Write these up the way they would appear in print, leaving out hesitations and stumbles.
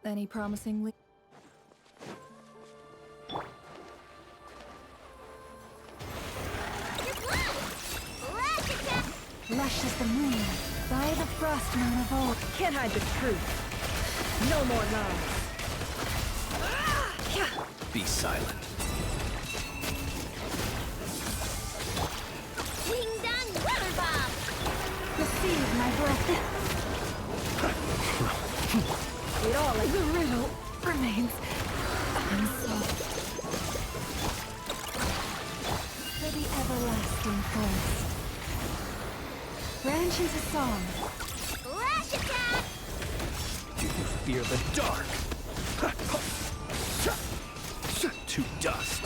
Any promising lead? Lush as the moon, by the frost moon of old. Can't hide the truth. No more lies. Be silent. Ding dong, rubber bomb. Receive my blessing. It all like The riddle remains unsolved. For the everlasting forest. Branch into song. Lash attack. Do you fear the dark? To dust.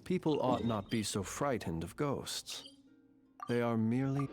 People ought not be so frightened of ghosts. They are merely...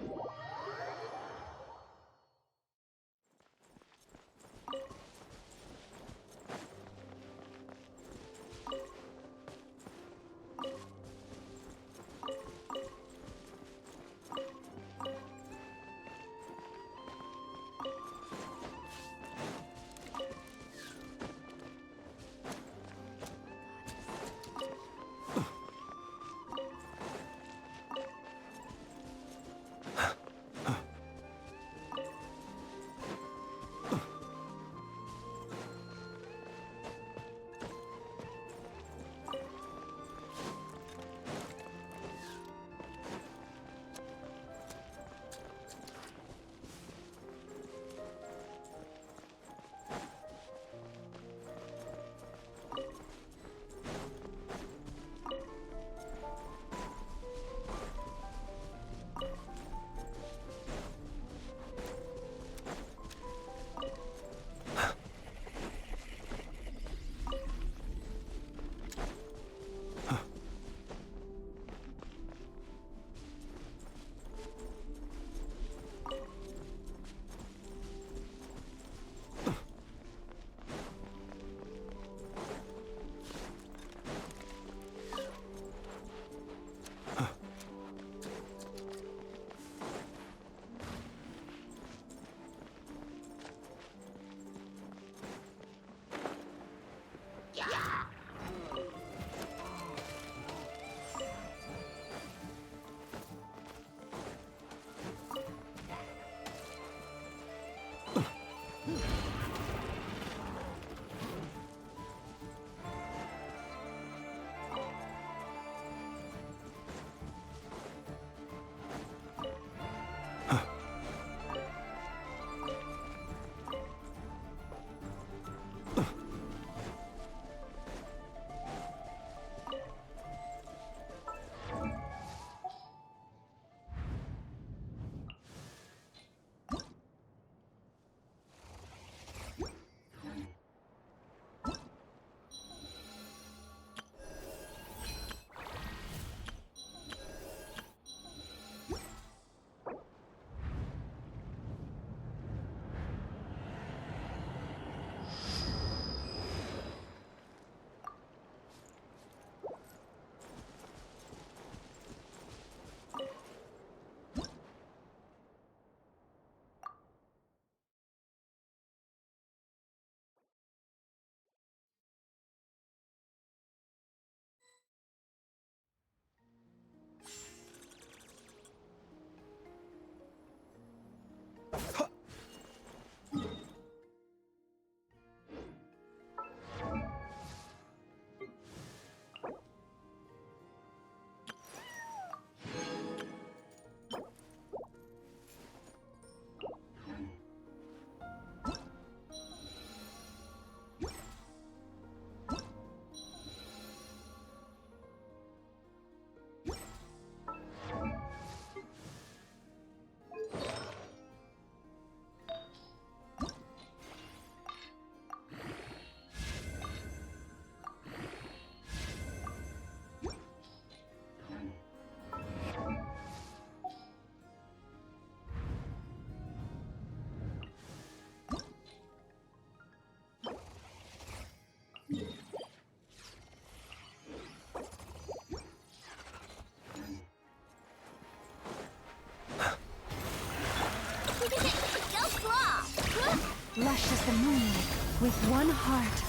Lush as the moonlight, with one heart.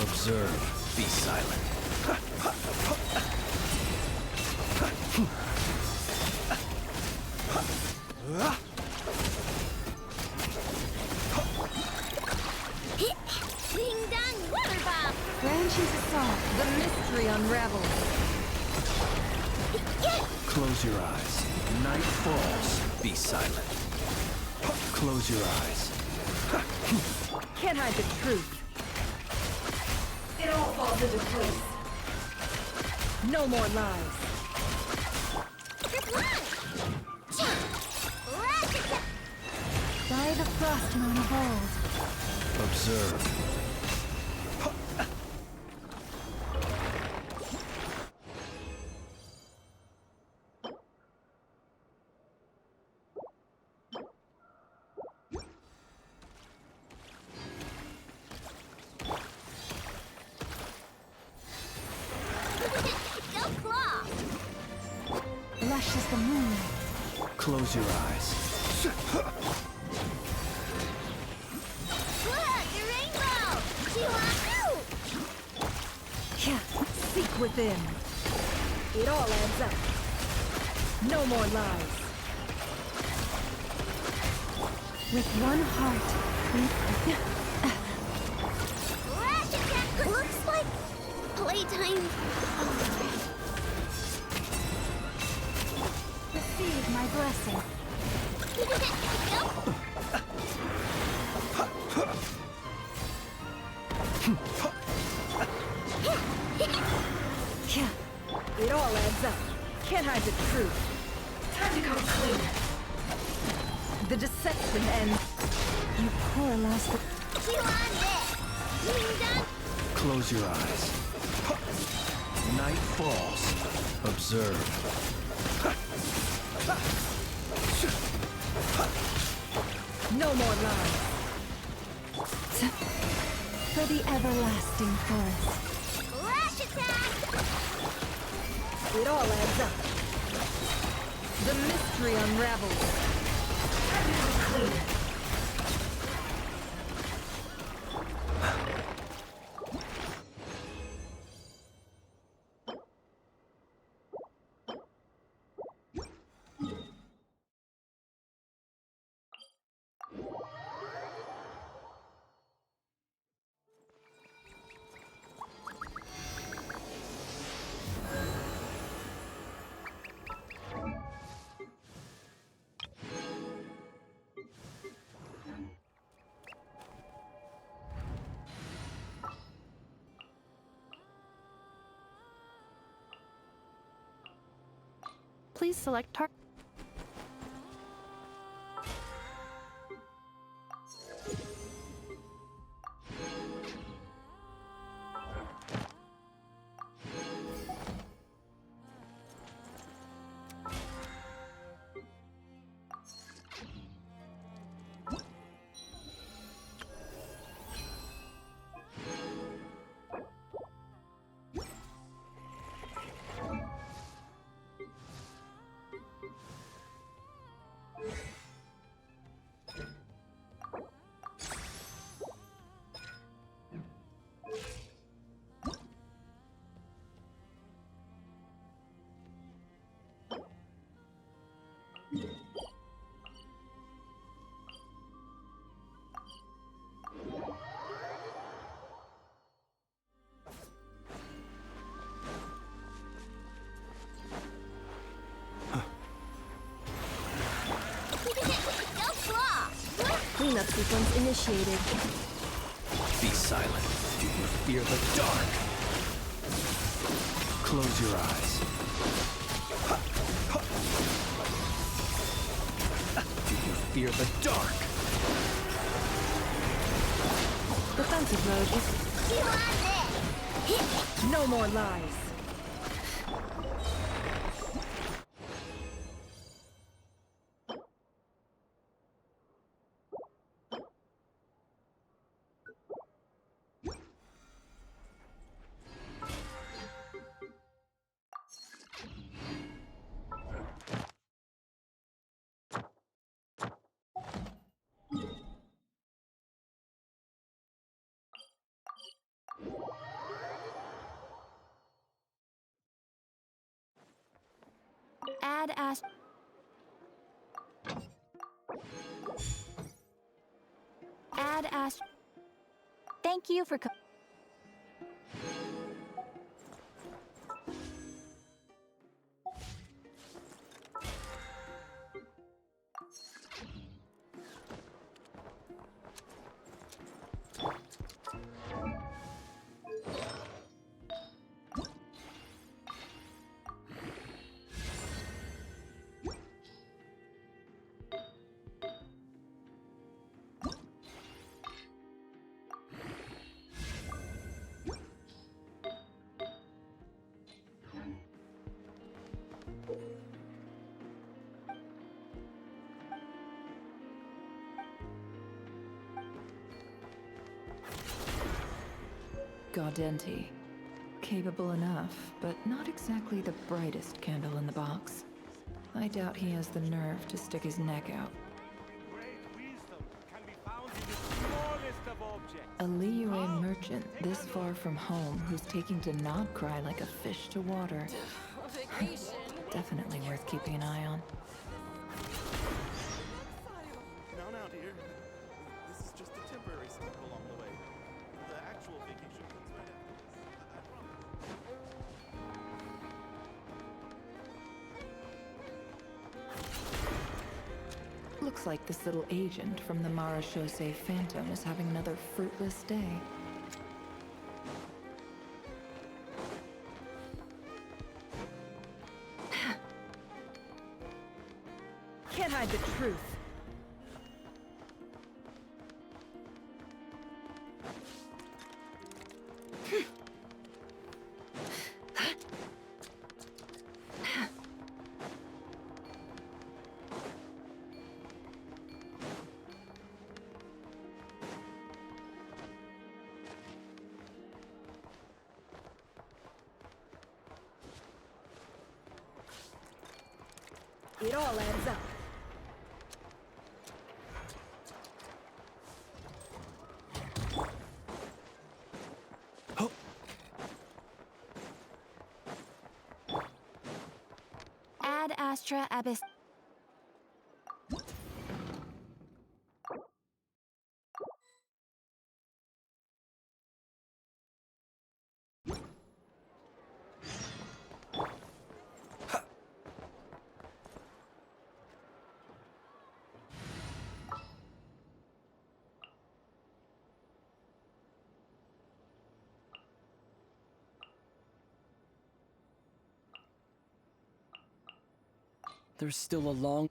Observe, be silent. Ding dong, water bomb. Branches assault, the mystery unravels. Close your eyes. Night falls, be silent. Close your eyes. Can't hide the truth. It all falls into place. No more lies. Trip one. Rat-a-tat. By the frost moon of old. Observe. Go claw. Lush as the moon. Close your eyes. Look, the rainbow. Chihuahua. Yeah. Seek within. It all adds up. No more lies. With one heart, we... Rat-a-tat. Looks like playtime. Receive my blessing. Go. Yeah. It all adds up. Can't hide the truth. Time to come clean. The deception ends. You poor last... Chihuahua. Ding dong. Close your eyes. Night falls. Observe. No more lies. For the everlasting forest. Rat-a-tat. It all adds up. The mystery unravels. Time to come clean. Please select target. No flaw. Cleanup sequence initiated. Be silent. Do you fear the dark? Close your eyes. Do you fear the dark? Defensive mode is You want this? No more lies. add as. Add as. Thank you for. Gaudenti. Capable enough, but not exactly the brightest candle in the box. I doubt he has the nerve to stick his neck out. Great wisdom can be found in the smallest of objects. A Liyue merchant this far from home who's taking to not cry like a fish to water. Definitely worth keeping an eye on. Now, dear. This is just a temporary stop along the way. The actual vacation comes right after this. I promise. Looks like this little agent from the Marechaussee Phantom is having another fruitless day. Can't hide the truth. It all adds up. Ad Astra Abyss. There's still a long...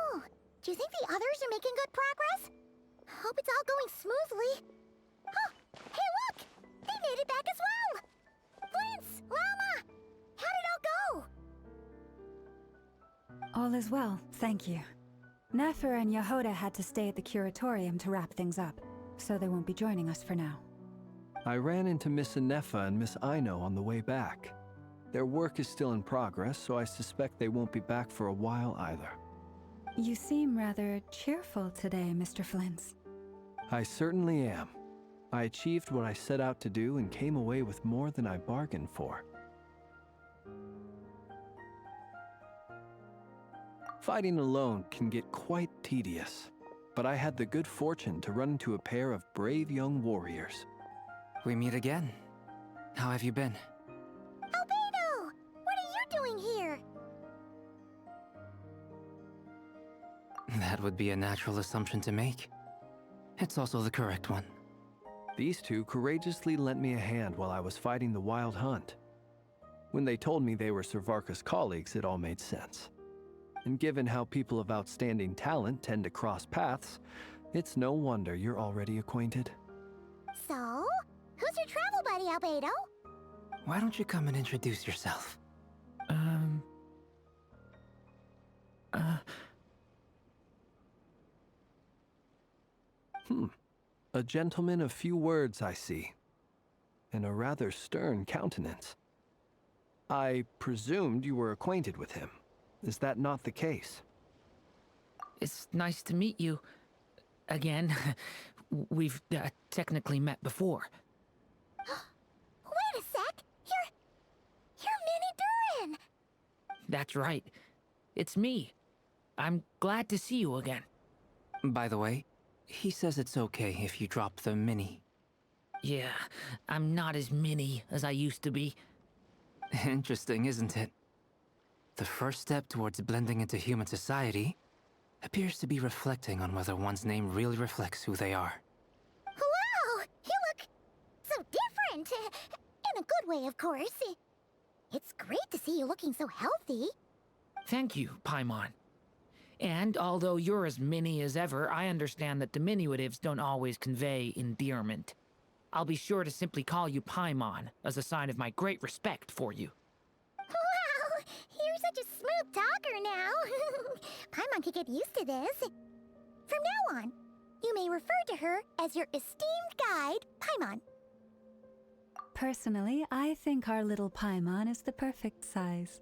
Oh, do you think the others are making good progress? Hope it's all going smoothly. Oh, hey look! They made it back as well! Flint's, Llama! How did it all go? All is well, thank you. Nefer and Yehoda had to stay at the curatorium to wrap things up, so they won't be joining us for now. I ran into Miss Anefa and Miss Aino on the way back. Their work is still in progress, so I suspect they won't be back for a while either. You seem rather cheerful today, Mr. Flint's. I certainly am. I achieved what I set out to do and came away with more than I bargained for. Fighting alone can get quite tedious, but I had the good fortune to run into a pair of brave young warriors. We meet again. How have you been? Albedo! What are you doing here? That would be a natural assumption to make. It's also the correct one. These two courageously lent me a hand while I was fighting the Wild Hunt. When they told me they were Servarka's colleagues, it all made sense. And given how people of outstanding talent tend to cross paths, it's no wonder you're already acquainted. So, who's your travel buddy, Albedo? Why don't you come and introduce yourself? A gentleman of few words, I see, and a rather stern countenance. I presumed you were acquainted with him. Is that not the case? It's nice to meet you. Again. We've technically met before. Wait a sec! You're Minnie Durin! That's right. It's me. I'm glad to see you again. By the way, he says it's okay if you drop the mini. Yeah, I'm not as mini as I used to be. Interesting, isn't it? The first step towards blending into human society appears to be reflecting on whether one's name really reflects who they are. Wow! You look so different! In a good way, of course. It's great to see you looking so healthy. Thank you, Paimon. And although you're as mini as ever, I understand that diminutives don't always convey endearment. I'll be sure to simply call you Paimon, as a sign of my great respect for you. Wow! You're such a smooth talker now. Paimon could get used to this. From now on, you may refer to her as your esteemed guide, Paimon. Personally, I think our little Paimon is the perfect size.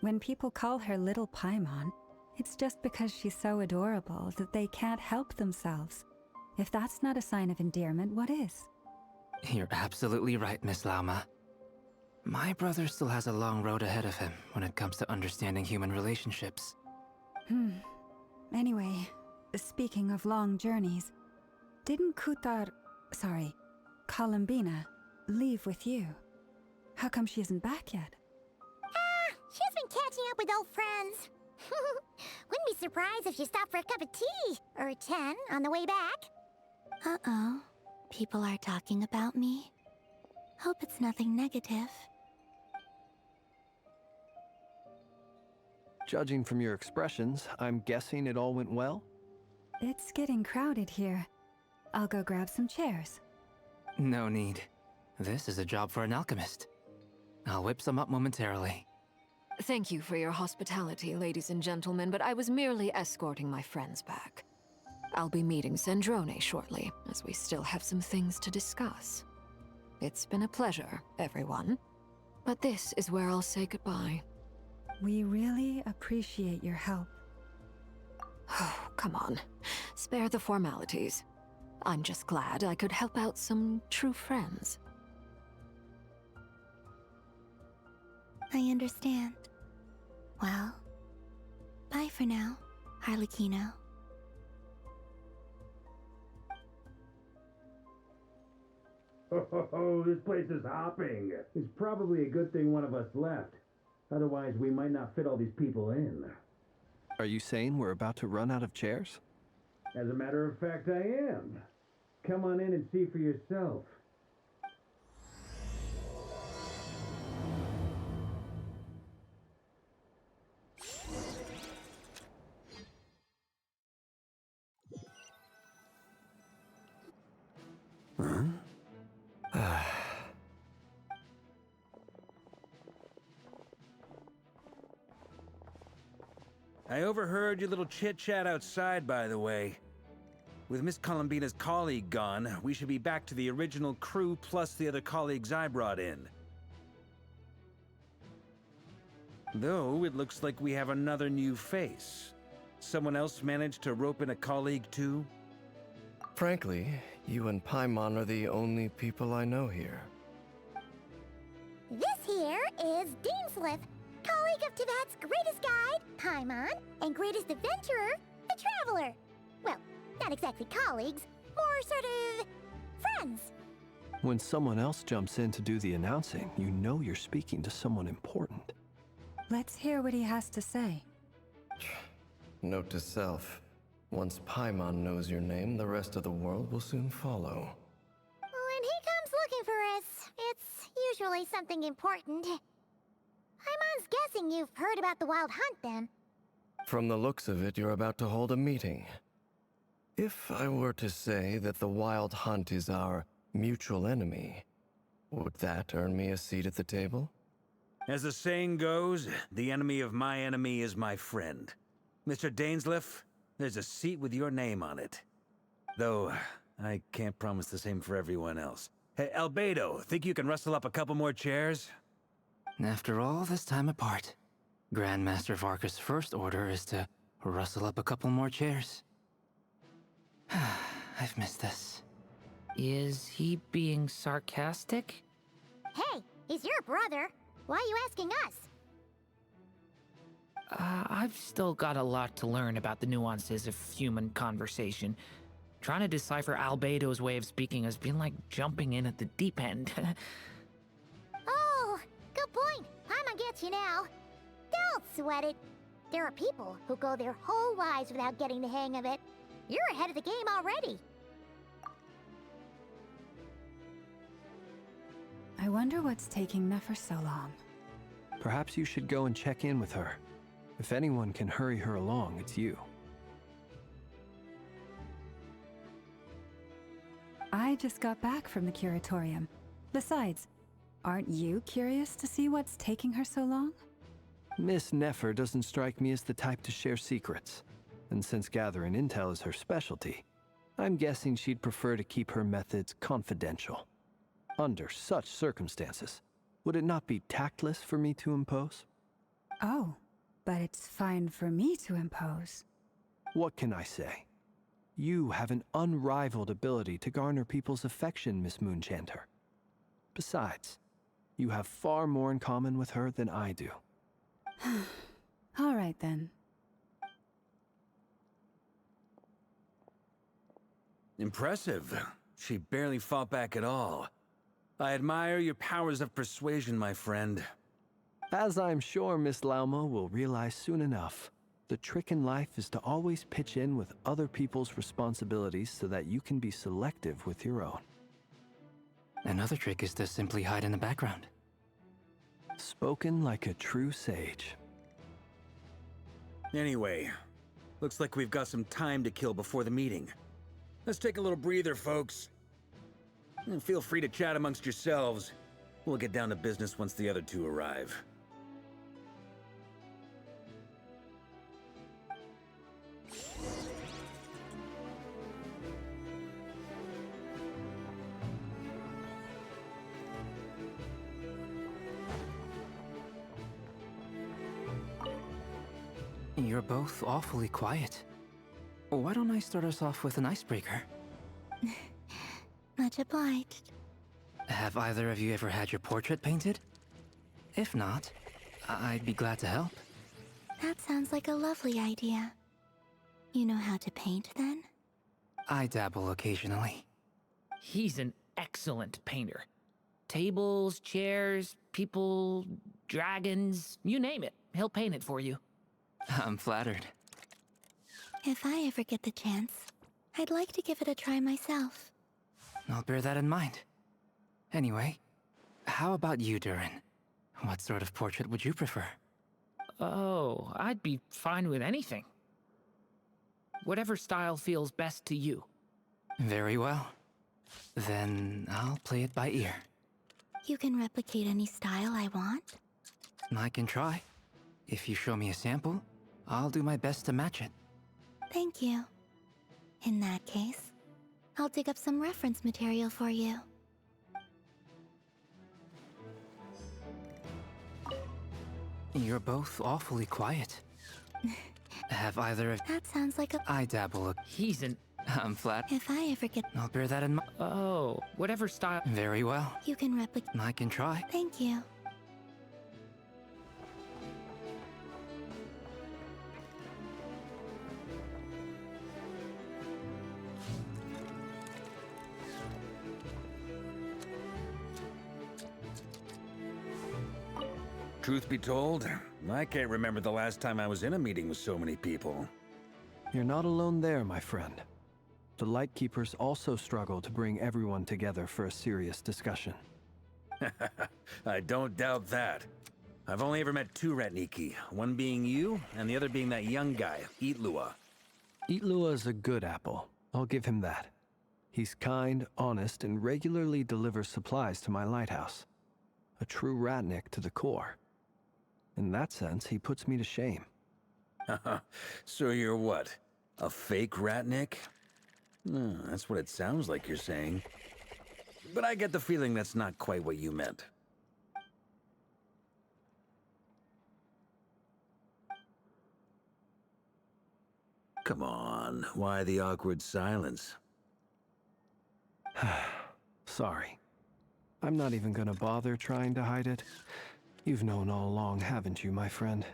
When people call her Little Paimon, it's just because she's so adorable that they can't help themselves. If that's not a sign of endearment, what is? You're absolutely right, Miss Lauma. My brother still has a long road ahead of him when it comes to understanding human relationships. Anyway, speaking of long journeys, didn't Columbina, leave with you? How come she isn't back yet? She's been catching up with old friends. Wouldn't be surprised if she stopped for a cup of tea or 10 on the way back. Uh-oh. People are talking about me. Hope it's nothing negative. Judging from your expressions, I'm guessing it all went well? It's getting crowded here. I'll go grab some chairs. No need. This is a job for an alchemist. I'll whip some up momentarily. Thank you for your hospitality, ladies and gentlemen, but I was merely escorting my friends back. I'll be meeting Sandrone shortly, as we still have some things to discuss. It's been a pleasure, everyone. But this is where I'll say goodbye. We really appreciate your help. Oh, come on. Spare the formalities. I'm just glad I could help out some true friends. I understand. Well, bye for now, Harlequino. Oh, this place is hopping. It's probably a good thing one of us left. Otherwise, we might not fit all these people in. Are you saying we're about to run out of chairs? As a matter of fact, I am. Come on in and see for yourself. I overheard your little chit-chat outside, by the way. With Miss Columbina's colleague gone, we should be back to the original crew plus the other colleagues I brought in. Though, it looks like we have another new face. Someone else managed to rope in a colleague too? Frankly, you and Paimon are the only people I know here. This here is Deansliff, colleague of Tibet's greatest guide, Paimon, and greatest adventurer, the Traveler. Well, not exactly colleagues, more sort of friends. When someone else jumps in to do the announcing, you know you're speaking to someone important. Let's hear what he has to say. Note to self. Once Paimon knows your name, the rest of the world will soon follow. When he comes looking for us, it's usually something important. Paimon's guessing you've heard about the Wild Hunt, then. From the looks of it, you're about to hold a meeting. If I were to say that the Wild Hunt is our mutual enemy, would that earn me a seat at the table? As the saying goes, the enemy of my enemy is my friend. Mr. Dainsliff, there's a seat with your name on it. Though, I can't promise the same for everyone else. Hey, Albedo, think you can rustle up a couple more chairs? After all this time apart, Grandmaster Varka's first order is to rustle up a couple more chairs. I've missed this. Is he being sarcastic? Hey, he's your brother. Why are you asking us? I've still got a lot to learn about the nuances of human conversation. Trying to decipher Albedo's way of speaking has been like jumping in at the deep end. Oh, good point. Paimon gets you now. Don't sweat it. There are people who go their whole lives without getting the hang of it. You're ahead of the game already. I wonder what's taking Nefer so long. Perhaps you should go and check in with her. If anyone can hurry her along, it's you. I just got back from the curatorium. Besides, aren't you curious to see what's taking her so long? Miss Nefer doesn't strike me as the type to share secrets. And since gathering intel is her specialty, I'm guessing she'd prefer to keep her methods confidential. Under such circumstances, would it not be tactless for me to impose? Oh, but it's fine for me to impose. What can I say? You have an unrivaled ability to garner people's affection, Miss Moonchanter. Besides, you have far more in common with her than I do. All right then. Impressive. She barely fought back at all. I admire your powers of persuasion, my friend. As I'm sure Miss Lauma will realize soon enough, the trick in life is to always pitch in with other people's responsibilities so that you can be selective with your own. Another trick is to simply hide in the background. Spoken like a true sage. Anyway, looks like we've got some time to kill before the meeting. Let's take a little breather, folks. And feel free to chat amongst yourselves. We'll get down to business once the other two arrive. You're both awfully quiet. Why don't I start us off with an icebreaker? Much obliged. Have either of you ever had your portrait painted? If not, I'd be glad to help. That sounds like a lovely idea. You know how to paint, then? I dabble occasionally. He's an excellent painter. Tables, chairs, people, dragons, you name it. He'll paint it for you. I'm flattered. If I ever get the chance, I'd like to give it a try myself. I'll bear that in mind. Anyway, how about you, Durin? What sort of portrait would you prefer? Oh, I'd be fine with anything. Whatever style feels best to you. Very well. Then I'll play it by ear. You can replicate any style I want? I can try. If you show me a sample, I'll do my best to match it. Thank you. In that case, I'll dig up some reference material for you. You're both awfully quiet. Have either of... That sounds like a... I dabble. He's an... I'm flat. If I ever get... I'll bear that in mind. Oh, whatever style... Very well. You can replicate... I can try. Thank you. Truth be told, I can't remember the last time I was in a meeting with so many people. You're not alone there, my friend. The Lightkeepers also struggle to bring everyone together for a serious discussion. I don't doubt that. I've only ever met two Ratniki, one being you, and the other being that young guy, Itlua. Itlua is a good apple. I'll give him that. He's kind, honest, and regularly delivers supplies to my lighthouse. A true Ratnik to the core. In that sense, he puts me to shame. So you're what? A fake Ratnik? That's what it sounds like you're saying. But I get the feeling that's not quite what you meant. Come on, why the awkward silence? Sorry. I'm not even gonna bother trying to hide it. You've known all along, haven't you, my friend?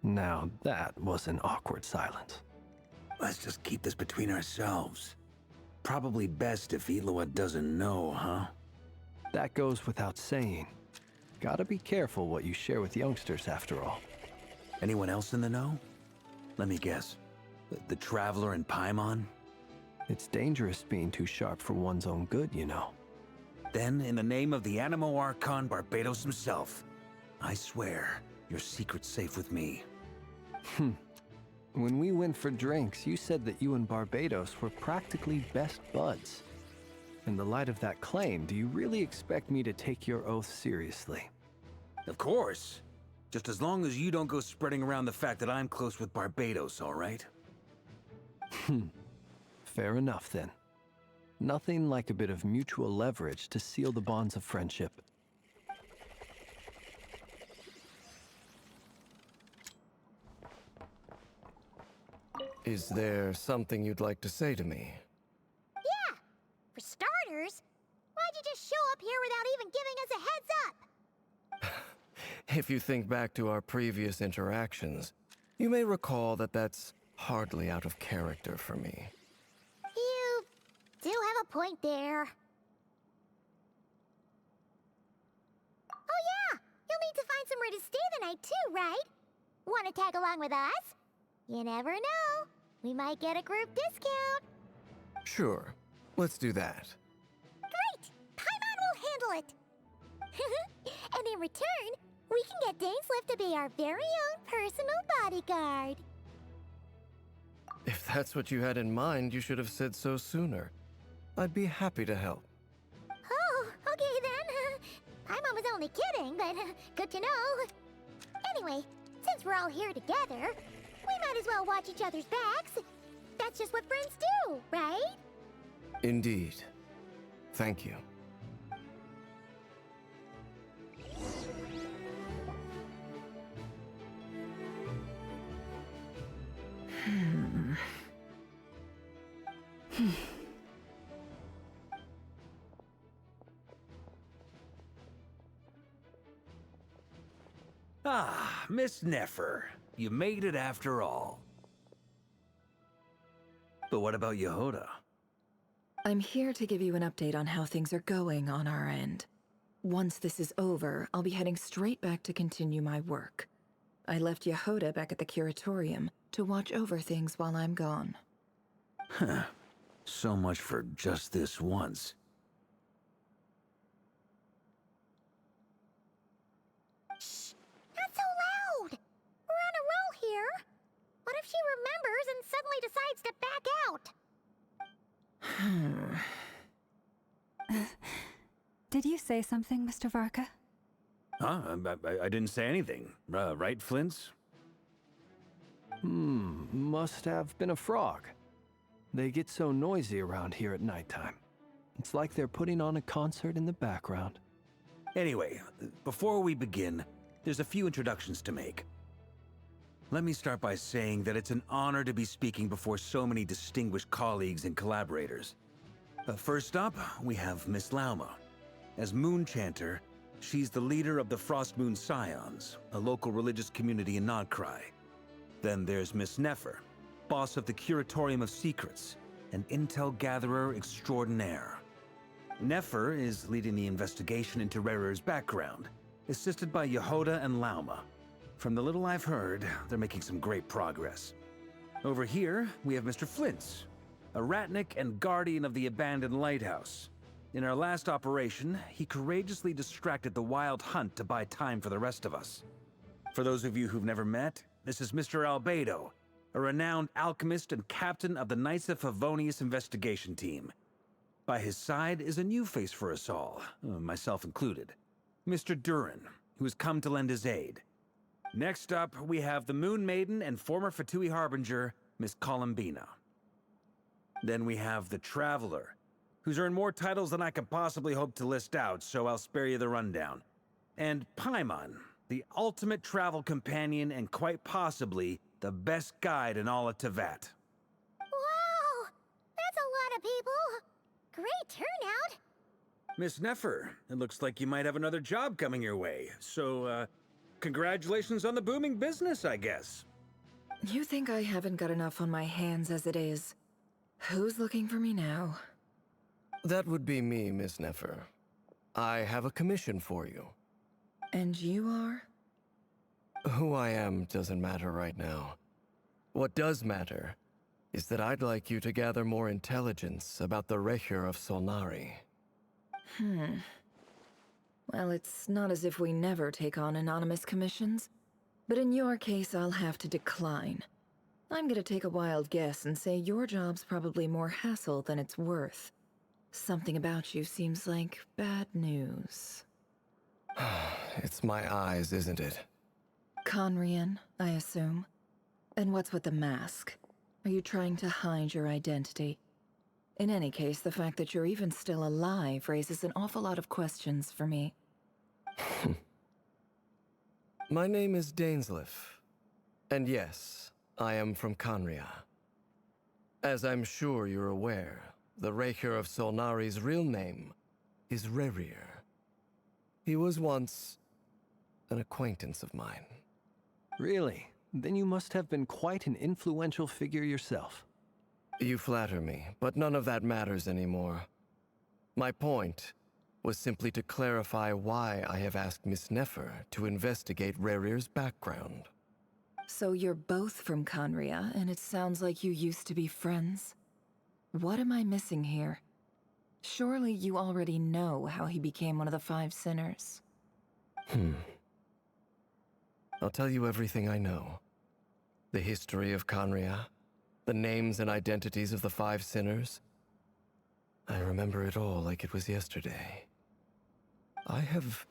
Now that was an awkward silence. Let's just keep this between ourselves. Probably best if Itlua doesn't know, huh? That goes without saying. Gotta be careful what you share with youngsters, after all. Anyone else in the know? Let me guess. The Traveler and Paimon? It's dangerous being too sharp for one's own good, you know. Then, in the name of the Animo Archon Barbados himself, I swear your secret's safe with me. When we went for drinks, you said that you and Barbados were practically best buds. In the light of that claim, do you really expect me to take your oath seriously? Of course. Just as long as you don't go spreading around the fact that I'm close with Barbados, all right? Fair enough, then. Nothing like a bit of mutual leverage to seal the bonds of friendship. Is there something you'd like to say to me? Yeah! For starters, why'd you just show up here without even giving us a heads up? If you think back to our previous interactions, you may recall that that's hardly out of character for me. You do have a point there. Oh yeah! You'll need to find somewhere to stay the night too, right? Want to tag along with us? You never know. We might get a group discount. Sure. Let's do that. Great! Paimon will handle it. And in return, we can get Dainslift to be our very own personal bodyguard. If that's what you had in mind, you should have said so sooner. I'd be happy to help. Oh, okay then. Paimon was only kidding, but good to know. Anyway, since we're all here together, we might as well watch each other's backs. That's just what friends do, right? Indeed. Thank you. Ah, Miss Nefer. You made it after all. But what about Yehoda? I'm here to give you an update on how things are going on our end. Once this is over, I'll be heading straight back to continue my work. I left Yehoda back at the curatorium to watch over things while I'm gone. Huh. So much for just this once. Shh! Not so loud! We're on a roll here. What if she remembers and suddenly decides to back out? Did you say something, Mr. Varka? Huh? I didn't say anything. Right, Flint's? Must have been a frog. They get so noisy around here at nighttime. It's like they're putting on a concert in the background. Anyway, before we begin, there's a few introductions to make. Let me start by saying that it's an honor to be speaking before so many distinguished colleagues and collaborators. First up, we have Miss Lauma. As Moon Chanter, she's the leader of the Frost Moon Scions, a local religious community in Nodcry. Then there's Miss Nefer, boss of the Curatorium of Secrets, an intel gatherer extraordinaire. Nefer is leading the investigation into Rerer's background, assisted by Yehoda and Lauma. From the little I've heard, they're making some great progress. Over here, we have Mr. Flint's, a ratnik and guardian of the abandoned lighthouse. In our last operation, he courageously distracted the Wild Hunt to buy time for the rest of us. For those of you who've never met, this is Mr. Albedo, a renowned alchemist and captain of the Knights of Favonius investigation team. By his side is a new face for us all, myself included, Mr. Durin, who has come to lend his aid. Next up, we have the Moon Maiden and former Fatui Harbinger, Miss Columbina. Then we have the Traveler, who's earned more titles than I could possibly hope to list out, so I'll spare you the rundown. And Paimon, the ultimate travel companion and quite possibly the best guide in all of Tevat. Wow! That's a lot of people! Great turnout! Miss Nefer, it looks like you might have another job coming your way, so, congratulations on the booming business, I guess. You think I haven't got enough on my hands as it is? Who's looking for me now? That would be me, Miss Nefer. I have a commission for you. And you are? Who I am doesn't matter right now. What does matter is that I'd like you to gather more intelligence about the Recher of Solnari. Well, it's not as if we never take on anonymous commissions. But in your case, I'll have to decline. I'm gonna take a wild guess and say your job's probably more hassle than it's worth. Something about you seems like bad news. It's my eyes, isn't it? Conrian, I assume. And what's with the mask? Are you trying to hide your identity? In any case, the fact that you're even still alive raises an awful lot of questions for me. My name is Dainsleif. And yes, I am from Conria. As I'm sure you're aware, the Recher of Solnari's real name is Rerir. He was once an acquaintance of mine. Really? Then you must have been quite an influential figure yourself. You flatter me, but none of that matters anymore. My point was simply to clarify why I have asked Miss Nefer to investigate Rerir's background. So you're both from Conria, and it sounds like you used to be friends? What am I missing here? Surely you already know how he became one of the Five Sinners. I'll tell you everything I know. The history of Conria, the names and identities of the Five Sinners. I remember it all like it was yesterday. I have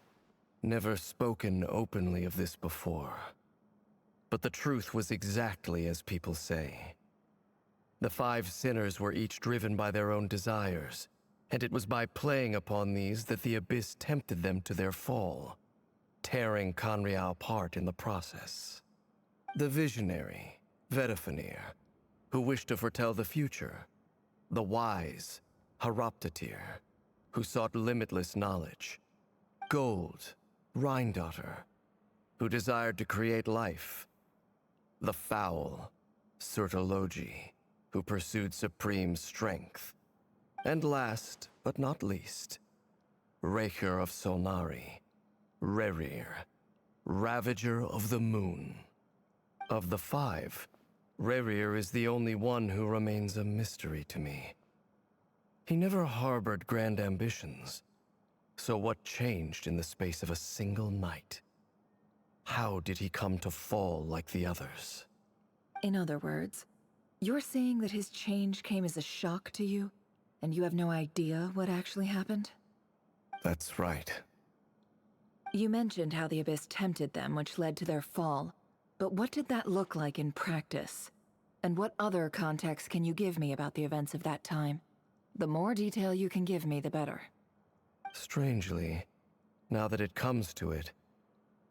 never spoken openly of this before. But the truth was exactly as people say. The Five Sinners were each driven by their own desires, and it was by playing upon these that the Abyss tempted them to their fall, tearing Conria apart in the process. The visionary, Vedifenir, who wished to foretell the future. The wise, Haroptatir, who sought limitless knowledge. Gold, Rhindaughter, who desired to create life. The foul, Sertologi, who pursued supreme strength. And last, but not least, Raker of Solnari, Rerir, Ravager of the Moon. Of the five, Rerir is the only one who remains a mystery to me. He never harbored grand ambitions, so what changed in the space of a single night? How did he come to fall like the others? In other words, you're saying that his change came as a shock to you, and you have no idea what actually happened? That's right. You mentioned how the Abyss tempted them, which led to their fall. But what did that look like in practice? And what other context can you give me about the events of that time? The more detail you can give me, the better. Strangely, now that it comes to it,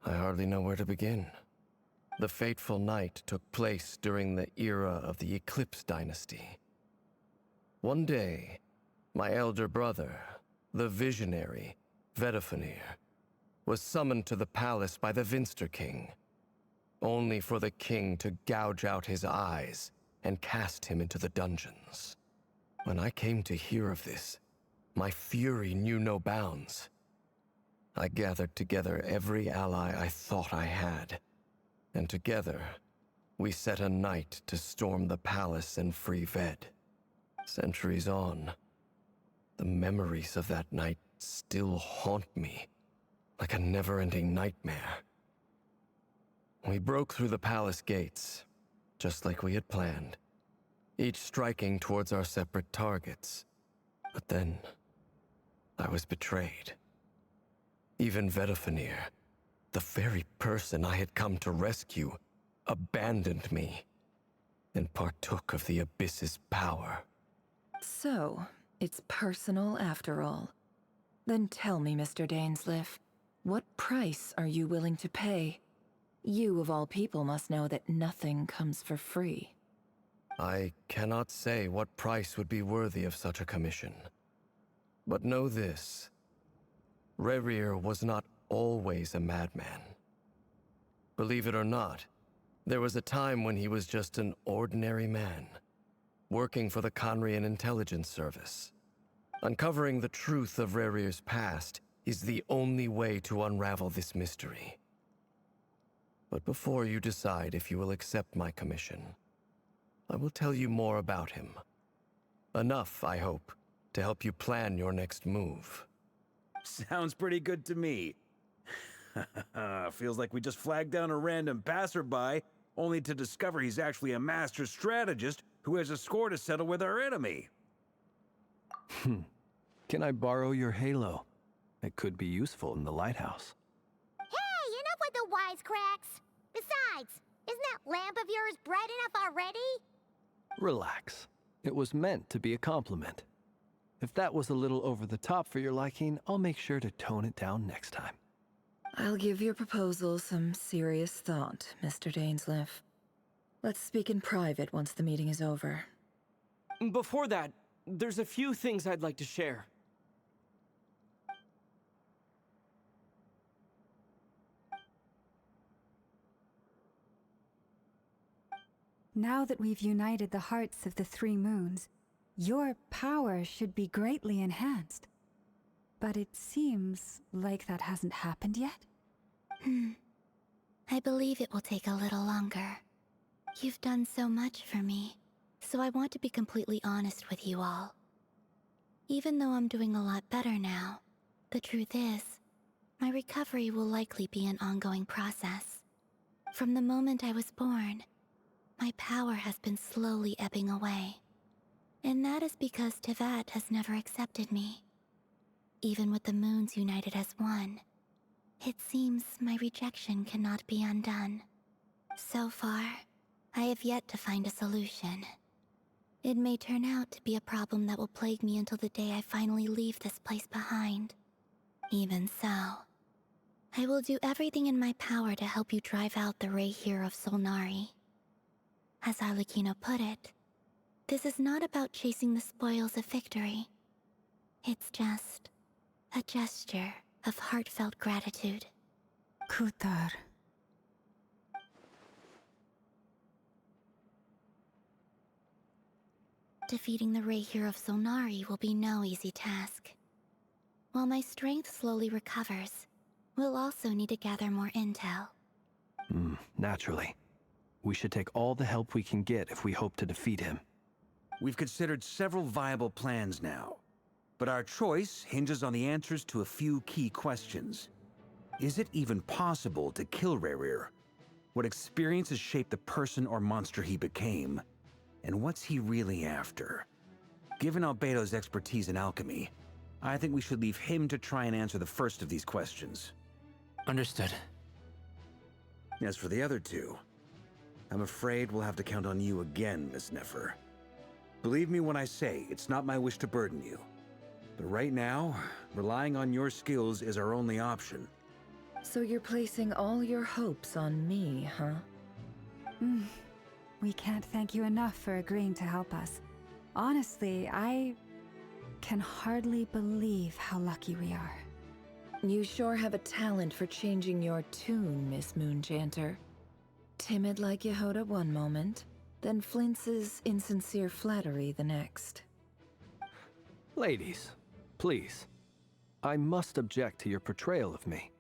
I hardly know where to begin. The fateful night took place during the era of the Eclipse Dynasty. One day, my elder brother, the visionary, Vedafenir, was summoned to the palace by the Vinster King, only for the king to gouge out his eyes and cast him into the dungeons. When I came to hear of this, my fury knew no bounds. I gathered together every ally I thought I had, and together, we set a night to storm the palace and free Ved. Centuries on, the memories of that night still haunt me, like a never-ending nightmare. We broke through the palace gates, just like we had planned, each striking towards our separate targets. But then, I was betrayed. Even Vedafenir, the very person I had come to rescue, abandoned me and partook of the Abyss's power. So, it's personal after all. Then tell me, Mr. Dainsleif, what price are you willing to pay? You, of all people, must know that nothing comes for free. I cannot say what price would be worthy of such a commission. But know this. Rerir was not always a madman. Believe it or not, there was a time when he was just an ordinary man, working for the Conrian Intelligence Service. Uncovering the truth of Rerir's past is the only way to unravel this mystery. But before you decide if you will accept my commission, I will tell you more about him. Enough, I hope, to help you plan your next move. Sounds pretty good to me. Feels like we just flagged down a random passerby, only to discover he's actually a master strategist who has a score to settle with our enemy. Can I borrow your halo? It could be useful in the lighthouse. Hey, enough with the wisecracks! Besides, isn't that lamp of yours bright enough already? Relax. It was meant to be a compliment. If that was a little over the top for your liking, I'll make sure to tone it down next time. I'll give your proposal some serious thought, Mr. Dainsleif. Let's speak in private once the meeting is over. Before that, there's a few things I'd like to share. Now that we've united the hearts of the three moons, your power should be greatly enhanced. But it seems like that hasn't happened yet. I believe it will take a little longer. You've done so much for me, so I want to be completely honest with you all. Even though I'm doing a lot better now, the truth is, my recovery will likely be an ongoing process. From the moment I was born, my power has been slowly ebbing away. And that is because Tevat has never accepted me. Even with the moons united as one, it seems my rejection cannot be undone. So far, I have yet to find a solution. It may turn out to be a problem that will plague me until the day I finally leave this place behind. Even so, I will do everything in my power to help you drive out the Raher of Solnari. As Arlecchino put it, this is not about chasing the spoils of victory. It's just a gesture of heartfelt gratitude. Kutar, Defeating the Rahier of Zonari will be no easy task. While my strength slowly recovers, we'll also need to gather more intel. Naturally. We should take all the help we can get if we hope to defeat him. We've considered several viable plans now, but our choice hinges on the answers to a few key questions. Is it even possible to kill Rahier? What experiences shaped the person or monster he became? And what's he really after? Given Albedo's expertise in alchemy, I think we should leave him to try and answer the first of these questions. Understood. As for the other two, I'm afraid we'll have to count on you again, Miss Nefer. Believe me when I say it's not my wish to burden you. But right now, relying on your skills is our only option. So you're placing all your hopes on me, huh? We can't thank you enough for agreeing to help us. Honestly, I can hardly believe how lucky we are. You sure have a talent for changing your tune, Miss Moonchanter. Timid like Yehoda one moment, then flinches insincere flattery the next. Ladies, please. I must object to your portrayal of me.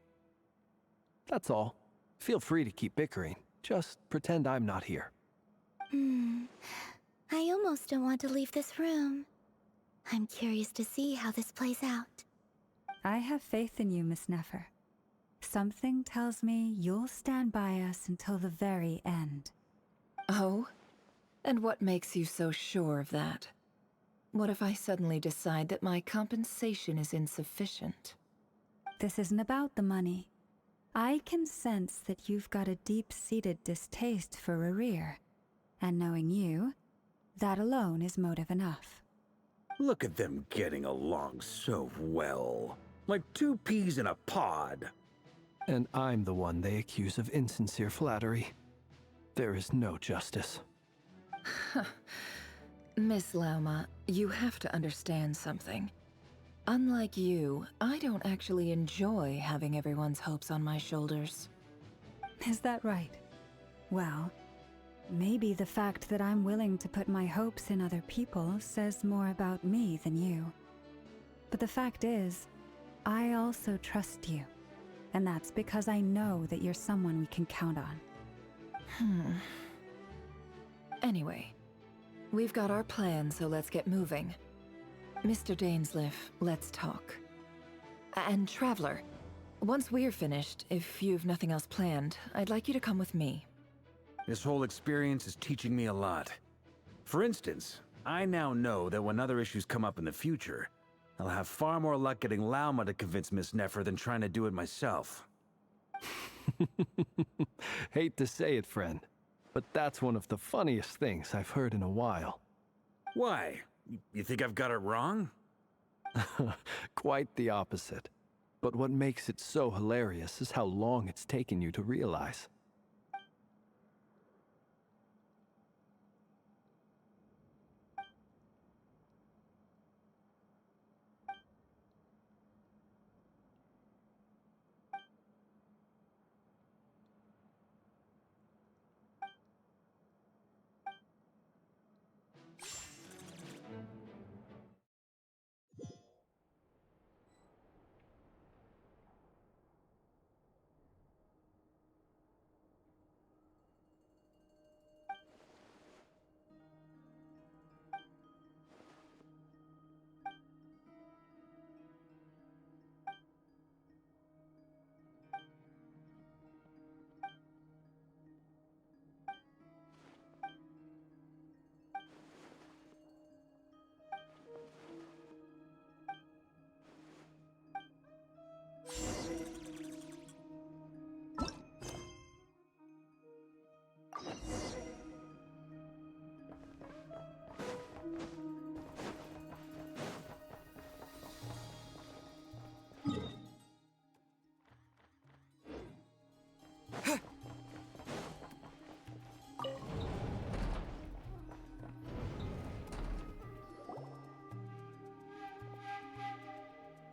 That's all. Feel free to keep bickering. Just pretend I'm not here. I almost don't want to leave this room. I'm curious to see how this plays out. I have faith in you, Miss Nefer. Something tells me you'll stand by us until the very end. Oh? And what makes you so sure of that? What if I suddenly decide that my compensation is insufficient? This isn't about the money. I can sense that you've got a deep-seated distaste for Rahier. And knowing you, that alone is motive enough. Look at them getting along so well. Like two peas in a pod. And I'm the one they accuse of insincere flattery. There is no justice. Miss Lauma, you have to understand something. Unlike you, I don't actually enjoy having everyone's hopes on my shoulders. Is that right? Well, maybe the fact that I'm willing to put my hopes in other people says more about me than you. But the fact is, I also trust you. And that's because I know that you're someone we can count on. Anyway, we've got our plan, so let's get moving. Mr. Dainsleif, let's talk. And Traveler, once we're finished, if you've nothing else planned, I'd like you to come with me. This whole experience is teaching me a lot. For instance, I now know that when other issues come up in the future, I'll have far more luck getting Lauma to convince Miss Nefer than trying to do it myself. Hate to say it, friend, but that's one of the funniest things I've heard in a while. Why? You think I've got it wrong? Quite the opposite. But what makes it so hilarious is how long it's taken you to realize.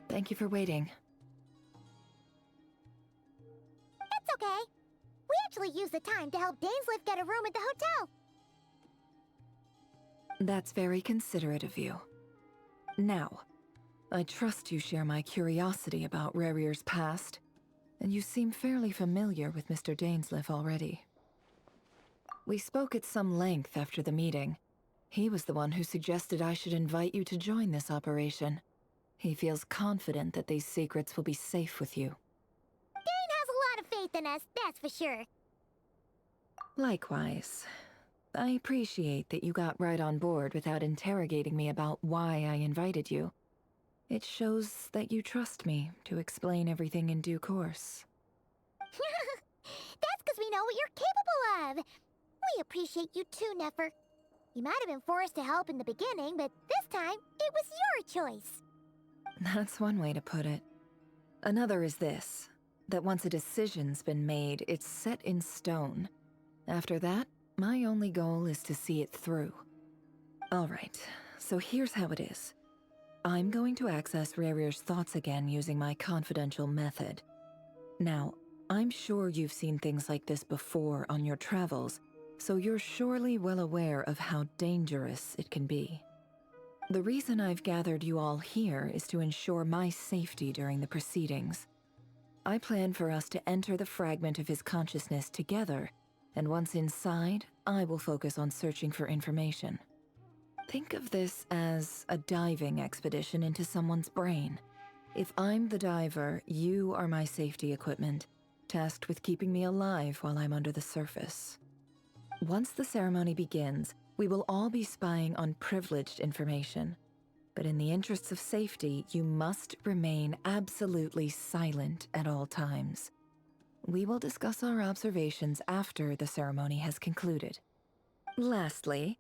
Thank you for waiting. It's okay. We actually used the time to help Dainsleif get a room at the hotel. That's very considerate of you. Now, I trust you share my curiosity about Rarier's past, and you seem fairly familiar with Mr. Dainsleif already. We spoke at some length after the meeting. He was the one who suggested I should invite you to join this operation. He feels confident that these secrets will be safe with you. Dane has a lot of faith in us, that's for sure. Likewise. I appreciate that you got right on board without interrogating me about why I invited you. It shows that you trust me to explain everything in due course. That's because we know what you're capable of. We appreciate you too, Nefer. You might have been forced to help in the beginning, but this time, it was your choice. That's one way to put it. Another is this, that once a decision's been made, it's set in stone. After that, my only goal is to see it through. Alright, so here's how it is. I'm going to access Rarier's thoughts again using my confidential method. Now, I'm sure you've seen things like this before on your travels, so you're surely well aware of how dangerous it can be. The reason I've gathered you all here is to ensure my safety during the proceedings. I plan for us to enter the fragment of his consciousness together, and once inside, I will focus on searching for information. Think of this as a diving expedition into someone's brain. If I'm the diver, you are my safety equipment, tasked with keeping me alive while I'm under the surface. Once the ceremony begins, we will all be spying on privileged information. But in the interests of safety, you must remain absolutely silent at all times. We will discuss our observations after the ceremony has concluded. Lastly,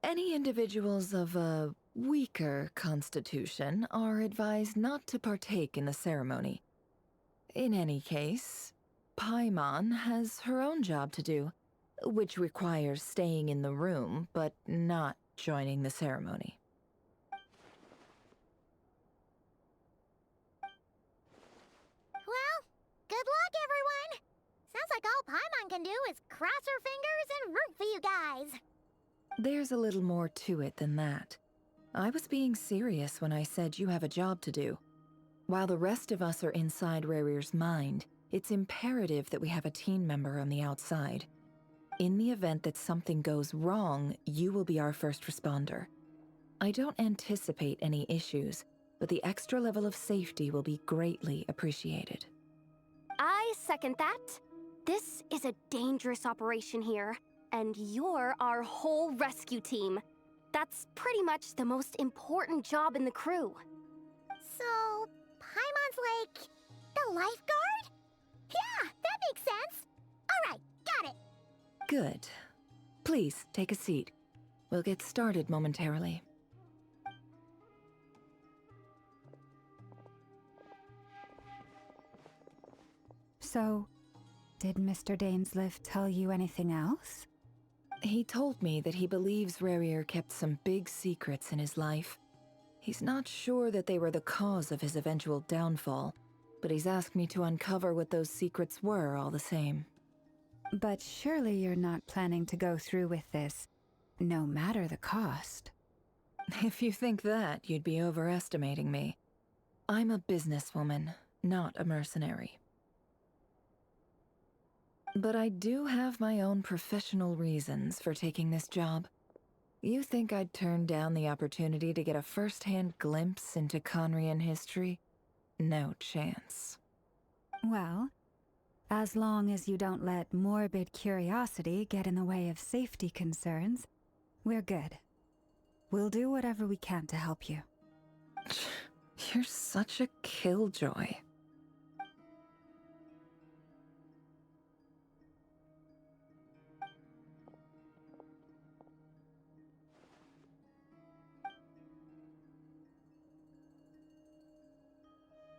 any individuals of a weaker constitution are advised not to partake in the ceremony. In any case, Paimon has her own job to do, which requires staying in the room but not joining the ceremony. Well, good luck, everyone. Sounds like all Paimon can do is cross her fingers and root for you guys. There's a little more to it than that. I was being serious when I said you have a job to do. While the rest of us are inside Rarier's mind, it's imperative that we have a team member on the outside. In the event that something goes wrong, you will be our first responder. I don't anticipate any issues, but the extra level of safety will be greatly appreciated. I second that. This is a dangerous operation here, and you're our whole rescue team. That's pretty much the most important job in the crew. So, Paimon's like the lifeguard? Yeah, that makes sense. All right, got it. Good. Please, take a seat. We'll get started momentarily. So, did Mr. Dainsleif tell you anything else? He told me that he believes Rarier kept some big secrets in his life. He's not sure that they were the cause of his eventual downfall, but he's asked me to uncover what those secrets were all the same. But surely you're not planning to go through with this, no matter the cost. If you think that, you'd be overestimating me. I'm a businesswoman, not a mercenary. But I do have my own professional reasons for taking this job. You think I'd turn down the opportunity to get a first-hand glimpse into Conrian history? No chance. Well, as long as you don't let morbid curiosity get in the way of safety concerns, we're good. We'll do whatever we can to help you. You're such a killjoy.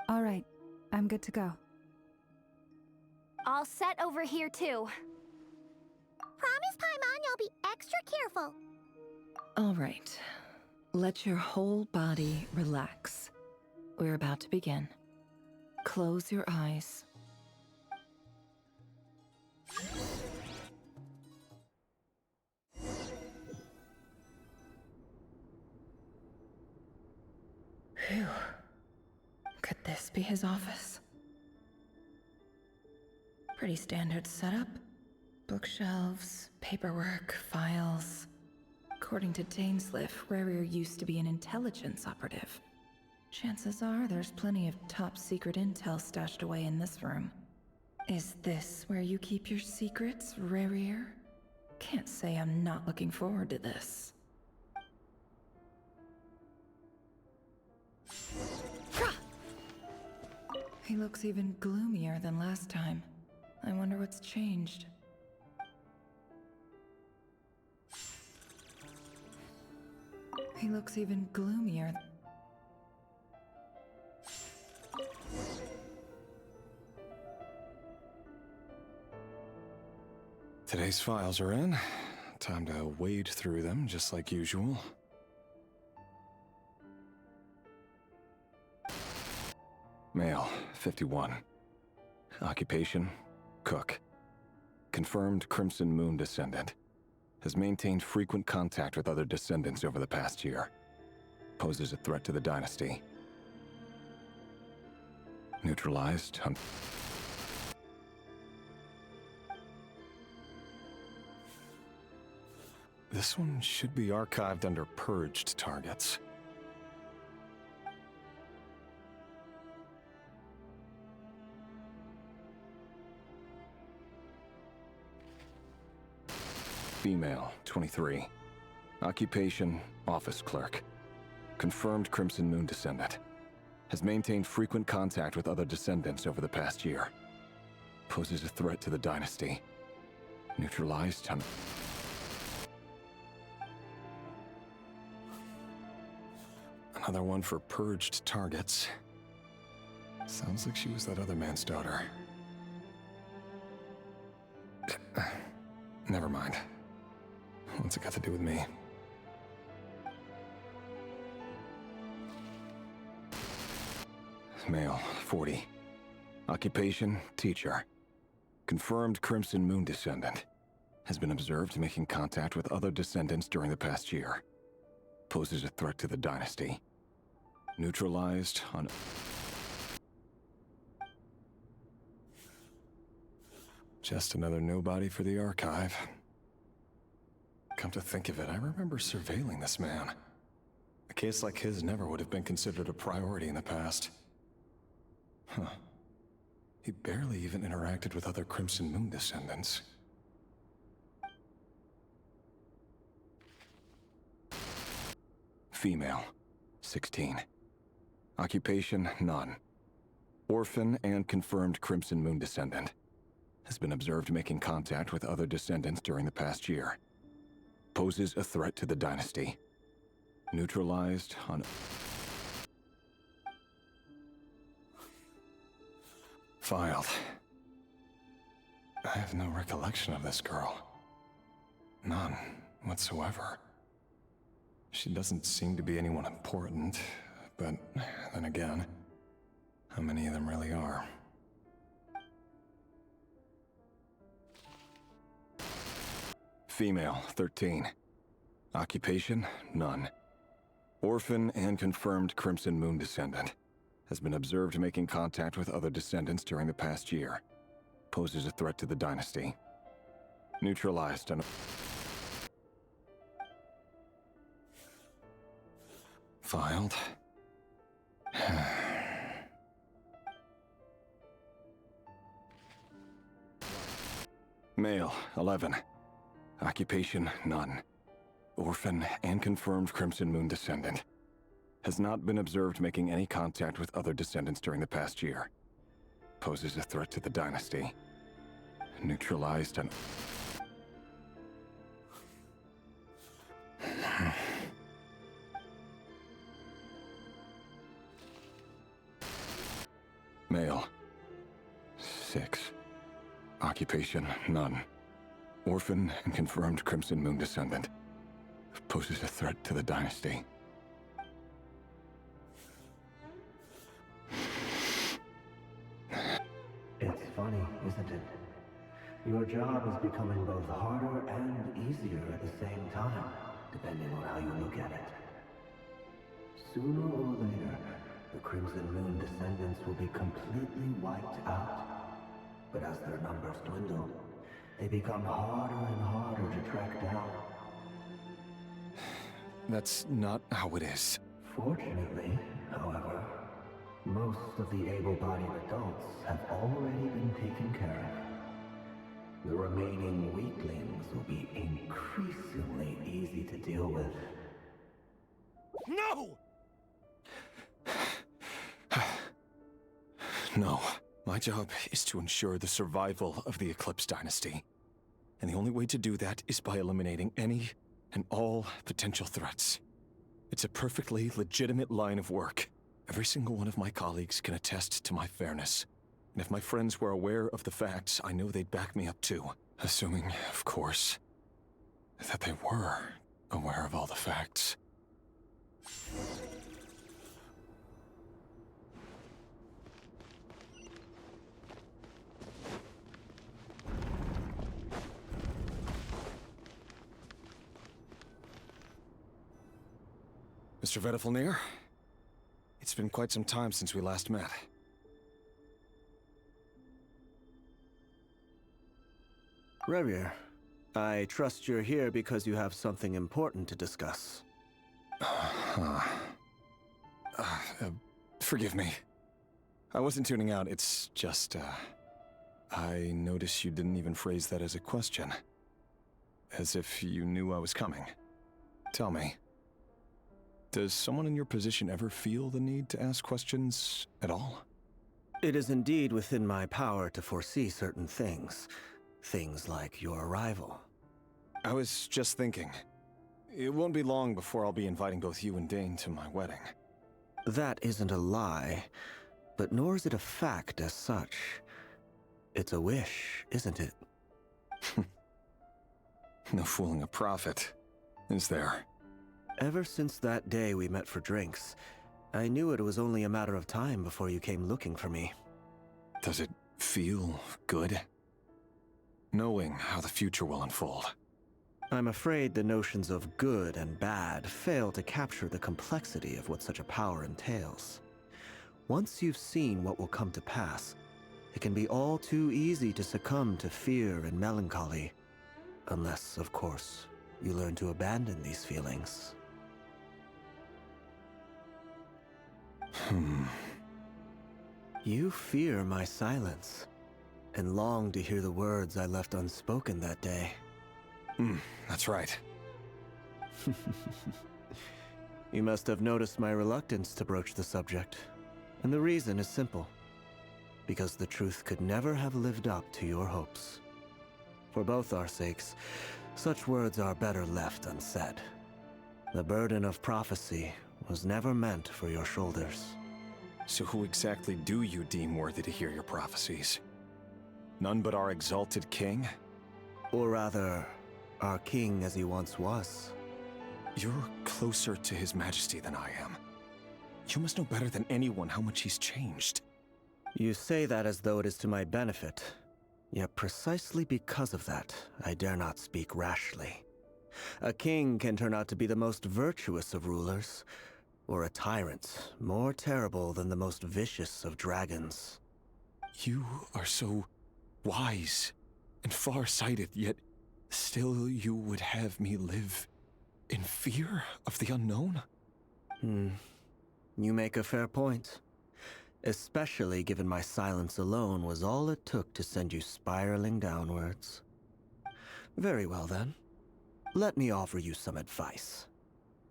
All right, I'm good to go. All set over here, too. Promise, Paimon, you'll be extra careful. All right. Let your whole body relax. We're about to begin. Close your eyes. Phew. Could this be his office? Pretty standard setup. Bookshelves, paperwork, files. According to Dainsliff, Rarier used to be an intelligence operative. Chances are there's plenty of top secret intel stashed away in this room. Is this where you keep your secrets, Rarier? Can't say I'm not looking forward to this. He looks even gloomier than last time. I wonder what's changed. He looks even gloomier. Today's files are in. Time to wade through them just like usual. Male, 51. Occupation, cook. Confirmed Crimson Moon descendant. Has maintained frequent contact with other descendants over the past year. Poses a threat to the dynasty. Neutralized. This one should be archived under purged targets. Female, 23. Occupation, office clerk. Confirmed Crimson Moon descendant. Has maintained frequent contact with other descendants over the past year. Poses a threat to the dynasty. Neutralized. Another one for purged targets. Sounds like she was that other man's daughter. Never mind. What's it got to do with me? Male, 40. Occupation, teacher. Confirmed Crimson Moon descendant. Has been observed making contact with other descendants during the past year. Poses a threat to the dynasty. Neutralized on... Just another nobody for the archive. Come to think of it, I remember surveilling this man. A case like his never would have been considered a priority in the past. Huh. He barely even interacted with other Crimson Moon descendants. Female, 16. Occupation, none. Orphan and confirmed Crimson Moon descendant. Has been observed making contact with other descendants during the past year. Poses a threat to the dynasty. Neutralized on... Filed. I have no recollection of this girl. None whatsoever. She doesn't seem to be anyone important, but then again, how many of them really are? Female, 13. Occupation, none. Orphan and confirmed Crimson Moon descendant. Has been observed making contact with other descendants during the past year. Poses a threat to the dynasty. Neutralized on... Filed. Male, 11. Occupation, none. Orphan and confirmed Crimson Moon descendant. Has not been observed making any contact with other descendants during the past year. Poses a threat to the dynasty. Neutralized on... Male. 6. Occupation, none. Orphan and confirmed Crimson Moon descendant. Poses a threat to the dynasty. It's funny, isn't it? Your job is becoming both harder and easier at the same time, depending on how you look at it. Sooner or later, the Crimson Moon descendants will be completely wiped out. But as their numbers dwindle, they become harder and harder to track down. That's not how it is. Fortunately, however, most of the able-bodied adults have already been taken care of. The remaining weaklings will be increasingly easy to deal with. No! No. My job is to ensure the survival of the Eclipse Dynasty. And the only way to do that is by eliminating any and all potential threats. It's a perfectly legitimate line of work. Every single one of my colleagues can attest to my fairness. And if my friends were aware of the facts, I know they'd back me up too. Assuming, of course, that they were aware of all the facts. Mr. Vedifalnir, it's been quite some time since we last met. Rerir, I trust you're here because you have something important to discuss. Forgive me. I wasn't tuning out, it's just, I noticed you didn't even phrase that as a question. As if you knew I was coming. Tell me. Does someone in your position ever feel the need to ask questions at all? It is indeed within my power to foresee certain things. Things like your arrival. I was just thinking. It won't be long before I'll be inviting both you and Dane to my wedding. That isn't a lie, but nor is it a fact as such. It's a wish, isn't it? No fooling a prophet, is there? Ever since that day we met for drinks, I knew it was only a matter of time before you came looking for me. Does it feel good? Knowing how the future will unfold. I'm afraid the notions of good and bad fail to capture the complexity of what such a power entails. Once you've seen what will come to pass, it can be all too easy to succumb to fear and melancholy. Unless, of course, you learn to abandon these feelings. You fear my silence, and long to hear the words I left unspoken that day. That's right. You must have noticed my reluctance to broach the subject, and the reason is simple. Because the truth could never have lived up to your hopes. For both our sakes, such words are better left unsaid. The burden of prophecy was never meant for your shoulders. So who exactly do you deem worthy to hear your prophecies? None but our exalted king? Or rather, our king as he once was. You're closer to his majesty than I am. You must know better than anyone how much he's changed. You say that as though it is to my benefit. Yet precisely because of that, I dare not speak rashly. A king can turn out to be the most virtuous of rulers, or a tyrant more terrible than the most vicious of dragons. You are so wise and far-sighted, yet still you would have me live in fear of the unknown? You make a fair point. Especially given my silence alone was all it took to send you spiraling downwards. Very well then. Let me offer you some advice.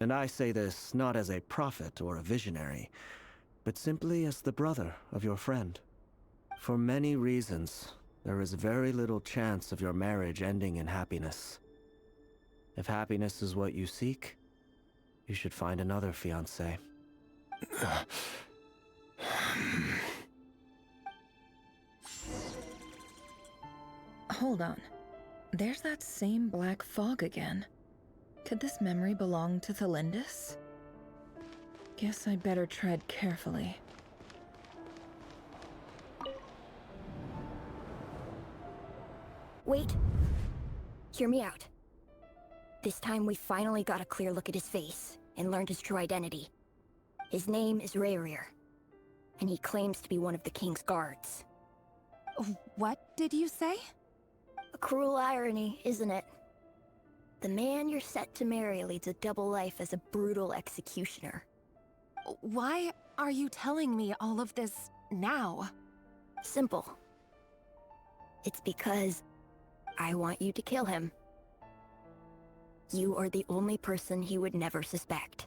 And I say this not as a prophet or a visionary, but simply as the brother of your friend. For many reasons, there is very little chance of your marriage ending in happiness. If happiness is what you seek, you should find another fiancé. Hold on. There's that same black fog again. Could this memory belong to Thelindis? Guess I'd better tread carefully. Wait. Hear me out. This time we finally got a clear look at his face and learned his true identity. His name is Rerir, and he claims to be one of the king's guards. What did you say? A cruel irony, isn't it? The man you're set to marry leads a double life as a brutal executioner. Why are you telling me all of this now? Simple. It's because I want you to kill him. You are the only person he would never suspect.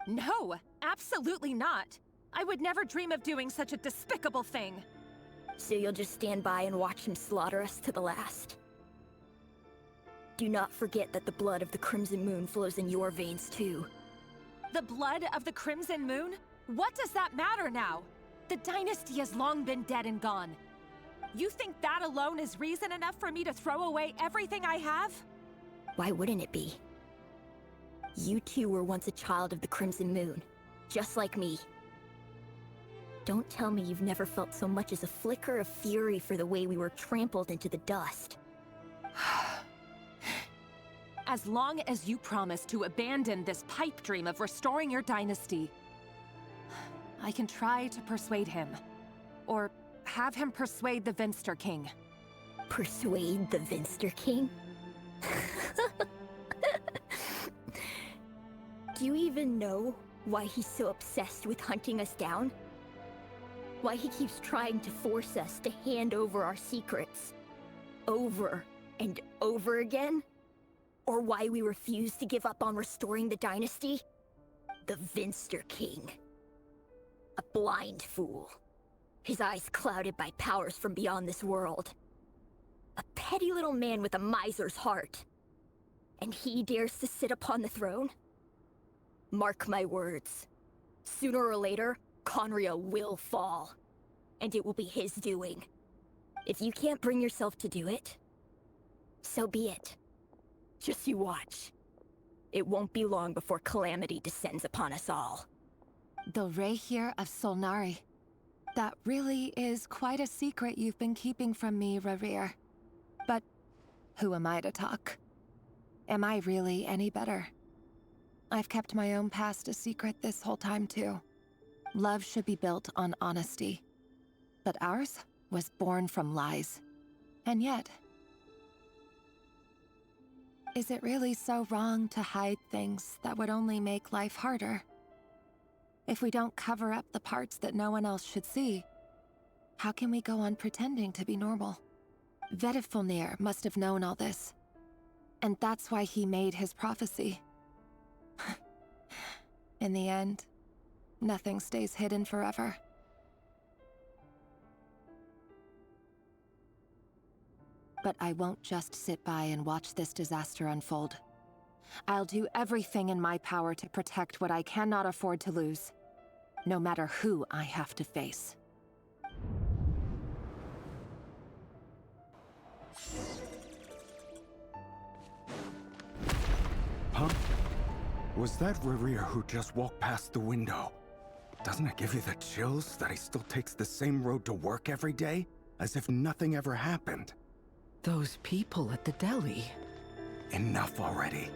No, absolutely not. I would never dream of doing such a despicable thing. So you'll just stand by and watch him slaughter us to the last. Do not forget that the blood of the Crimson Moon flows in your veins too. The blood of the Crimson Moon? What does that matter now? The dynasty has long been dead and gone. You think that alone is reason enough for me to throw away everything I have? Why wouldn't it be? You two were once a child of the Crimson Moon, just like me. Don't tell me you've never felt so much as a flicker of fury for the way we were trampled into the dust. As long as you promise to abandon this pipe dream of restoring your dynasty, I can try to persuade him. Or have him persuade the Vinster King. Persuade the Vinster King? Do you even know why he's so obsessed with hunting us down? Why he keeps trying to force us to hand over our secrets over and over again? Or why we refuse to give up on restoring the dynasty? The Vinster King. A blind fool. His eyes clouded by powers from beyond this world. A petty little man with a miser's heart. And he dares to sit upon the throne? Mark my words. Sooner or later, Conria will fall. And it will be his doing. If you can't bring yourself to do it, so be it. Just you watch. It won't be long before calamity descends upon us all. The Rehir of Solnari. That really is quite a secret you've been keeping from me, Rerir. But who am I to talk? Am I really any better? I've kept my own past a secret this whole time too. Love should be built on honesty. But ours was born from lies. And yet, is it really so wrong to hide things that would only make life harder? If we don't cover up the parts that no one else should see, how can we go on pretending to be normal? Vedifulnir must have known all this. And that's why he made his prophecy. In the end, nothing stays hidden forever. But I won't just sit by and watch this disaster unfold. I'll do everything in my power to protect what I cannot afford to lose, no matter who I have to face. Huh? Was that Rerir who just walked past the window? Doesn't it give you the chills that he still takes the same road to work every day, as if nothing ever happened? Those people at the deli. Enough already.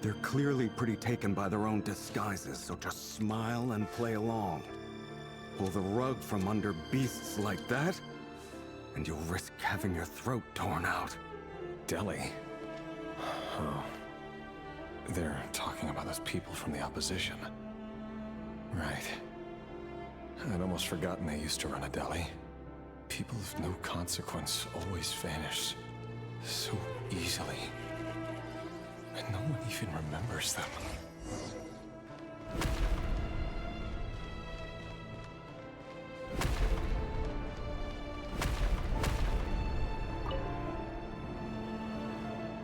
They're clearly pretty taken by their own disguises, so just smile and play along. Pull the rug from under beasts like that, and you'll risk having your throat torn out. Deli? Oh. They're talking about those people from the opposition. Right. I'd almost forgotten they used to run a deli. People of no consequence always vanish so easily. And no one even remembers them.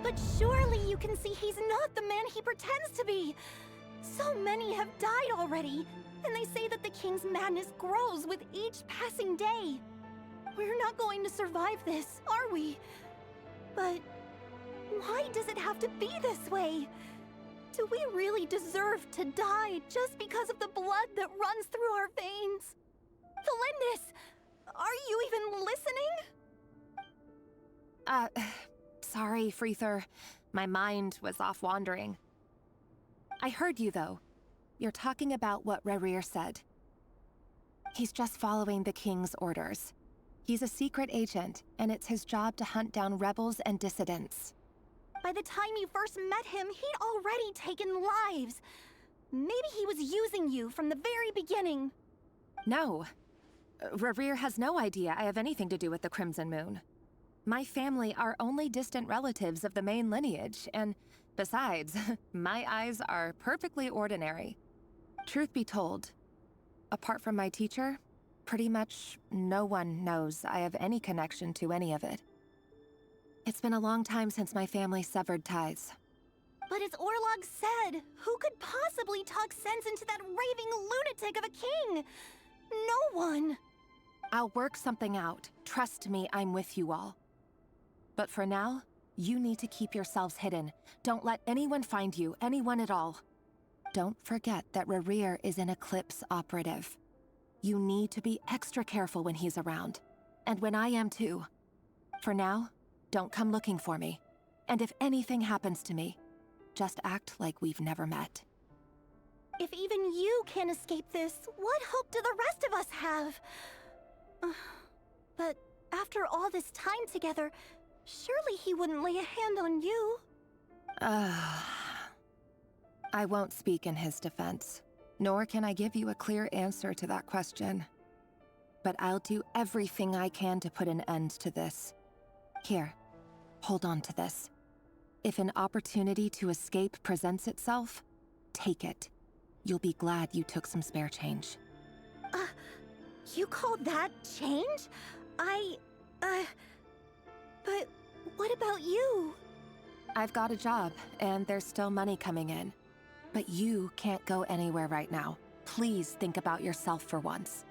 But surely you can see he's not the man he pretends to be. So many have died already, and they say that the king's madness grows with each passing day. We're not going to survive this, are we? But why does it have to be this way? Do we really deserve to die just because of the blood that runs through our veins? Felindis, are you even listening? Sorry, Freether. My mind was off wandering. I heard you, though. You're talking about what Rerir said. He's just following the King's orders. He's a secret agent, and it's his job to hunt down rebels and dissidents. By the time you first met him, he'd already taken lives. Maybe he was using you from the very beginning. No. Rerir has no idea I have anything to do with the Crimson Moon. My family are only distant relatives of the main lineage, and besides, my eyes are perfectly ordinary. Truth be told, apart from my teacher, pretty much no one knows I have any connection to any of it. It's been a long time since my family severed ties. But as Orlog said, who could possibly talk sense into that raving lunatic of a king? No one. I'll work something out. Trust me, I'm with you all. But for now, you need to keep yourselves hidden. Don't let anyone find you, anyone at all. Don't forget that Rerir is an Eclipse operative. You need to be extra careful when he's around. And when I am too. For now, don't come looking for me. And if anything happens to me, just act like we've never met. If even you can't escape this, what hope do the rest of us have? But after all this time together, surely he wouldn't lay a hand on you. I won't speak in his defense, nor can I give you a clear answer to that question. But I'll do everything I can to put an end to this. Here, hold on to this. If an opportunity to escape presents itself, take it. You'll be glad you took some spare change. You call that change? But what about you? I've got a job, and there's still money coming in. But you can't go anywhere right now. Please think about yourself for once.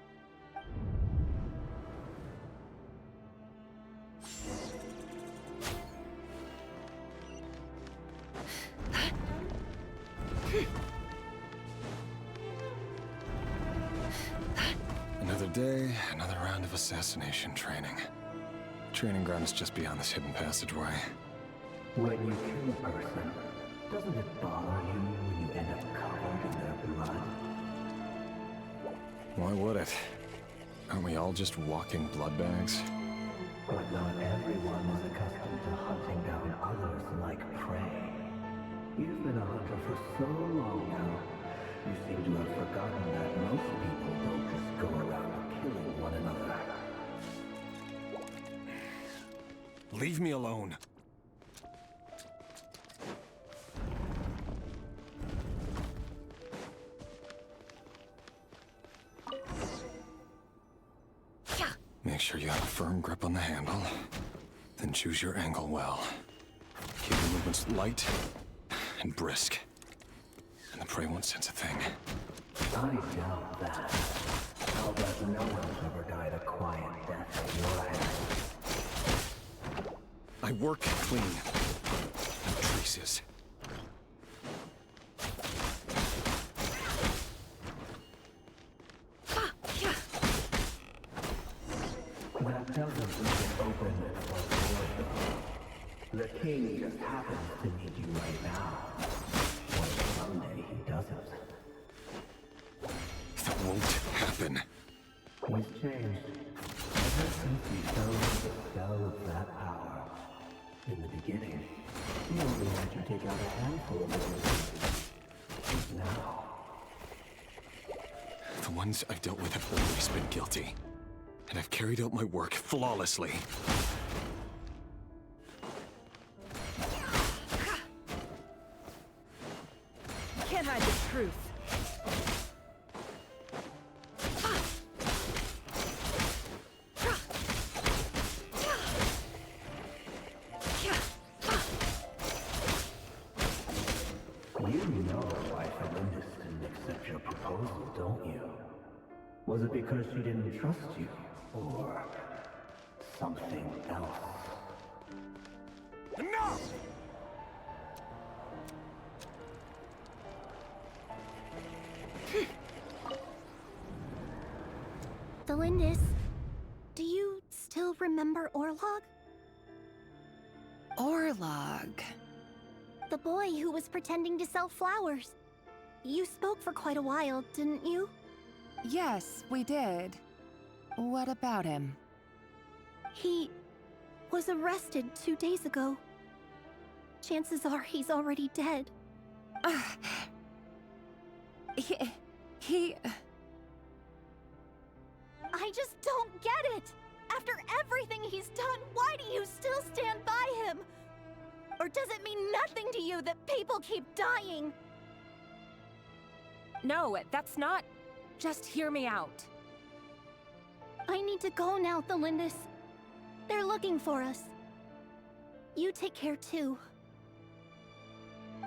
Another day, another round of assassination training. Training ground is just beyond this hidden passageway. When you kill a person, doesn't it bother you when you end up covered in their blood? Why would it? Aren't we all just walking blood bags? But not everyone is accustomed to hunting down others like prey. You've been a hunter for so long now, you seem to have forgotten that most people don't just go around killing one another. Leave me alone. Make sure you have a firm grip on the handle, then choose your angle well. Keep your movements light and brisk, and the prey won't sense a thing. I doubt that. I'll bet no one's ever died a quiet death in your hands. I work clean. No traces. That doesn't leave it open for the The king just happens to need you right now. Or someday he doesn't. That won't happen. He's changed. Ever since he fell into the spell of that power. In the beginning, he only let you take out a handful of it. Now... The ones I've dealt with have always been guilty. And I've carried out my work flawlessly. Can't hide the truth. You know why Felindis didn't accept your proposal, don't you? Was it because she didn't trust you? Or something else? Enough! Felindis, do you still remember Orlog? Orlog. The boy who was pretending to sell flowers. You spoke for quite a while, didn't you? Yes, we did. What about him? He was arrested 2 days ago. Chances are he's already dead. He... I just don't get it! After everything he's done, why do you still stand by him? Or does it mean nothing to you that people keep dying? No, that's not... Just hear me out. I need to go now, Thelindis. They're looking for us. You take care too.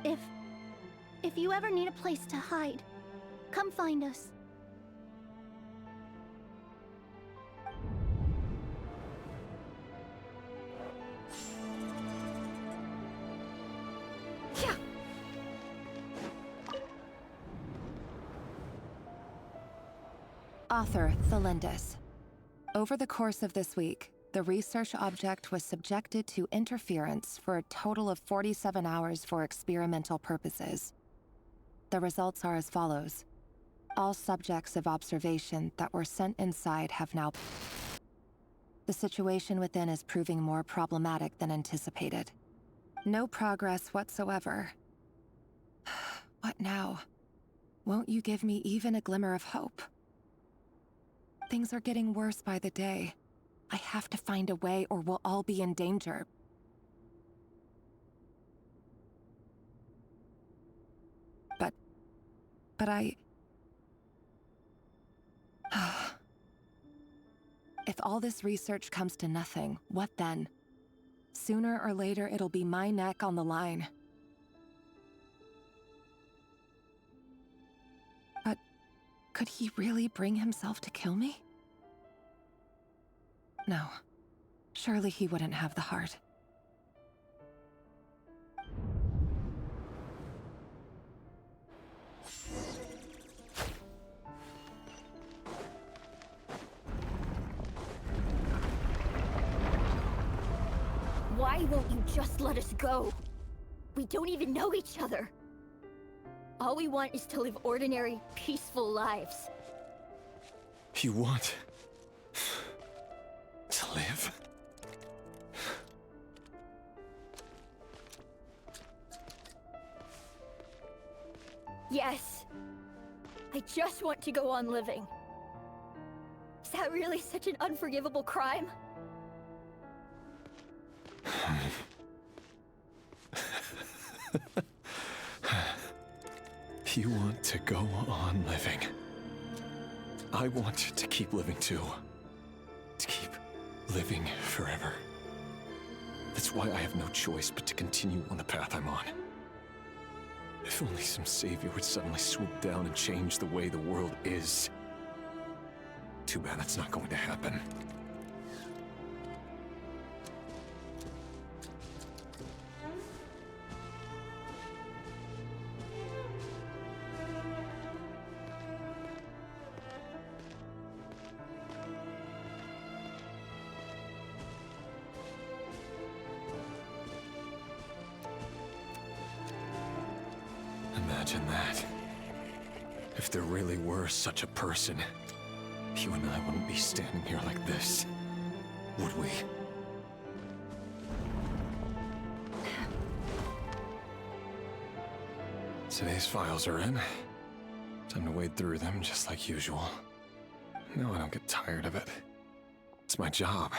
If you ever need a place to hide, come find us. Yeah. Author Thelindis. Over the course of this week, the research object was subjected to interference for a total of 47 hours for experimental purposes. The results are as follows. All subjects of observation that were sent inside have now... The situation within is proving more problematic than anticipated. No progress whatsoever. What now? Won't you give me even a glimmer of hope? Things are getting worse by the day. I have to find a way or we'll all be in danger. But I... If all this research comes to nothing, what then? Sooner or later, it'll be my neck on the line. But could he really bring himself to kill me? No. Surely he wouldn't have the heart. Why won't you just let us go? We don't even know each other. All we want is to live ordinary, peaceful lives. You want to live? Yes. I just want to go on living. Is that really such an unforgivable crime? You want to go on living. I want to keep living too. To keep living forever. That's why I have no choice but to continue on the path I'm on. If only some savior would suddenly swoop down and change the way the world is. Too bad that's not going to happen. Imagine that. If there really were such a person, you and I wouldn't be standing here like this, would we? Today's files are in. Time to wade through them just like usual. No, I don't get tired of it. It's my job.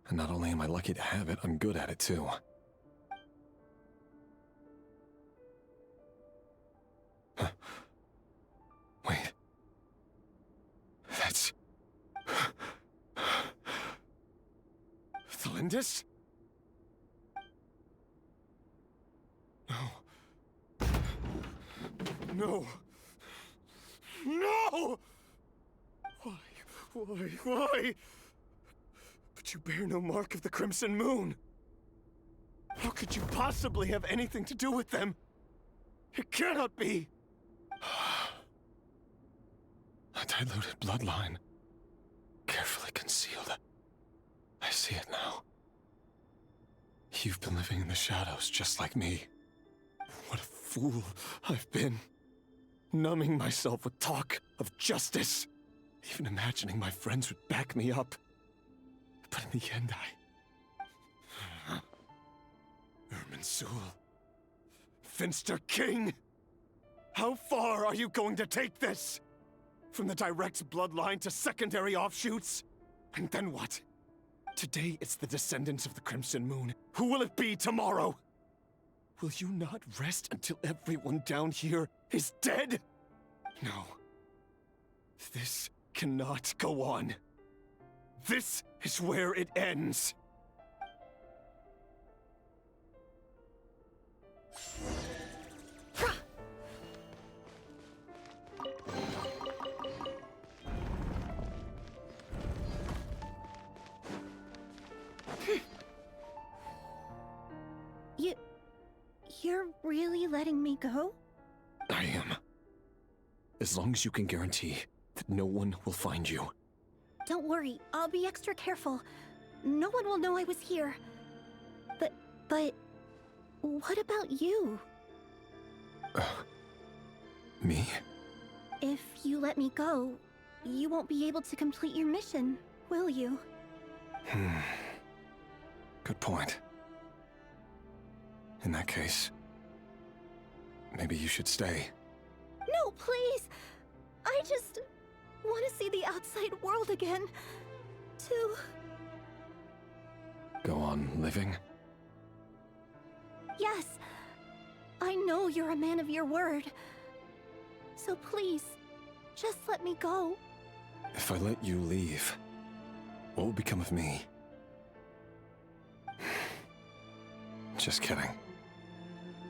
And not only am I lucky to have it, I'm good at it too. Wait. That's... Thelindis? No. No. No! Why? But you bear no mark of the Crimson Moon. How could you possibly have anything to do with them? It cannot be! A diluted bloodline. Carefully concealed. I see it now. You've been living in the shadows just like me. What a fool I've been. Numbing myself with talk of justice. Even imagining my friends would back me up. But in the end, Irminsul. Finster King! How far are you going to take this? From the direct bloodline to secondary offshoots? And then what? Today it's the descendants of the Crimson Moon. Who will it be tomorrow? Will you not rest until everyone down here is dead? No. This cannot go on. This is where it ends. You're really letting me go? I am. As long as you can guarantee that no one will find you. Don't worry, I'll be extra careful. No one will know I was here. But what about you? Me? If you let me go, you won't be able to complete your mission, will you? Good point. In that case, maybe you should stay. No, please! I just want to see the outside world again. To... Go on living? Yes. I know you're a man of your word. So please, just let me go. If I let you leave, what will become of me? Just kidding.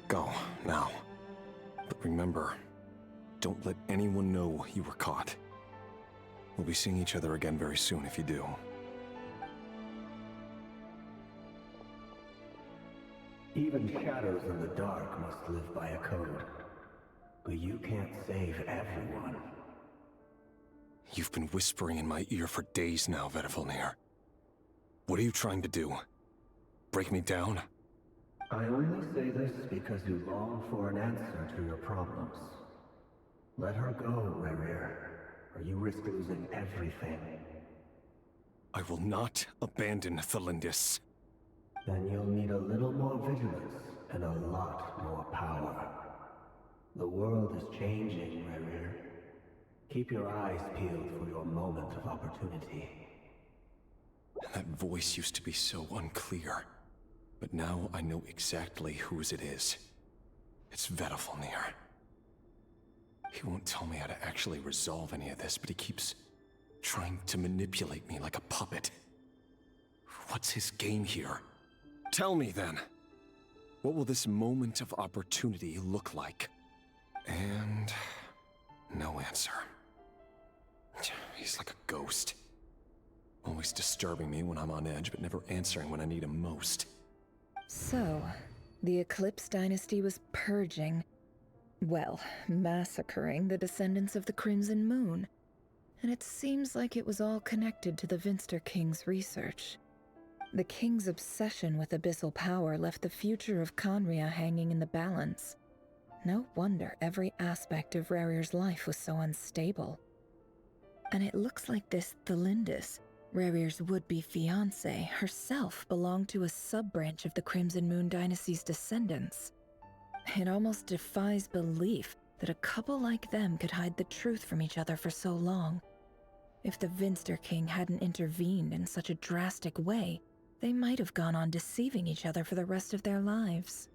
Go, now. But remember, don't let anyone know you were caught. We'll be seeing each other again very soon if you do. Even shadows in the dark must live by a code. But you can't save everyone. You've been whispering in my ear for days now, Vedifalnir. What are you trying to do? Break me down? I only say this because you long for an answer to your problems. Let her go, Rerir, or you risk losing everything. I will not abandon Thalindis. Then you'll need a little more vigilance and a lot more power. The world is changing, Rerir. Keep your eyes peeled for your moment of opportunity. And that voice used to be so unclear. But now I know exactly whose it is. It's Vedifalnir. He won't tell me how to actually resolve any of this, but he keeps trying to manipulate me like a puppet. What's his game here? Tell me then. What will this moment of opportunity look like? And... no answer. He's like a ghost. Always disturbing me when I'm on edge, but never answering when I need him most. So, the Eclipse Dynasty was purging, well, massacring the descendants of the Crimson Moon. And it seems like it was all connected to the Vinster King's research. The King's obsession with abyssal power left the future of Conria hanging in the balance. No wonder every aspect of Rerir's life was so unstable. And it looks like this Thalindis, Rerir's would-be fiancée, herself belonged to a sub-branch of the Crimson Moon Dynasty's descendants. It almost defies belief that a couple like them could hide the truth from each other for so long. If the Vinster King hadn't intervened in such a drastic way, they might have gone on deceiving each other for the rest of their lives.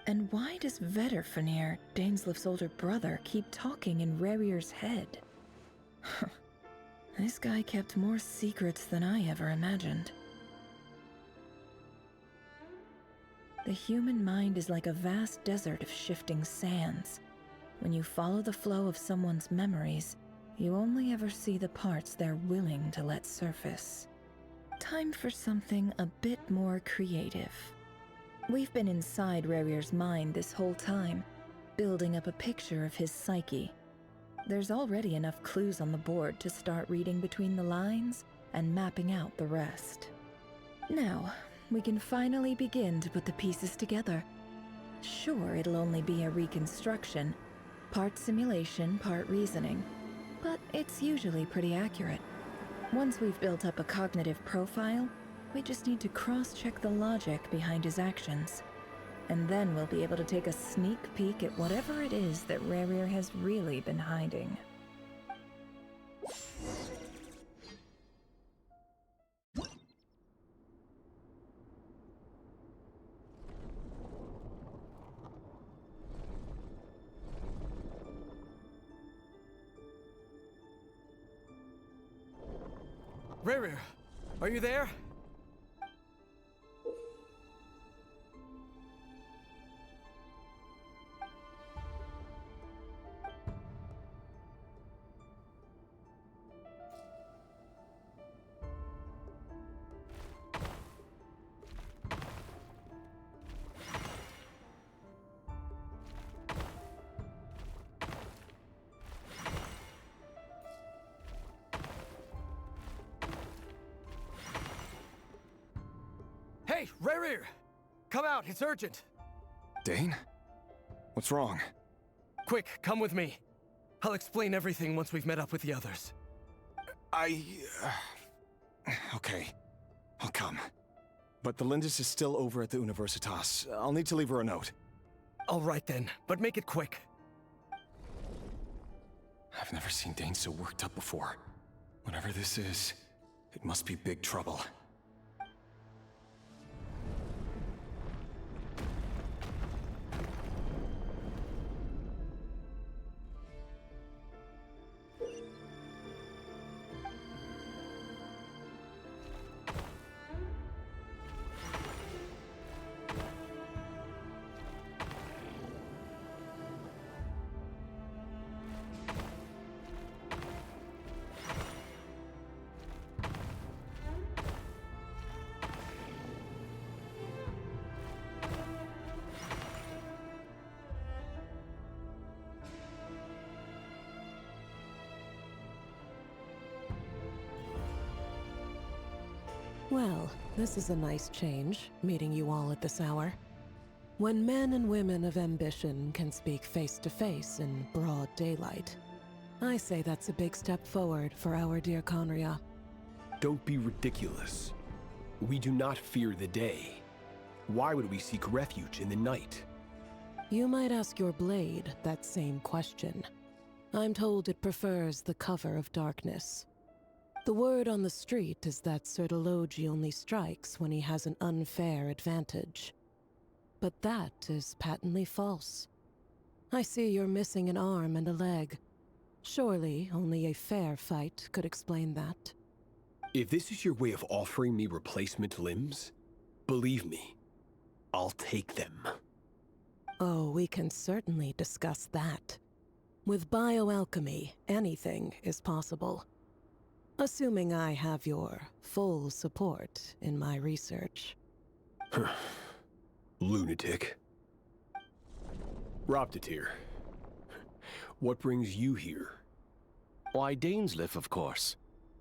And why does Vedifalnir, Dainslif's older brother, keep talking in Rerir's head? This guy kept more secrets than I ever imagined. The human mind is like a vast desert of shifting sands. When you follow the flow of someone's memories, you only ever see the parts they're willing to let surface. Time for something a bit more creative. We've been inside Rerir's mind this whole time, building up a picture of his psyche. There's already enough clues on the board to start reading between the lines and mapping out the rest. Now, we can finally begin to put the pieces together. Sure, it'll only be a reconstruction, part simulation, part reasoning, but It's usually pretty accurate. Once we've built up a cognitive profile, we just need to cross-check the logic behind his actions. And then we'll be able to take a sneak peek at whatever it is that Rerir has really been hiding. Rerir, are you there? Hey, Rerir! Come out, it's urgent! Dane? What's wrong? Quick, come with me. I'll explain everything once we've met up with the others. Okay. I'll come. But the Lindis is still over at the Universitas. I'll need to leave her a note. All right then, but make it quick. I've never seen Dane so worked up before. Whatever this is, it must be big trouble. Well, this is a nice change, meeting you all at this hour. When men and women of ambition can speak face to face in broad daylight, I say that's a big step forward for our dear Conria. Don't be ridiculous. We do not fear the day. Why would we seek refuge in the night? You might ask your blade that same question. I'm told it prefers the cover of darkness. The word on the street is that Sertologi only strikes when he has an unfair advantage. But that is patently false. I see you're missing an arm and a leg. Surely only a fair fight could explain that. If this is your way of offering me replacement limbs, believe me, I'll take them. Oh, we can certainly discuss that. With bioalchemy, anything is possible. Assuming I have your full support in my research. Lunatic. Roptatir, what brings you here? Why, Dainsleif, of course.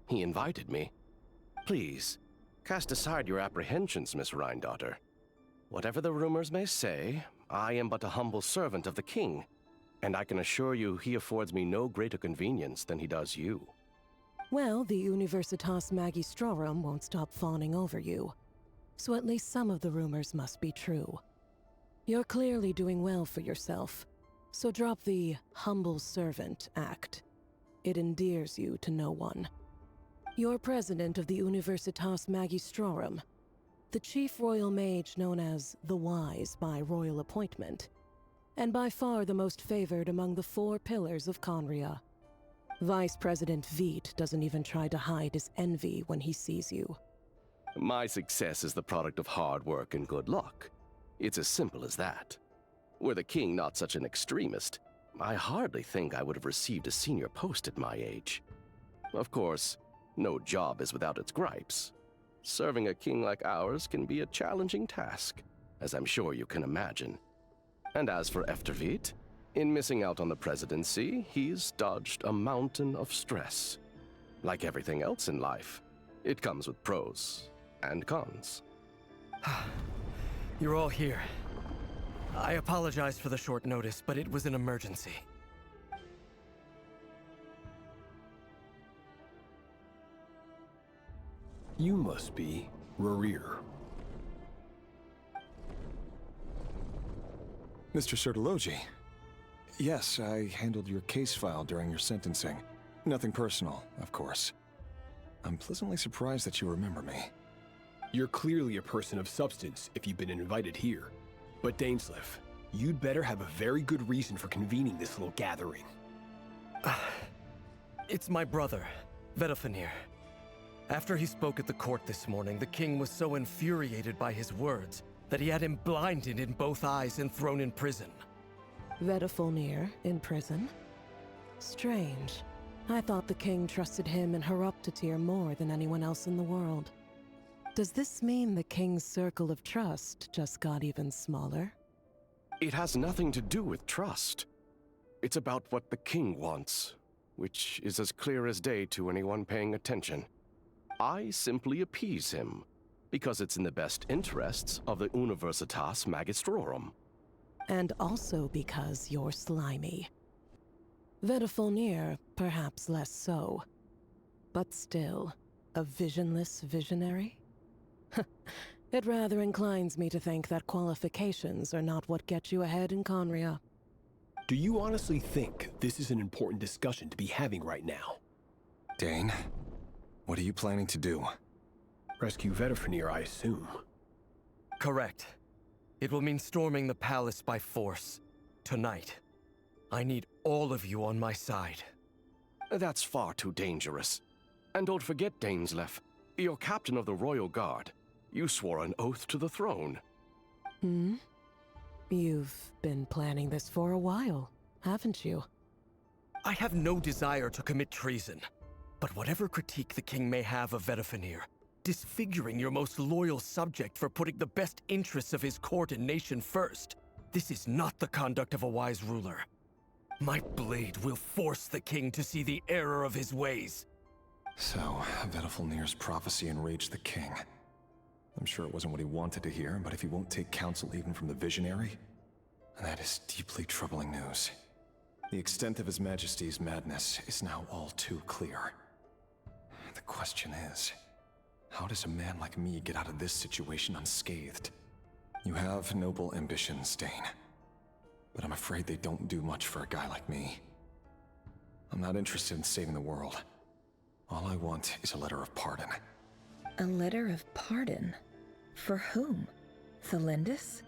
He invited me. Please, cast aside your apprehensions, Miss Rhindaughter. Whatever the rumors may say, I am but a humble servant of the king, and I can assure you he affords me no greater convenience than he does you. Well, the Universitas Magistrorum won't stop fawning over you, so at least some of the rumors must be true. You're clearly doing well for yourself, so drop the humble servant act. It endears you to no one. You're president of the Universitas Magistrorum, the chief royal mage known as the Wise by royal appointment, and by far the most favored among the 4 pillars of Conria. Vice President Veit doesn't even try to hide his envy when he sees you. My success is the product of hard work and good luck. It's as simple as that. Were the king not such an extremist, I hardly think I would have received a senior post at my age. Of course, no job is without its gripes. Serving a king like ours can be a challenging task, as I'm sure you can imagine. And as for Efterveit, in missing out on the presidency, he's dodged a mountain of stress. Like everything else in life, it comes with pros and cons. You're all here. I apologize for the short notice, but it was an emergency. You must be Rarir. Mr. Sertologi. Yes, I handled your case file during your sentencing. Nothing personal, of course. I'm pleasantly surprised that you remember me. You're clearly a person of substance if you've been invited here. But Dainsleif, you'd better have a very good reason for convening this little gathering. It's my brother, Vedafenir. After he spoke at the court this morning, the king was so infuriated by his words that he had him blinded in both eyes and thrown in prison. Vedafenir in prison? Strange. I thought the king trusted him and Heroptatir more than anyone else in the world. Does this mean the king's circle of trust just got even smaller? It has nothing to do with trust. It's about what the king wants, which is as clear as day to anyone paying attention. I simply appease him, because it's in the best interests of the Universitas Magistrorum. And also because you're slimy. Vedafenir, perhaps less so. But still, a visionless visionary? It rather inclines me to think that qualifications are not what get you ahead in Conria. Do you honestly think this is an important discussion to be having right now? Dane, what are you planning to do? Rescue Vedafenir, I assume. Correct. It will mean storming the palace by force. Tonight. I need all of you on my side. That's far too dangerous. And don't forget, Dainsleif, you're captain of the Royal Guard. You swore an oath to the throne. Hmm? You've been planning this for a while, haven't you? I have no desire to commit treason. But whatever critique the king may have of Vedafenir, disfiguring your most loyal subject for putting the best interests of his court and nation first, this is not the conduct of a wise ruler. My blade will force the king to see the error of his ways. So, Vedafenir's prophecy enraged the king. I'm sure it wasn't what he wanted to hear, but if he won't take counsel even from the visionary, that is deeply troubling news. The extent of His Majesty's madness is now all too clear. The question is, how does a man like me get out of this situation unscathed? You have noble ambitions, Dane, but I'm afraid they don't do much for a guy like me. I'm not interested in saving the world. All I want is a letter of pardon. A letter of pardon? For whom? Thelindis?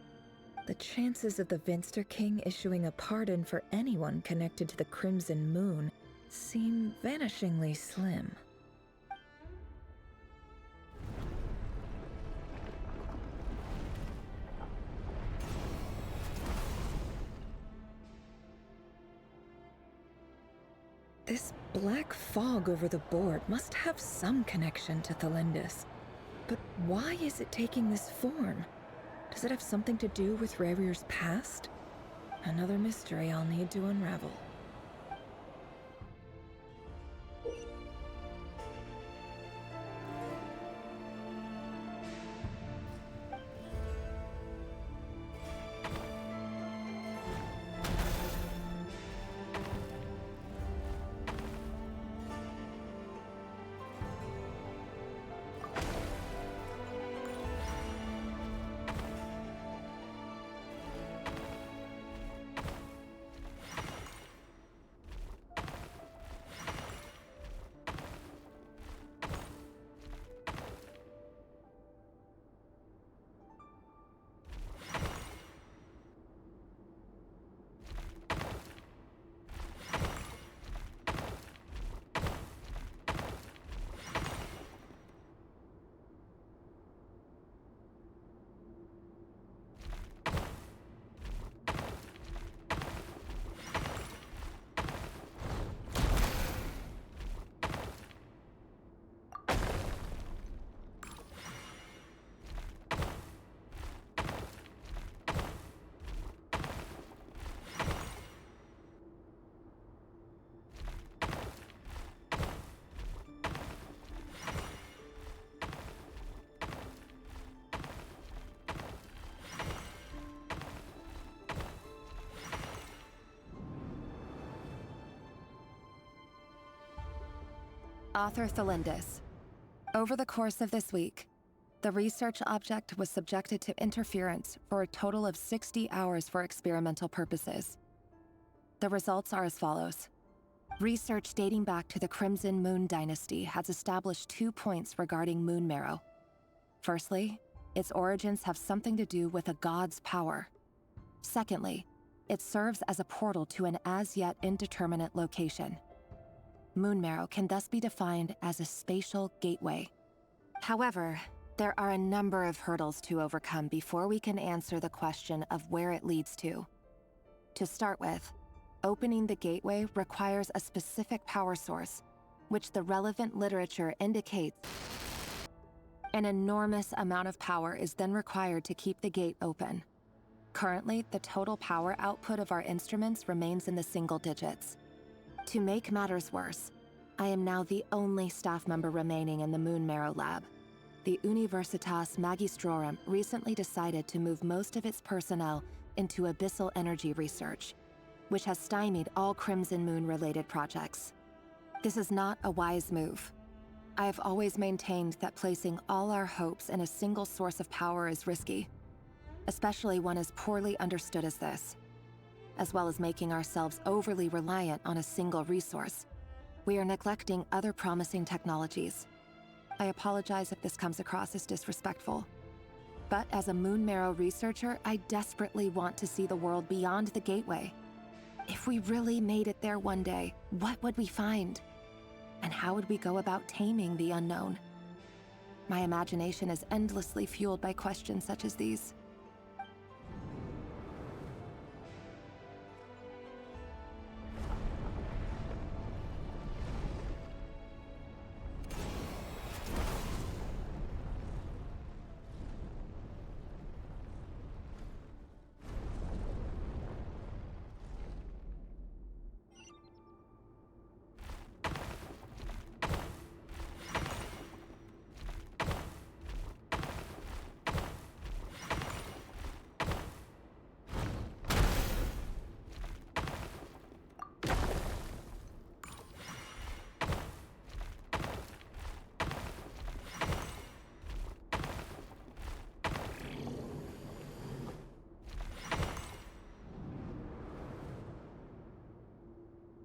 The chances of the Vinster King issuing a pardon for anyone connected to the Crimson Moon seem vanishingly slim. This black fog over the board must have some connection to Thelindis. But why is it taking this form? Does it have something to do with Rarir's past? Another mystery I'll need to unravel. Author Thelindis. Over the course of this week, the research object was subjected to interference for a total of 60 hours for experimental purposes. The results are as follows. Research dating back to the Crimson Moon Dynasty has established 2 points regarding moon marrow. Firstly, its origins have something to do with a god's power. Secondly, it serves as a portal to an as-yet indeterminate location. Moon marrow can thus be defined as a spatial gateway. However, there are a number of hurdles to overcome before we can answer the question of where it leads to. To start with, opening the gateway requires a specific power source, which the relevant literature indicates. An enormous amount of power is then required to keep the gate open. Currently, the total power output of our instruments remains in the single digits. To make matters worse, I am now the only staff member remaining in the Moon Marrow lab. The Universitas Magistrorum recently decided to move most of its personnel into abyssal energy research, which has stymied all Crimson Moon-related projects. This is not a wise move. I have always maintained that placing all our hopes in a single source of power is risky, especially one as poorly understood as this. As well as making ourselves overly reliant on a single resource, we are neglecting other promising technologies. I apologize if this comes across as disrespectful. But as a Moon Marrow researcher, I desperately want to see the world beyond the gateway. If we really made it there one day, what would we find? And how would we go about taming the unknown? My imagination is endlessly fueled by questions such as these.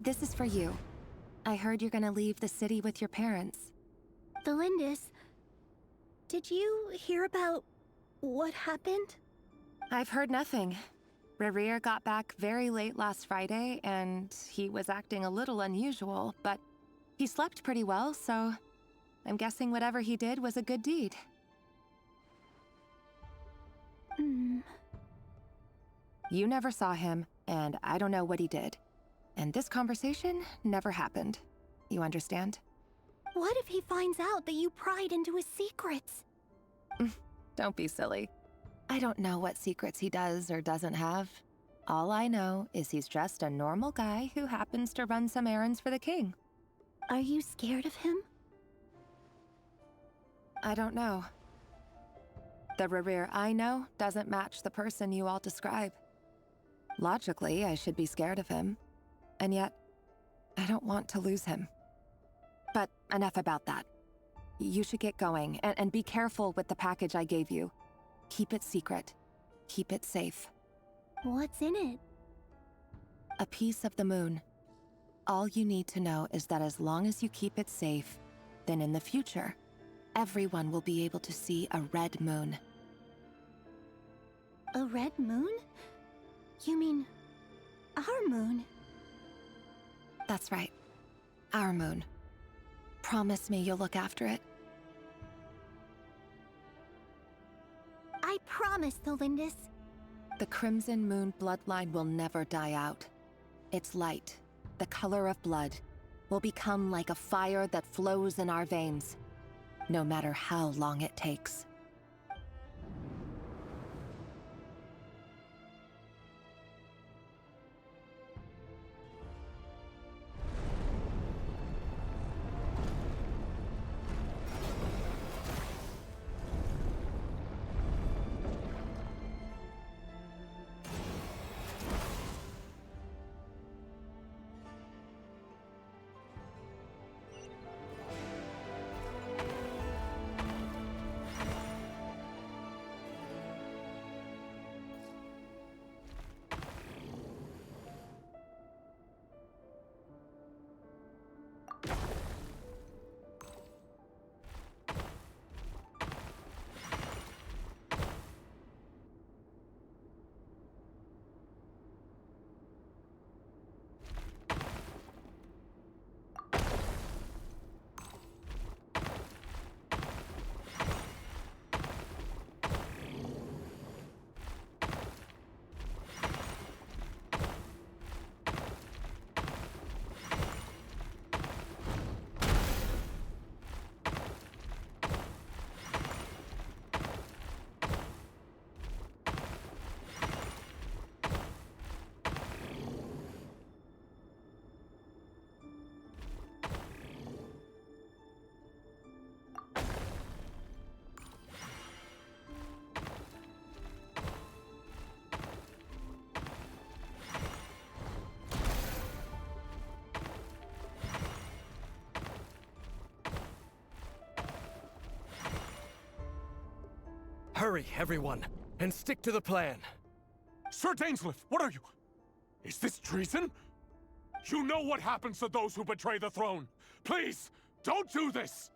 This is for you. I heard you're gonna leave the city with your parents. Delindis, did you hear about what happened? I've heard nothing. Rerir got back very late last Friday, and he was acting a little unusual, but he slept pretty well, so I'm guessing whatever he did was a good deed. You never saw him, and I don't know what he did. And this conversation never happened. You understand? What if he finds out that you pried into his secrets? Don't be silly. I don't know what secrets he does or doesn't have. All I know is he's just a normal guy who happens to run some errands for the king. Are you scared of him? I don't know. The Rerir I know doesn't match the person you all describe. Logically, I should be scared of him. And yet, I don't want to lose him. But enough about that. You should get going, and be careful with the package I gave you. Keep it secret. Keep it safe. What's in it? A piece of the moon. All you need to know is that as long as you keep it safe, then in the future, everyone will be able to see a red moon. A red moon? You mean our moon? That's right. Our moon. Promise me you'll look after it. I promise, Delindis. The Crimson Moon bloodline will never die out. Its light, the color of blood, will become like a fire that flows in our veins, no matter how long it takes. Hurry, everyone, and stick to the plan. Sir Dainsleif, what are you? Is this treason? You know what happens to those who betray the throne. Please, don't do this!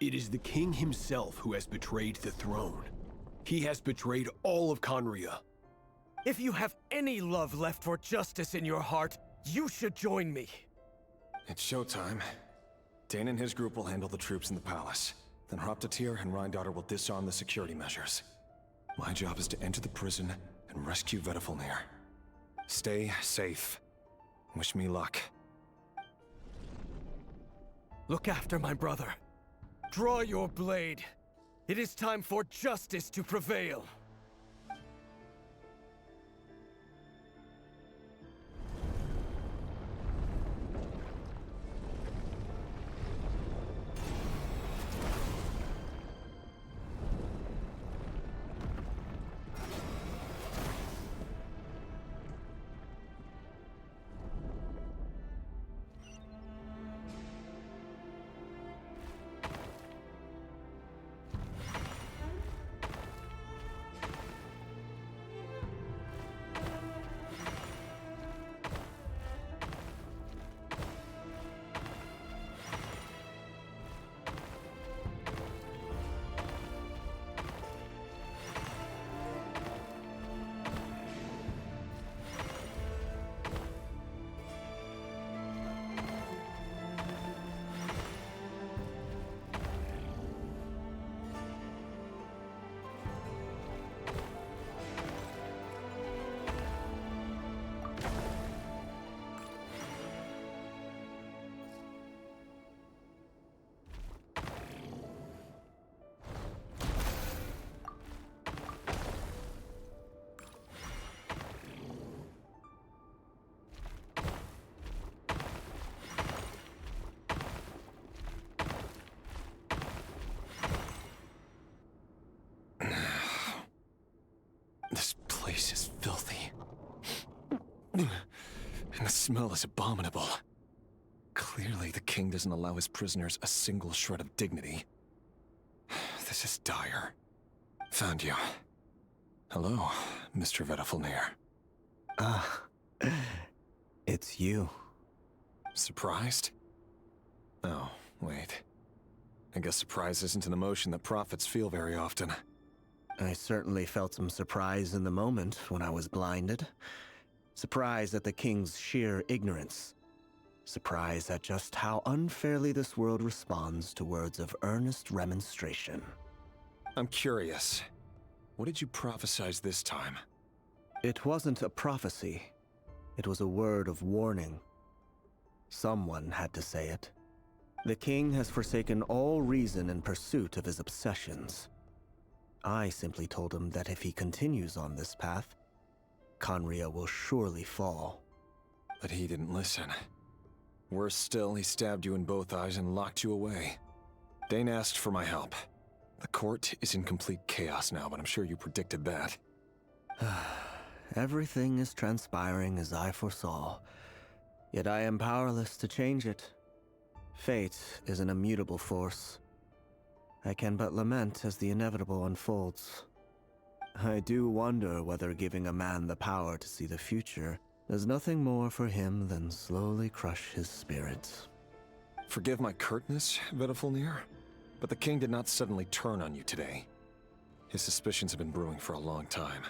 It is the king himself who has betrayed the throne. He has betrayed all of Conria. If you have any love left for justice in your heart, you should join me. It's showtime. Dane and his group will handle the troops in the palace. Then Hroptatyr and Rheindater will disarm the security measures. My job is to enter the prison and rescue Vedifalnir. Stay safe. Wish me luck. Look after my brother. Draw your blade. It is time for justice to prevail. This place is filthy. And the smell is abominable. Clearly, the king doesn't allow his prisoners a single shred of dignity. This is dire. Found you. Hello, Mr. Vedifalnir. Ah, it's you. Surprised? Oh, wait. I guess surprise isn't an emotion that prophets feel very often. I certainly felt some surprise in the moment when I was blinded. Surprise at the king's sheer ignorance. Surprise at just how unfairly this world responds to words of earnest remonstration. I'm curious. What did you prophesize this time? It wasn't a prophecy. It was a word of warning. Someone had to say it. The king has forsaken all reason in pursuit of his obsessions. I simply told him that if he continues on this path, Conria will surely fall. But he didn't listen. Worse still, he stabbed you in both eyes and locked you away. Dane asked for my help. The court is in complete chaos now, but I'm sure you predicted that. Everything is transpiring as I foresaw, yet I am powerless to change it. Fate is an immutable force. I can but lament as the inevitable unfolds. I do wonder whether giving a man the power to see the future does nothing more for him than slowly crush his spirit. Forgive my curtness, Vedifalnir, but the king did not suddenly turn on you today. His suspicions have been brewing for a long time.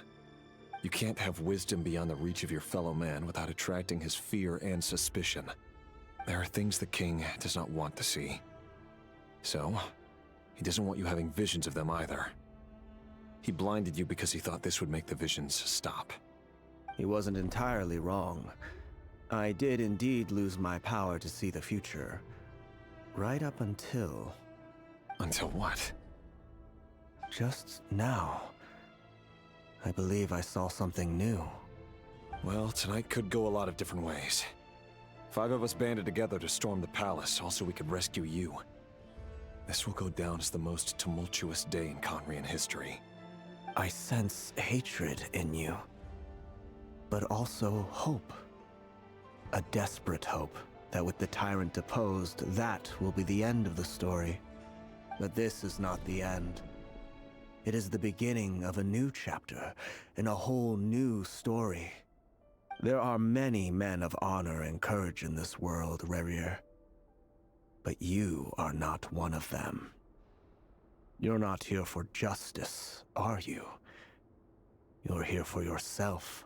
You can't have wisdom beyond the reach of your fellow man without attracting his fear and suspicion. There are things the king does not want to see. So, he doesn't want you having visions of them either. He blinded you because he thought this would make the visions stop. He wasn't entirely wrong. I did indeed lose my power to see the future. Right up until... Until what? Just now. I believe I saw something new. Well, tonight could go a lot of different ways. 5 of us banded together to storm the palace, also we could rescue you. This will go down as the most tumultuous day in Conrian history. I sense hatred in you, but also hope. A desperate hope that with the tyrant deposed, that will be the end of the story. But this is not the end. It is the beginning of a new chapter in a whole new story. There are many men of honor and courage in this world, Rerir. But you are not one of them. You're not here for justice, are you? You're here for yourself.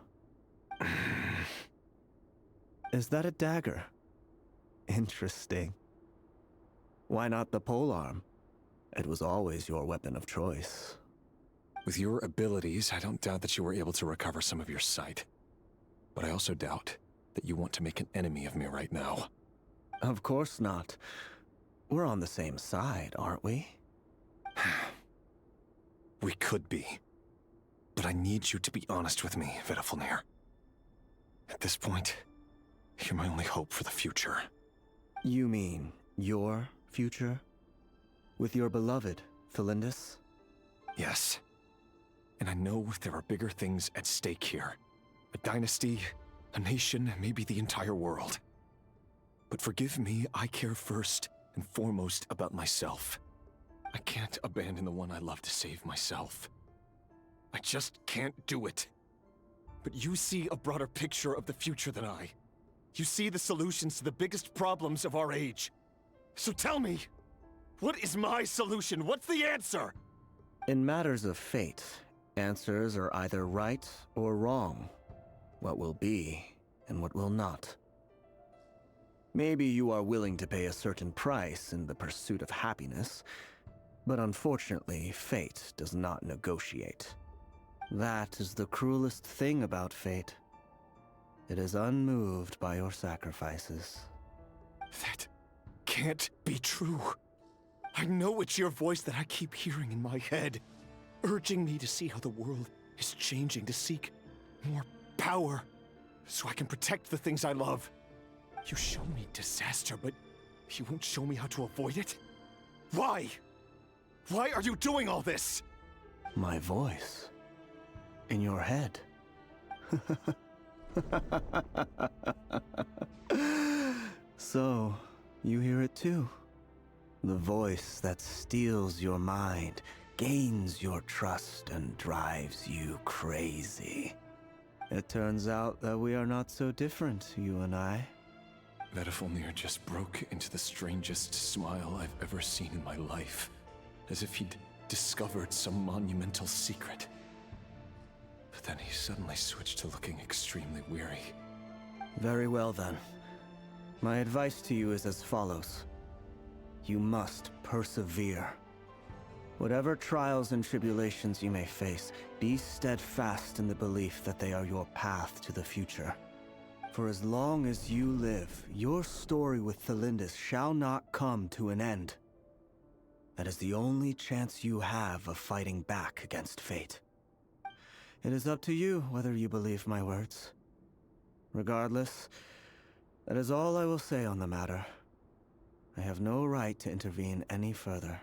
Is that a dagger? Interesting. Why not the polearm? It was always your weapon of choice. With your abilities, I don't doubt that you were able to recover some of your sight. But I also doubt that you want to make an enemy of me right now. Of course not. We're on the same side, aren't we? We could be. But I need you to be honest with me, Vedafilnir. At this point, you're my only hope for the future. You mean your future? With your beloved, Felindus? Yes. And I know there are bigger things at stake here. A dynasty, a nation, maybe the entire world. But forgive me, I care first and foremost about myself. I can't abandon the one I love to save myself. I just can't do it. But you see a broader picture of the future than I. You see the solutions to the biggest problems of our age. So tell me, what is my solution? What's the answer? In matters of fate, answers are either right or wrong. What will be, and what will not. Maybe you are willing to pay a certain price in the pursuit of happiness, but unfortunately, fate does not negotiate. That is the cruelest thing about fate. It is unmoved by your sacrifices. That can't be true. I know it's your voice that I keep hearing in my head, urging me to see how the world is changing, to seek more power, so I can protect the things I love. You show me disaster, but you won't show me how to avoid it? Why? Why are you doing all this? My voice. In your head. So, you hear it too? The voice that steals your mind, gains your trust, and drives you crazy. It turns out that we are not so different, you and I. Vedafilnir just broke into the strangest smile I've ever seen in my life, as if he'd discovered some monumental secret. But then he suddenly switched to looking extremely weary. Very well then. My advice to you is as follows. You must persevere. Whatever trials and tribulations you may face, be steadfast in the belief that they are your path to the future. For as long as you live, your story with Felindus shall not come to an end. That is the only chance you have of fighting back against fate. It is up to you whether you believe my words. Regardless, that is all I will say on the matter. I have no right to intervene any further.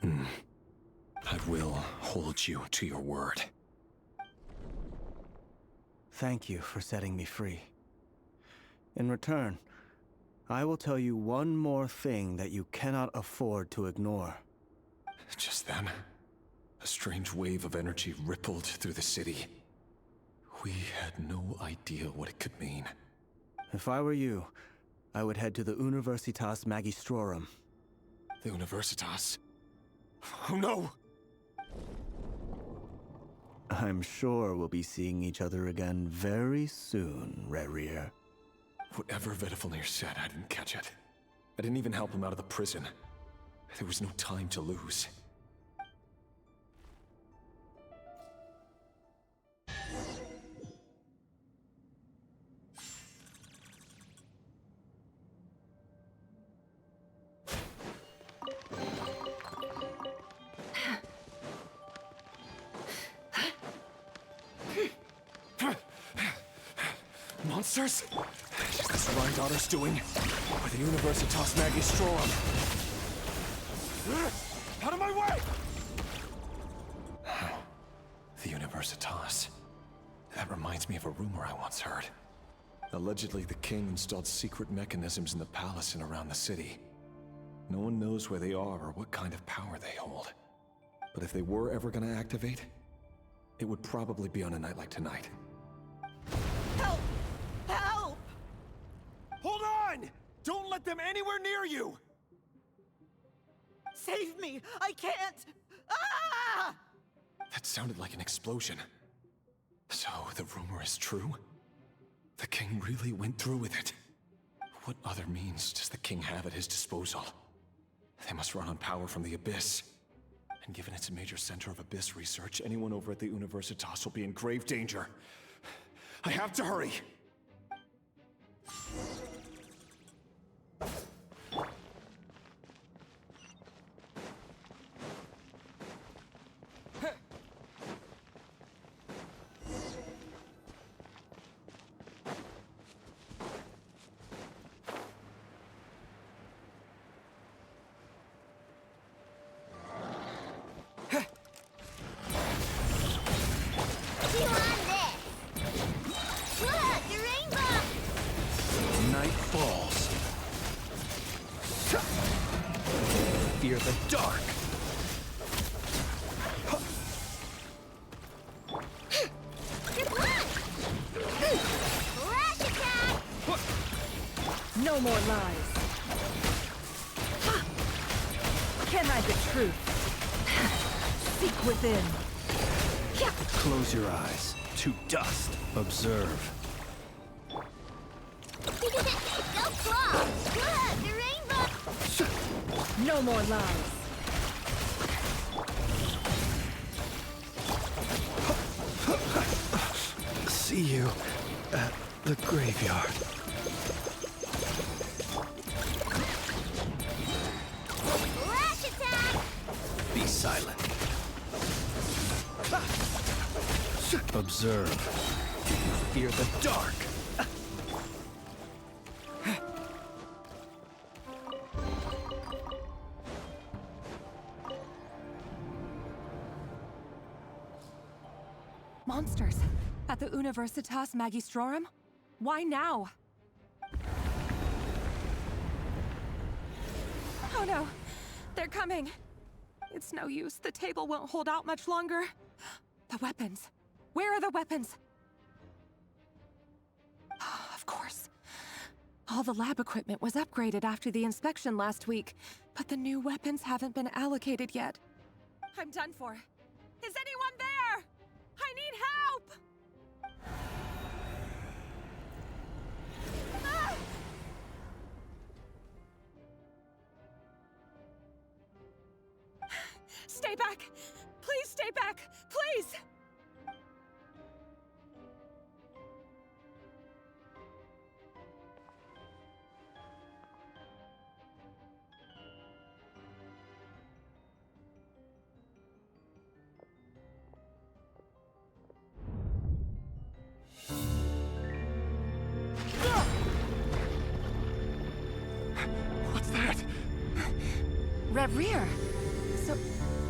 I will hold you to your word. Thank you for setting me free. In return, I will tell you one more thing that you cannot afford to ignore. Just then, a strange wave of energy rippled through the city. We had no idea what it could mean. If I were you, I would head to the Universitas Magistrorum. The Universitas? Oh no! I'm sure we'll be seeing each other again very soon, Rerir. Whatever Vedafilnir said, I didn't catch it. I didn't even help him out of the prison. There was no time to lose. Monsters? Is this what my daughter's doing? With the Universitas Magistrorum? Out of my way! The Universitas. That reminds me of a rumor I once heard. Allegedly, the king installed secret mechanisms in the palace and around the city. No one knows where they are or what kind of power they hold. But if they were ever gonna activate, it would probably be on a night like tonight. Help! Help! Hold on! Don't let them anywhere near you! Save me! I can't! Ah! That sounded like an explosion. So, the rumor is true? The king really went through with it? What other means does the king have at his disposal? They must run on power from the Abyss. And given it's a major center of Abyss research, anyone over at the Universitas will be in grave danger. I have to hurry! Fear the dark. No more lies. Can I the truth? Seek within. Close your eyes. To dust. Observe. Go claw! Look, the rainbow! No more lies. See you at the graveyard. Lash attack! Be silent. Observe. Fear the dark. Monsters. At the Universitas Magistrorum? Why now? Oh no! They're coming! It's no use. The table won't hold out much longer. The weapons. Where are the weapons? Of course. All the lab equipment was upgraded after the inspection last week, but the new weapons haven't been allocated yet. I'm done for. Is anyone there? I need help! Ah! Stay back! Please stay back! Please! What's that? Reverie!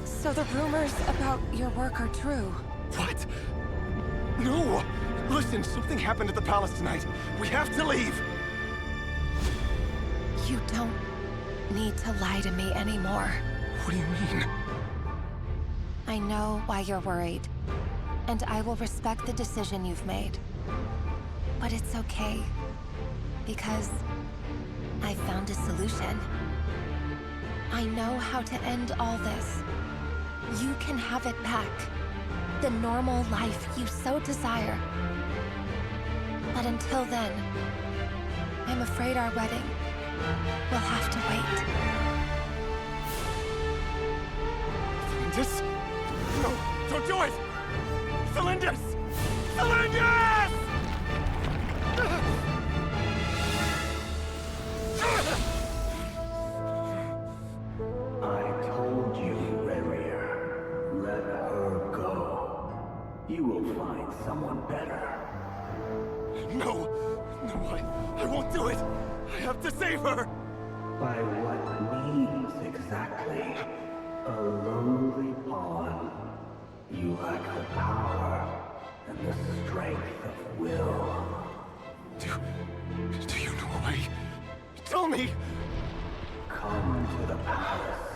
So the rumors about your work are true. What? No! Listen, something happened at the palace tonight. We have to leave! You don't need to lie to me anymore. What do you mean? I know why you're worried, and I will respect the decision you've made. But it's okay, because I found a solution. I know how to end all this. You can have it back. The normal life you so desire. But until then, I'm afraid our wedding will have to wait. Cylindus? No, don't do it! Cylindus! Cylindus! I told you, Reverie. Let her go. You will find someone better. No! No, I won't do it! I have to save her! By what means exactly? A lowly pawn. You lack the power and the strength of will. Do you know a way? Tell me! Come to the palace.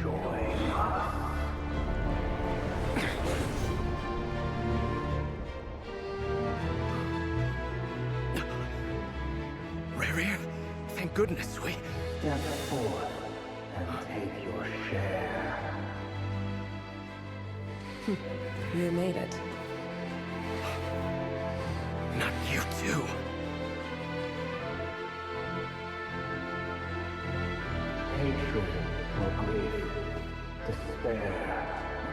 Join us. goodness, we... Step forth and take your share. You made it. Not you too. Hatred or grief, despair,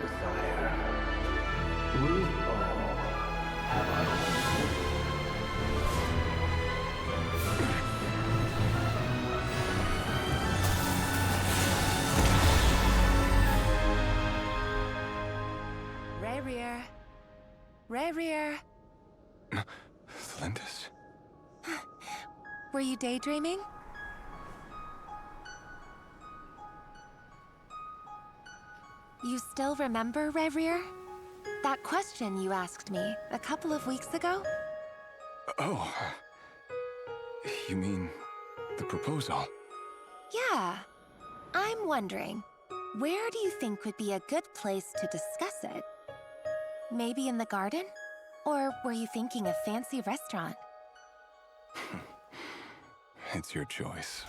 desire. We all have our own. Rayrear. Rayrear. Lindis? Were you daydreaming? You still remember, Rayrear? That question you asked me a couple of weeks ago? Oh. You mean the proposal? Yeah. I'm wondering, where do you think would be a good place to discuss it? Maybe in the garden? Or were you thinking a fancy restaurant? It's your choice.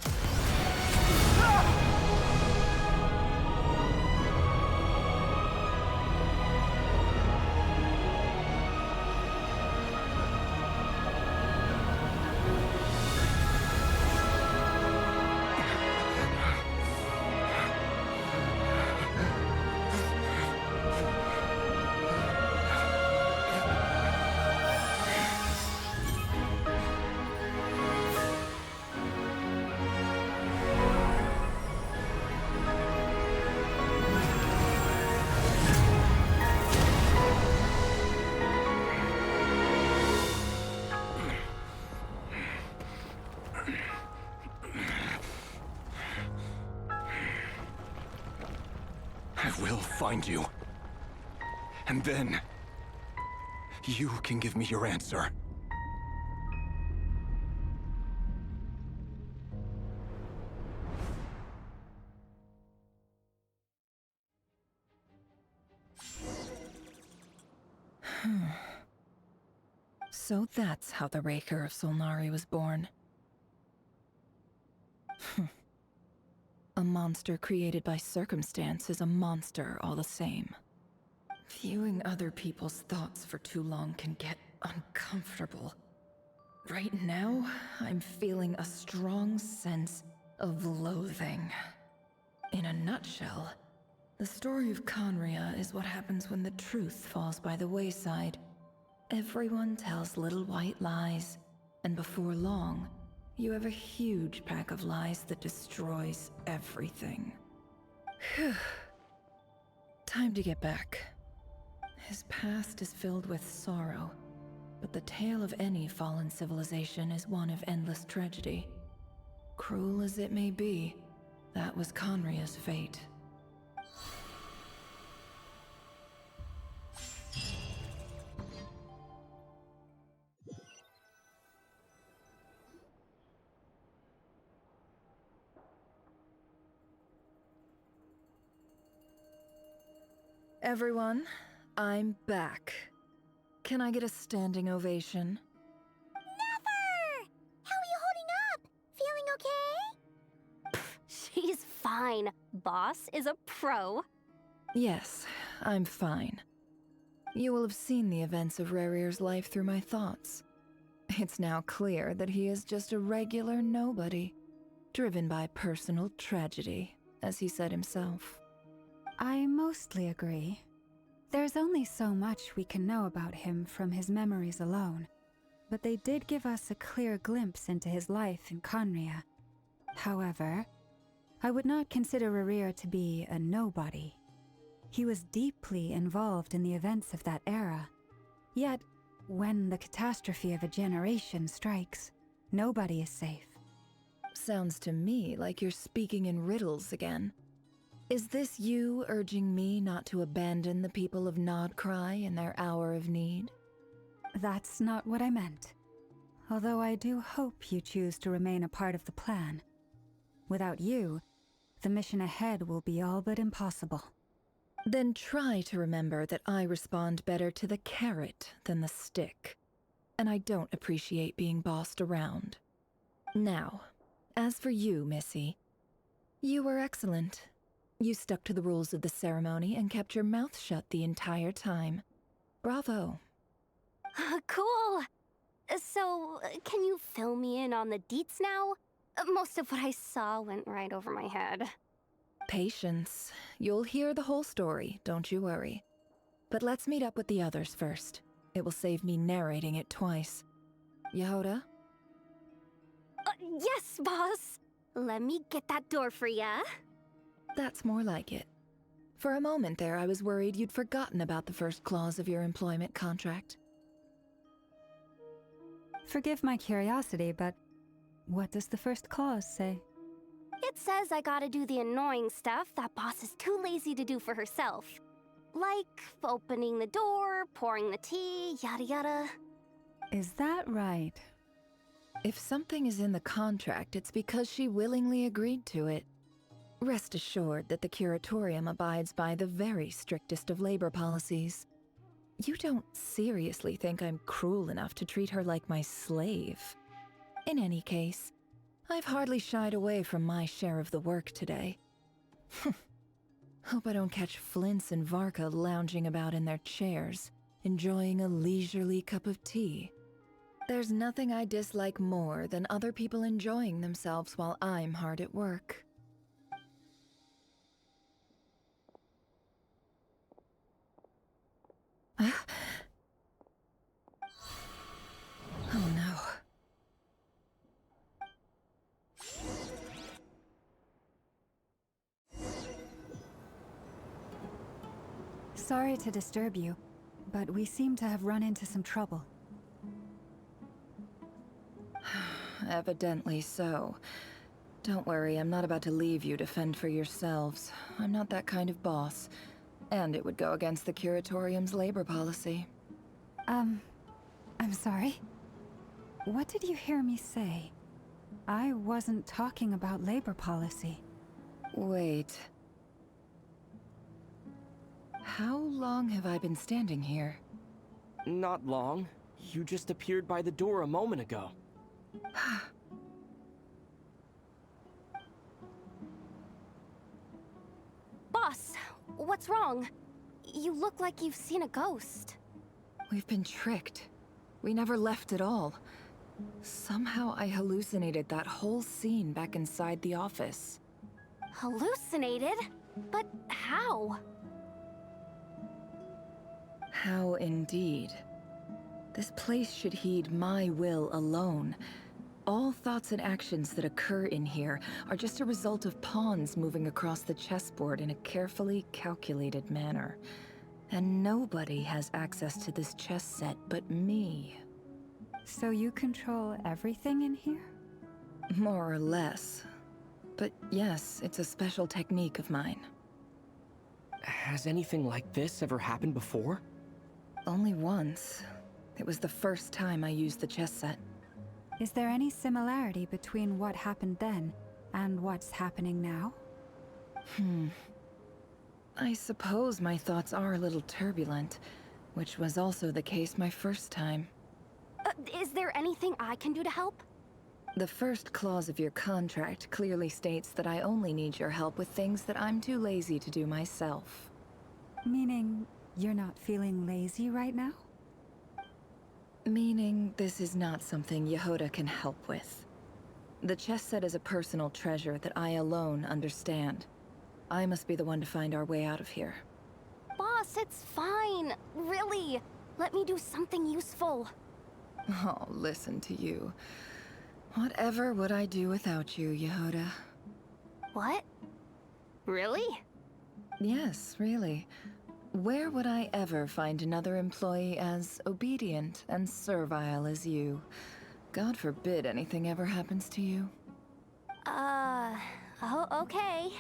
I will find you. And then... you can give me your answer. So that's how the Raker of Solnari was born. A monster created by circumstance is a monster all the same. Viewing other people's thoughts for too long can get uncomfortable. Right now, I'm feeling a strong sense of loathing. In a nutshell, the story of Conria is what happens when the truth falls by the wayside. Everyone tells little white lies, and before long, you have a huge pack of lies that destroys everything. Phew. Time to get back. His past is filled with sorrow, but the tale of any fallen civilization is one of endless tragedy. Cruel as it may be, that was Conria's fate. Everyone, I'm back. Can I get a standing ovation? Never! How are you holding up? Feeling okay? She's fine. Boss is a pro. Yes, I'm fine. You will have seen the events of Rarir's life through my thoughts. It's now clear that he is just a regular nobody, driven by personal tragedy, as he said himself. I mostly agree. There's only so much we can know about him from his memories alone, but they did give us a clear glimpse into his life in Conria. However, I would not consider Rarir to be a nobody. He was deeply involved in the events of that era. Yet, when the catastrophe of a generation strikes, nobody is safe. Sounds to me like you're speaking in riddles again. Is this you urging me not to abandon the people of Nodcry in their hour of need? That's not what I meant. Although I do hope you choose to remain a part of the plan. Without you, the mission ahead will be all but impossible. Then try to remember that I respond better to the carrot than the stick. And I don't appreciate being bossed around. Now, As for you, Missy, you were excellent. You stuck to the rules of the ceremony and kept your mouth shut the entire time. Bravo. Cool! So, can you fill me in on the deets now? Most of what I saw went right over my head. Patience. You'll hear the whole story, don't you worry. But let's meet up with the others first. It will save me narrating it twice. Yehoda? Yes, boss! Let me get that door for ya. That's more like it. For a moment there, I was worried you'd forgotten about the first clause of your employment contract. Forgive my curiosity, but what does the first clause say? It says I gotta do the annoying stuff that boss is too lazy to do for herself. Like opening the door, pouring the tea, yada yada. Is that right? If something is in the contract, it's because she willingly agreed to it. Rest assured that the Curatorium abides by the very strictest of labor policies. You don't seriously think I'm cruel enough to treat her like my slave? In any case, I've hardly shied away from my share of the work today. Hope I don't catch Flintz and Varka lounging about in their chairs, enjoying a leisurely cup of tea. There's nothing I dislike more than other people enjoying themselves while I'm hard at work. Oh no. Sorry to disturb you, but we seem to have run into some trouble. Evidently so. Don't worry, I'm not about to leave you to fend for yourselves. I'm not that kind of boss. And it would go against the Curatorium's labor policy. I'm sorry? What did you hear me say? I wasn't talking about labor policy. Wait. How long have I been standing here? Not long. You just appeared by the door a moment ago. Boss, what's wrong? You look like you've seen a ghost. We've been tricked. We never left at all. Somehow I hallucinated that whole scene back inside the office. Hallucinated? But how? How indeed. This place should heed my will alone. All thoughts and actions that occur in here are just a result of pawns moving across the chessboard in a carefully calculated manner. And nobody has access to this chess set but me. So you control everything in here? More or less. But yes, it's a special technique of mine. Has anything like this ever happened before? Only once. It was the first time I used the chess set. Is there any similarity between what happened then and what's happening now? I suppose my thoughts are a little turbulent, which was also the case my first time. Is there anything I can do to help? The first clause of your contract clearly states that I only need your help with things that I'm too lazy to do myself. Meaning, you're not feeling lazy right now? Meaning, this is not something Yehoda can help with. The chess set is a personal treasure that I alone understand. I must be the one to find our way out of here. Boss, it's fine. Really. Let me do something useful. Oh, listen to you. Whatever would I do without you, Yehoda? What? Really? Yes, really. Where would I ever find another employee as obedient and servile as you? God forbid anything ever happens to you. Oh, okay.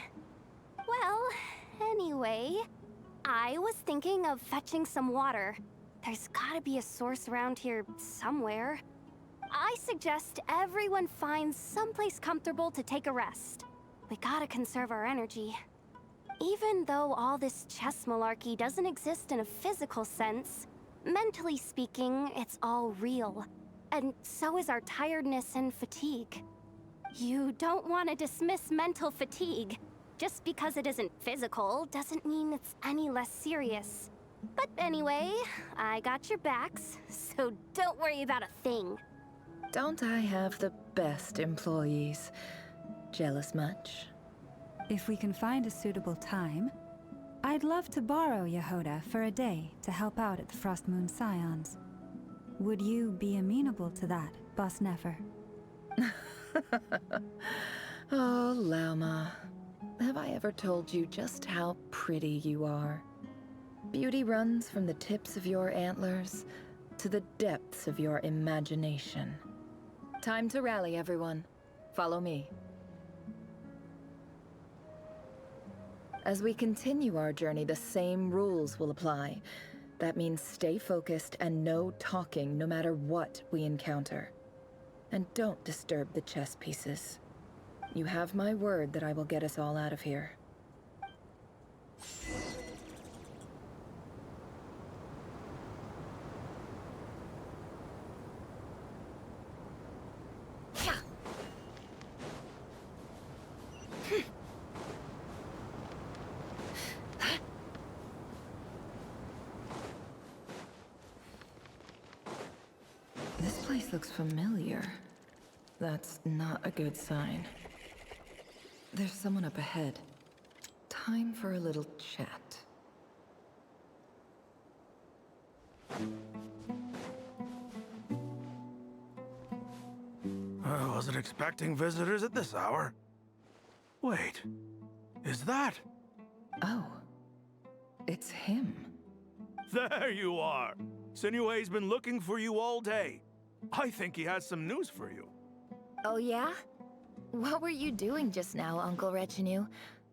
Well, anyway, I was thinking of fetching some water. There's gotta be a source around here somewhere. I suggest everyone finds someplace comfortable to take a rest. We gotta conserve our energy. Even though all this chess malarkey doesn't exist in a physical sense, mentally speaking, it's all real. And so is our tiredness and fatigue. You don't want to dismiss mental fatigue. Just because it isn't physical doesn't mean it's any less serious. But anyway, I got your backs, so don't worry about a thing. Don't I have the best employees? Jealous much? If we can find a suitable time, I'd love to borrow Yehoda for a day to help out at the Frost Moon Scions. Would you be amenable to that, Boss Nefer? Oh, Lauma. Have I ever told you just how pretty you are? Beauty runs from the tips of your antlers to the depths of your imagination. Time to rally, everyone. Follow me. As we continue our journey, the same rules will apply. That means stay focused and no talking no matter what we encounter. And don't disturb the chess pieces. You have my word that I will get us all out of here. This place looks familiar. That's not a good sign. There's someone up ahead. Time for a little chat. I wasn't expecting visitors at this hour. Wait, is that? Oh, it's him. There you are! Sinue's been looking for you all day. I think he has some news for you. Oh yeah? What were you doing just now, Uncle Retinue?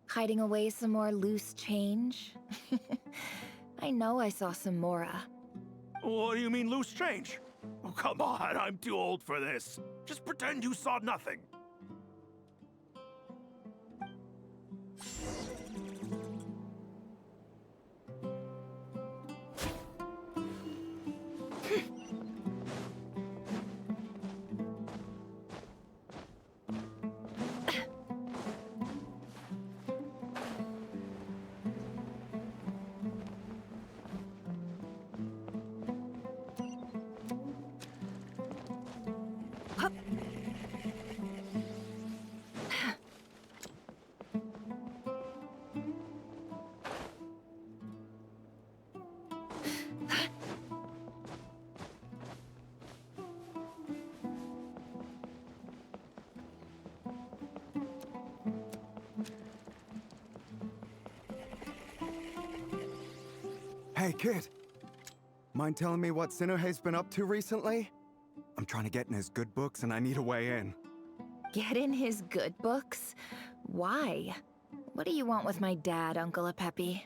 Hiding away some more loose change? I know I saw some Mora. What do you mean loose change? Oh, come on, I'm too old for this. Just pretend you saw nothing. Hey, kid. Mind telling me what Sinuhe's been up to recently? I'm trying to get in his good books and I need a way in. Get in his good books? Why? What do you want with my dad, Uncle Apepi?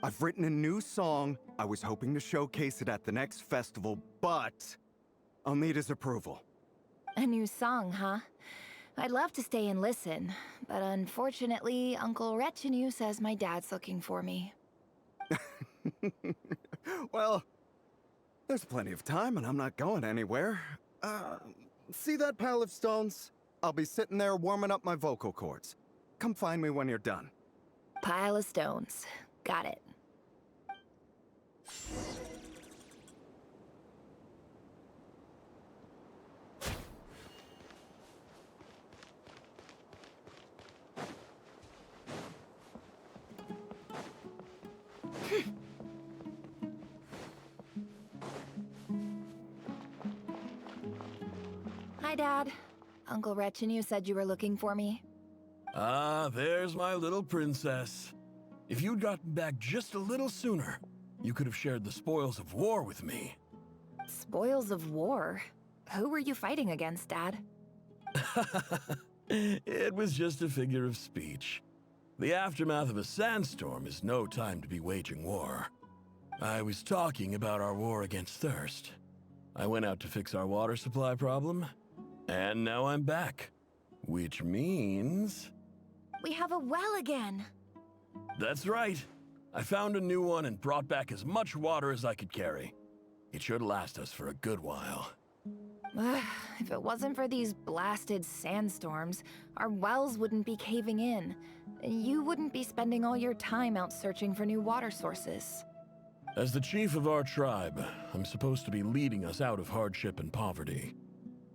I've written a new song. I was hoping to showcase it at the next festival, but I'll need his approval. A new song, huh? I'd love to stay and listen, but unfortunately, Uncle Retinue says my dad's looking for me. Well, there's plenty of time and I'm not going anywhere. See that pile of stones? I'll be sitting there warming up my vocal cords. Come find me when you're done. Pile of stones. Got it. Hi, Dad. Uncle Retinue said you were looking for me. Ah, there's my little princess. If you'd gotten back just a little sooner, you could have shared the spoils of war with me. Spoils of war? Who were you fighting against, Dad? It was just a figure of speech. The aftermath of a sandstorm is no time to be waging war. I was talking about our war against thirst. I went out to fix our water supply problem, and now I'm back. Which means... We have a well again! That's right. I found a new one and brought back as much water as I could carry. It should last us for a good while. If it wasn't for these blasted sandstorms, our wells wouldn't be caving in. You wouldn't be spending all your time out searching for new water sources. As the chief of our tribe, I'm supposed to be leading us out of hardship and poverty,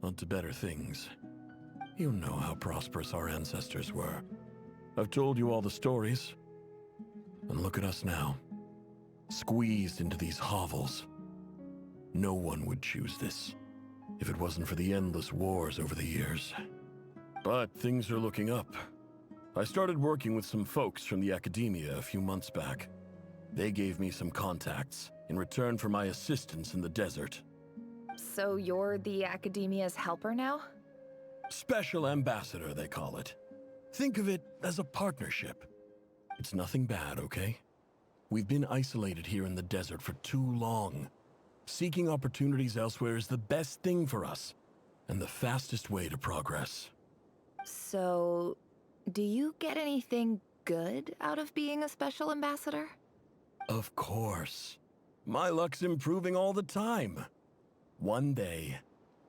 onto better things. You know how prosperous our ancestors were. I've told you all the stories. And look at us now, squeezed into these hovels. No one would choose this, if it wasn't for the endless wars over the years. But things are looking up. I started working with some folks from the academia a few months back. They gave me some contacts in return for my assistance in the desert. So you're the academia's helper now? Special ambassador, they call it. Think of it as a partnership. It's nothing bad, okay? We've been isolated here in the desert for too long. Seeking opportunities elsewhere is the best thing for us, and the fastest way to progress. So, do you get anything good out of being a special ambassador? Of course. My luck's improving all the time. One day,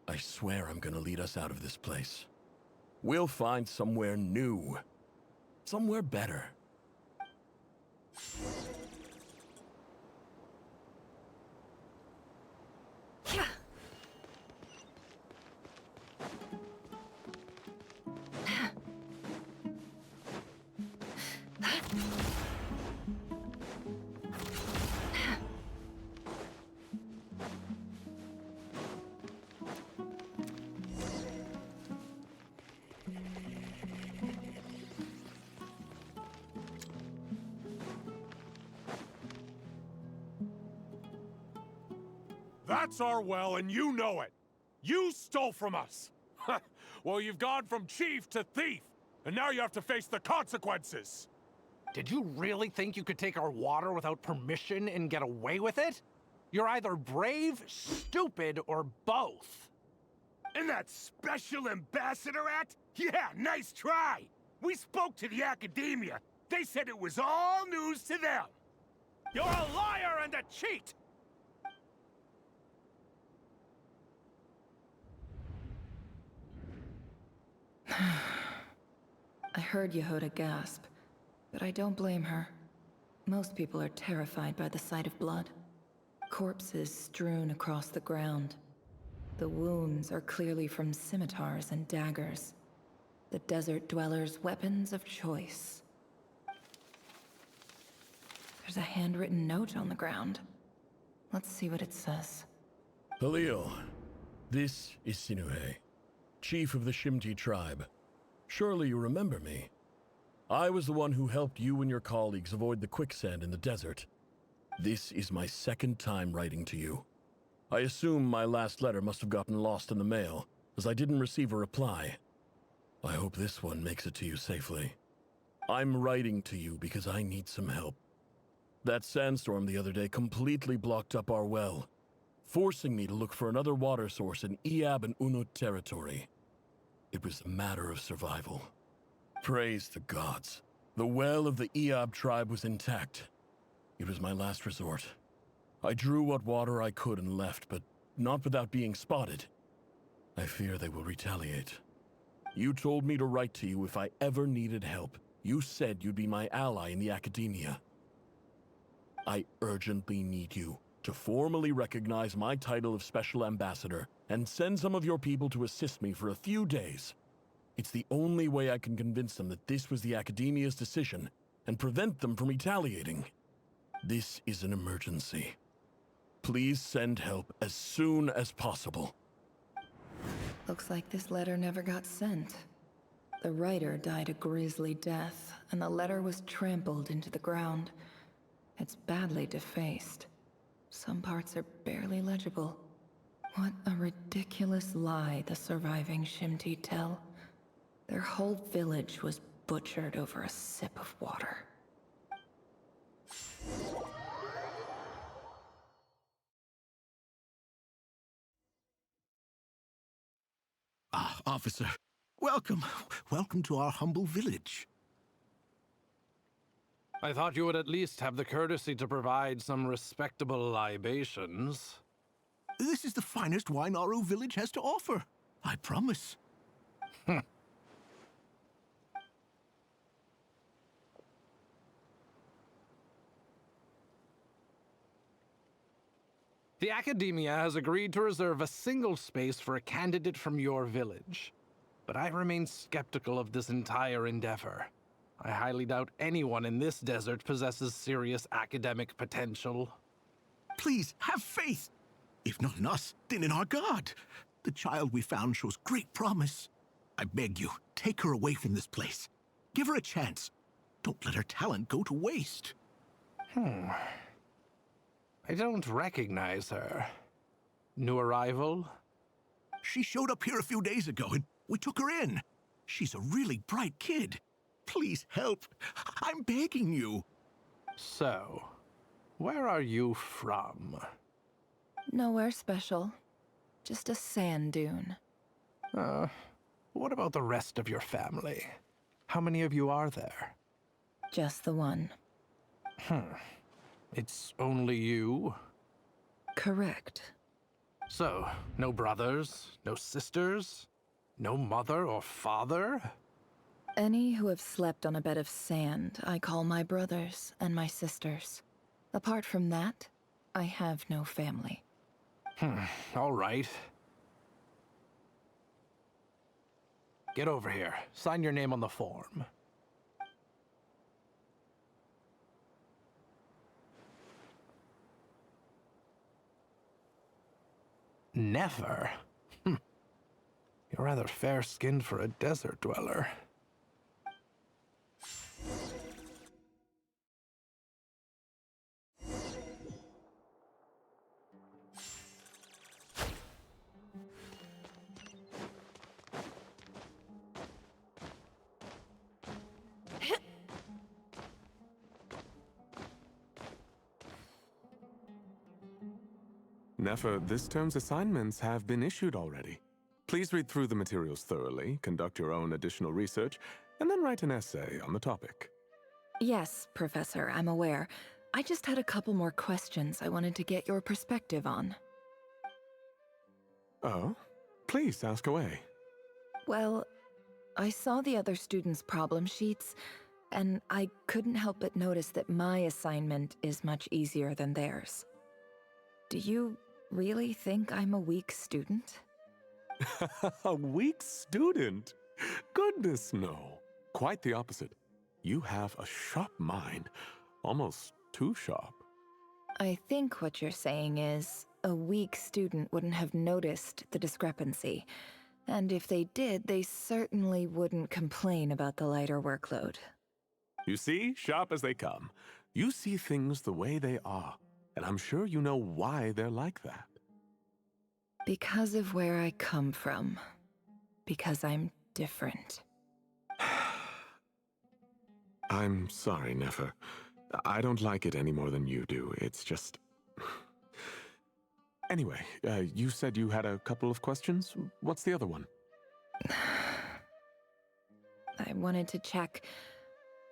I swear I'm gonna lead us out of this place. We'll find somewhere new. Somewhere better. That's our well, and you know it. You stole from us. Well, you've gone from chief to thief, and now you have to face the consequences. Did you really think you could take our water without permission and get away with it? You're either brave, stupid, or both. And that special ambassador act? Yeah, nice try. We spoke to the academia. They said it was all news to them. You're a liar and a cheat! I heard Yehuda gasp, but I don't blame her. Most people are terrified by the sight of blood. Corpses strewn across the ground. The wounds are clearly from scimitars and daggers. The desert dwellers' weapons of choice. There's a handwritten note on the ground. Let's see what it says. Halil, this is Sinuhe, chief of the Shimti tribe. Surely you remember me. I was the one who helped you and your colleagues avoid the quicksand in the desert. This is my second time writing to you. I assume my last letter must have gotten lost in the mail, as I didn't receive a reply. I hope this one makes it to you safely. I'm writing to you because I need some help. That sandstorm the other day completely blocked up our well, forcing me to look for another water source in Iab and Unut territory. It was a matter of survival. Praise the gods. The well of the Iab tribe was intact. It was my last resort. I drew what water I could and left, but not without being spotted. I fear they will retaliate. You told me to write to you if I ever needed help. You said you'd be my ally in the academia. I urgently need you to formally recognize my title of Special Ambassador and send some of your people to assist me for a few days. It's the only way I can convince them that this was the academia's decision and prevent them from retaliating. This is an emergency. Please send help as soon as possible. Looks like this letter never got sent. The writer died a grisly death, and the letter was trampled into the ground. It's badly defaced. Some parts are barely legible. What a ridiculous lie the surviving Shimti tell. Their whole village was butchered over a sip of water. Ah, officer. Welcome. Welcome to our humble village. I thought you would at least have the courtesy to provide some respectable libations. This is the finest wine Aru village has to offer. I promise. The Academia has agreed to reserve a single space for a candidate from your village. But I remain skeptical of this entire endeavor. I highly doubt anyone in this desert possesses serious academic potential. Please, have faith. If not in us, then in our god. The child we found shows great promise. I beg you, take her away from this place. Give her a chance. Don't let her talent go to waste. I don't recognize her. New arrival? She showed up here a few days ago, and we took her in. She's a really bright kid. Please help. I'm begging you. So, where are you from? Nowhere special. Just a sand dune. What about the rest of your family? How many of you are there? Just the one. It's only you? Correct. So, no brothers, no sisters, no mother or father? Any who have slept on a bed of sand, I call my brothers and my sisters. Apart from that, I have no family. All right. Get over here. Sign your name on the form. Never? You're rather fair-skinned for a desert dweller. Nefer, this term's assignments have been issued already. Please read through the materials thoroughly, conduct your own additional research, and then write an essay on the topic. Yes, Professor, I'm aware. I just had a couple more questions I wanted to get your perspective on. Oh? Please ask away. Well, I saw the other students' problem sheets, and I couldn't help but notice that my assignment is much easier than theirs. Do you really think I'm a weak student? A weak student? Goodness, no. Quite the opposite. You have a sharp mind. Almost too sharp. I think what you're saying is, a weak student wouldn't have noticed the discrepancy. And if they did, they certainly wouldn't complain about the lighter workload. You see, sharp as they come. You see things the way they are. And I'm sure you know why they're like that. Because of where I come from. Because I'm different. I'm sorry, Nefer. I don't like it any more than you do. It's just... Anyway, you said you had a couple of questions. What's the other one? I wanted to check...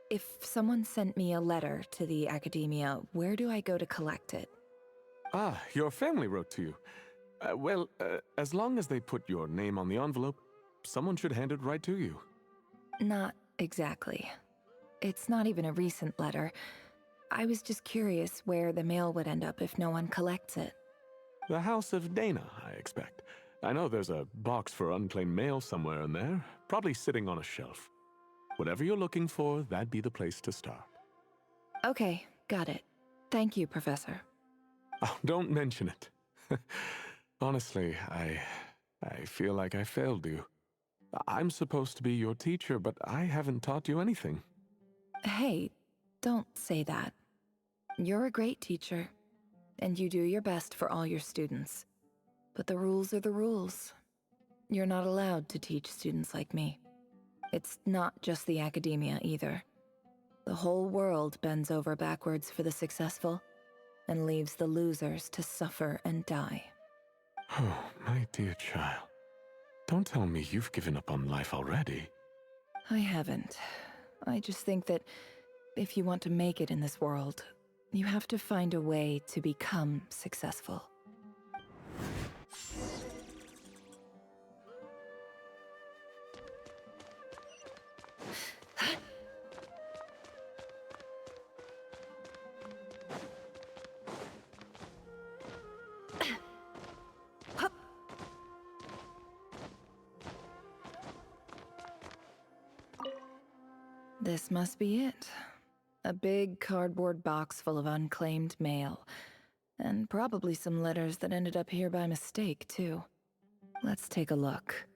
If someone sent me a letter to the Academia, where do I go to collect it? Ah, your family wrote to you. Well, as long as they put your name on the envelope, someone should hand it right to you. Not exactly. It's not even a recent letter. I was just curious where the mail would end up if no one collects it. The House of Dana, I expect. I know there's a box for unclaimed mail somewhere in there, probably sitting on a shelf. Whatever you're looking for, that'd be the place to start. Okay, got it. Thank you, Professor. Oh, don't mention it. Honestly, I feel like I failed you. I'm supposed to be your teacher, but I haven't taught you anything. Hey, don't say that. You're a great teacher, and you do your best for all your students. But the rules are the rules. You're not allowed to teach students like me. It's not just the Academia either. The whole world bends over backwards for the successful, and leaves the losers to suffer and die. Oh, my dear child. Don't tell me you've given up on life already. I haven't. I just think that if you want to make it in this world, you have to find a way to become successful. This must be it. A big cardboard box full of unclaimed mail. And probably some letters that ended up here by mistake, too. Let's take a look.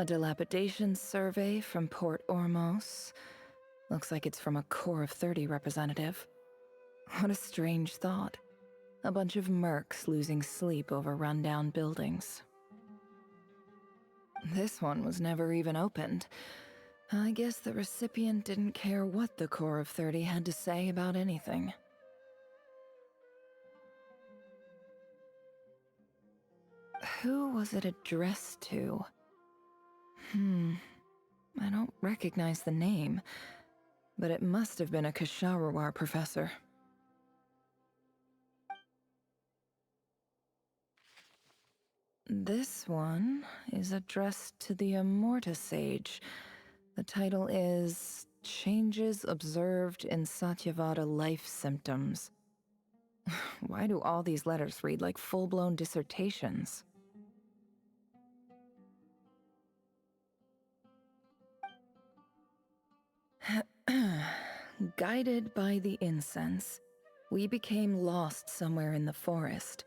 A dilapidation survey from Port Ormos. Looks like it's from a Corps of 30 representative. What a strange thought. A bunch of mercs losing sleep over rundown buildings. This one was never even opened. I guess the recipient didn't care what the Corps of 30 had to say about anything. Who was it addressed to? I don't recognize the name, but it must have been a Kasharawar professor. This one is addressed to the Immorta Sage. The title is Changes Observed in Satyavada Life Symptoms. Why do all these letters read like full-blown dissertations? Guided by the incense, we became lost somewhere in the forest.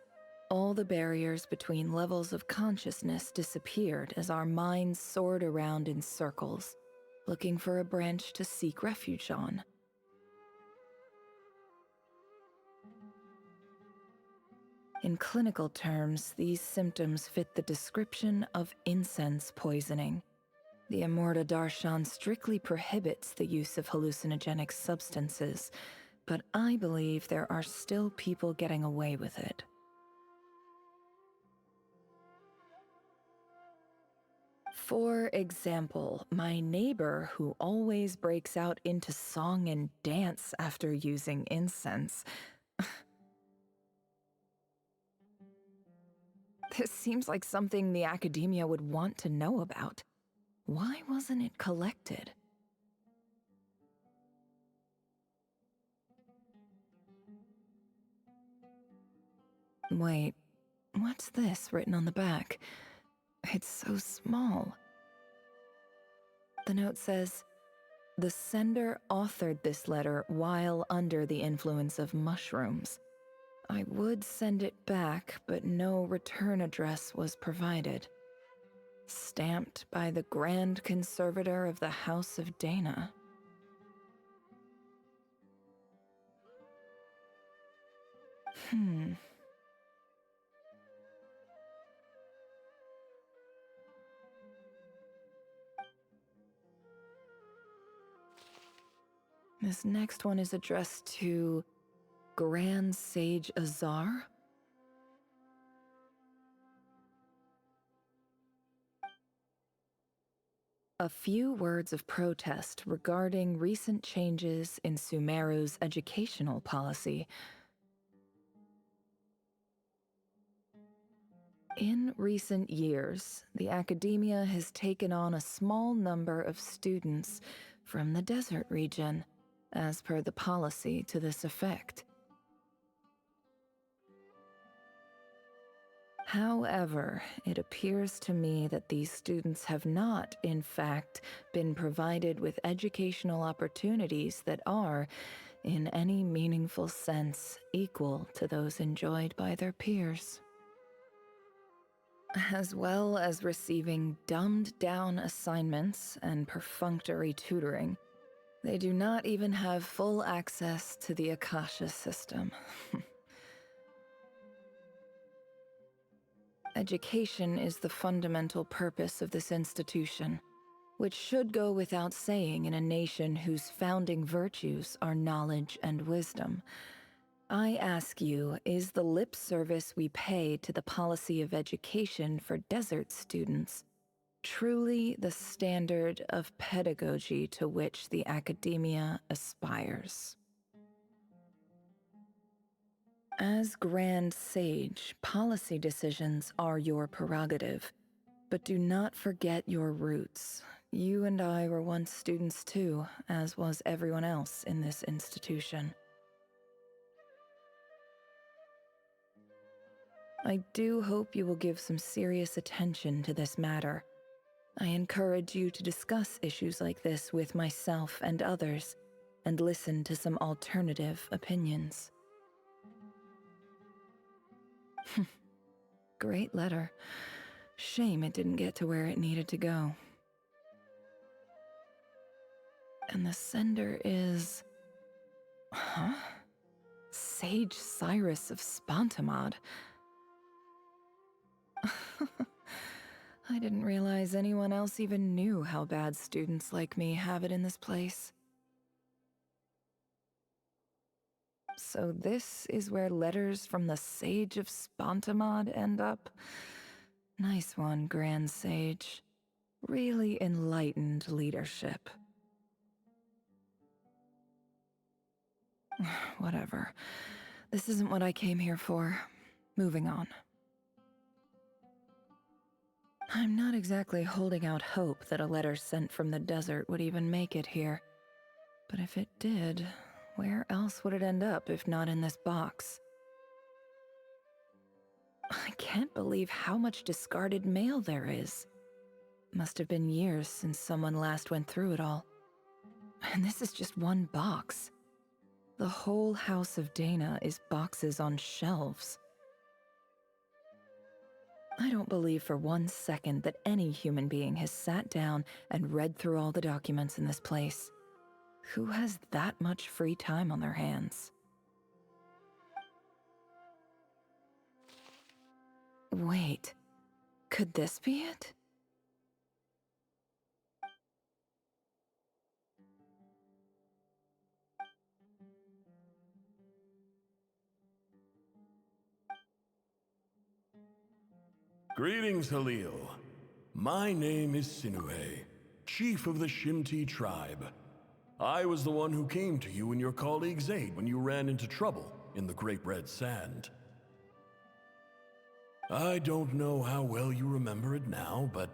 All the barriers between levels of consciousness disappeared as our minds soared around in circles, looking for a branch to seek refuge on. In clinical terms, these symptoms fit the description of incense poisoning. The Immorta Darshan strictly prohibits the use of hallucinogenic substances, but I believe there are still people getting away with it. For example, my neighbor who always breaks out into song and dance after using incense. This seems like something the academia would want to know about. Why wasn't it collected? Wait, what's this written on the back? It's so small. The note says, "The sender authored this letter while under the influence of mushrooms. I would send it back, but no return address was provided. Stamped by the Grand Conservator of the House of Dana." This next one is addressed to Grand Sage Azar? A few words of protest regarding recent changes in Sumeru's educational policy. In recent years, the academia has taken on a small number of students from the desert region, as per the policy to this effect. However, it appears to me that these students have not, in fact, been provided with educational opportunities that are, in any meaningful sense, equal to those enjoyed by their peers. As well as receiving dumbed-down assignments and perfunctory tutoring, they do not even have full access to the Akasha system. Education is the fundamental purpose of this institution, which should go without saying in a nation whose founding virtues are knowledge and wisdom. I ask you, is the lip service we pay to the policy of education for desert students truly the standard of pedagogy to which the academia aspires? As Grand Sage, policy decisions are your prerogative. But do not forget your roots. You and I were once students too, as was everyone else in this institution. I do hope you will give some serious attention to this matter. I encourage you to discuss issues like this with myself and others, and listen to some alternative opinions. Great letter. Shame it didn't get to where it needed to go. And the sender is... Huh? Sage Cyrus of Spontamod. I didn't realize anyone else even knew how bad students like me have it in this place. So this is where letters from the Sage of Spontamod end up? Nice one, Grand Sage. Really enlightened leadership. Whatever. This isn't what I came here for. Moving on. I'm not exactly holding out hope that a letter sent from the desert would even make it here. But if it did, where else would it end up if not in this box? I can't believe how much discarded mail there is. Must have been years since someone last went through it all. And this is just one box. The whole House of Dana is boxes on shelves. I don't believe for 1 second that any human being has sat down and read through all the documents in this place. Who has that much free time on their hands? Wait, could this be it? Greetings, Halil. My name is Sinuhe, chief of the Shimti tribe. I was the one who came to you and your colleague's aid when you ran into trouble in the Great Red Sand. I don't know how well you remember it now, but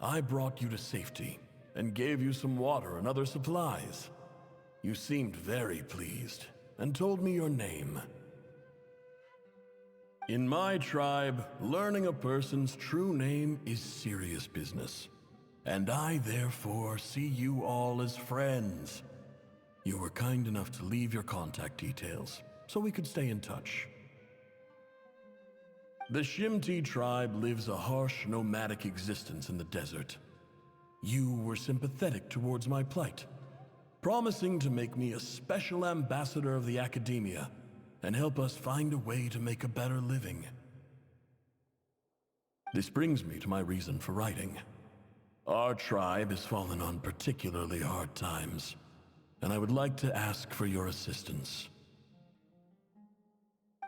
I brought you to safety and gave you some water and other supplies. You seemed very pleased and told me your name. In my tribe, learning a person's true name is serious business, and I therefore see you all as friends. You were kind enough to leave your contact details, so we could stay in touch. The Shimti tribe lives a harsh, nomadic existence in the desert. You were sympathetic towards my plight, promising to make me a special ambassador of the Academia and help us find a way to make a better living. This brings me to my reason for writing. Our tribe has fallen on particularly hard times, and I would like to ask for your assistance.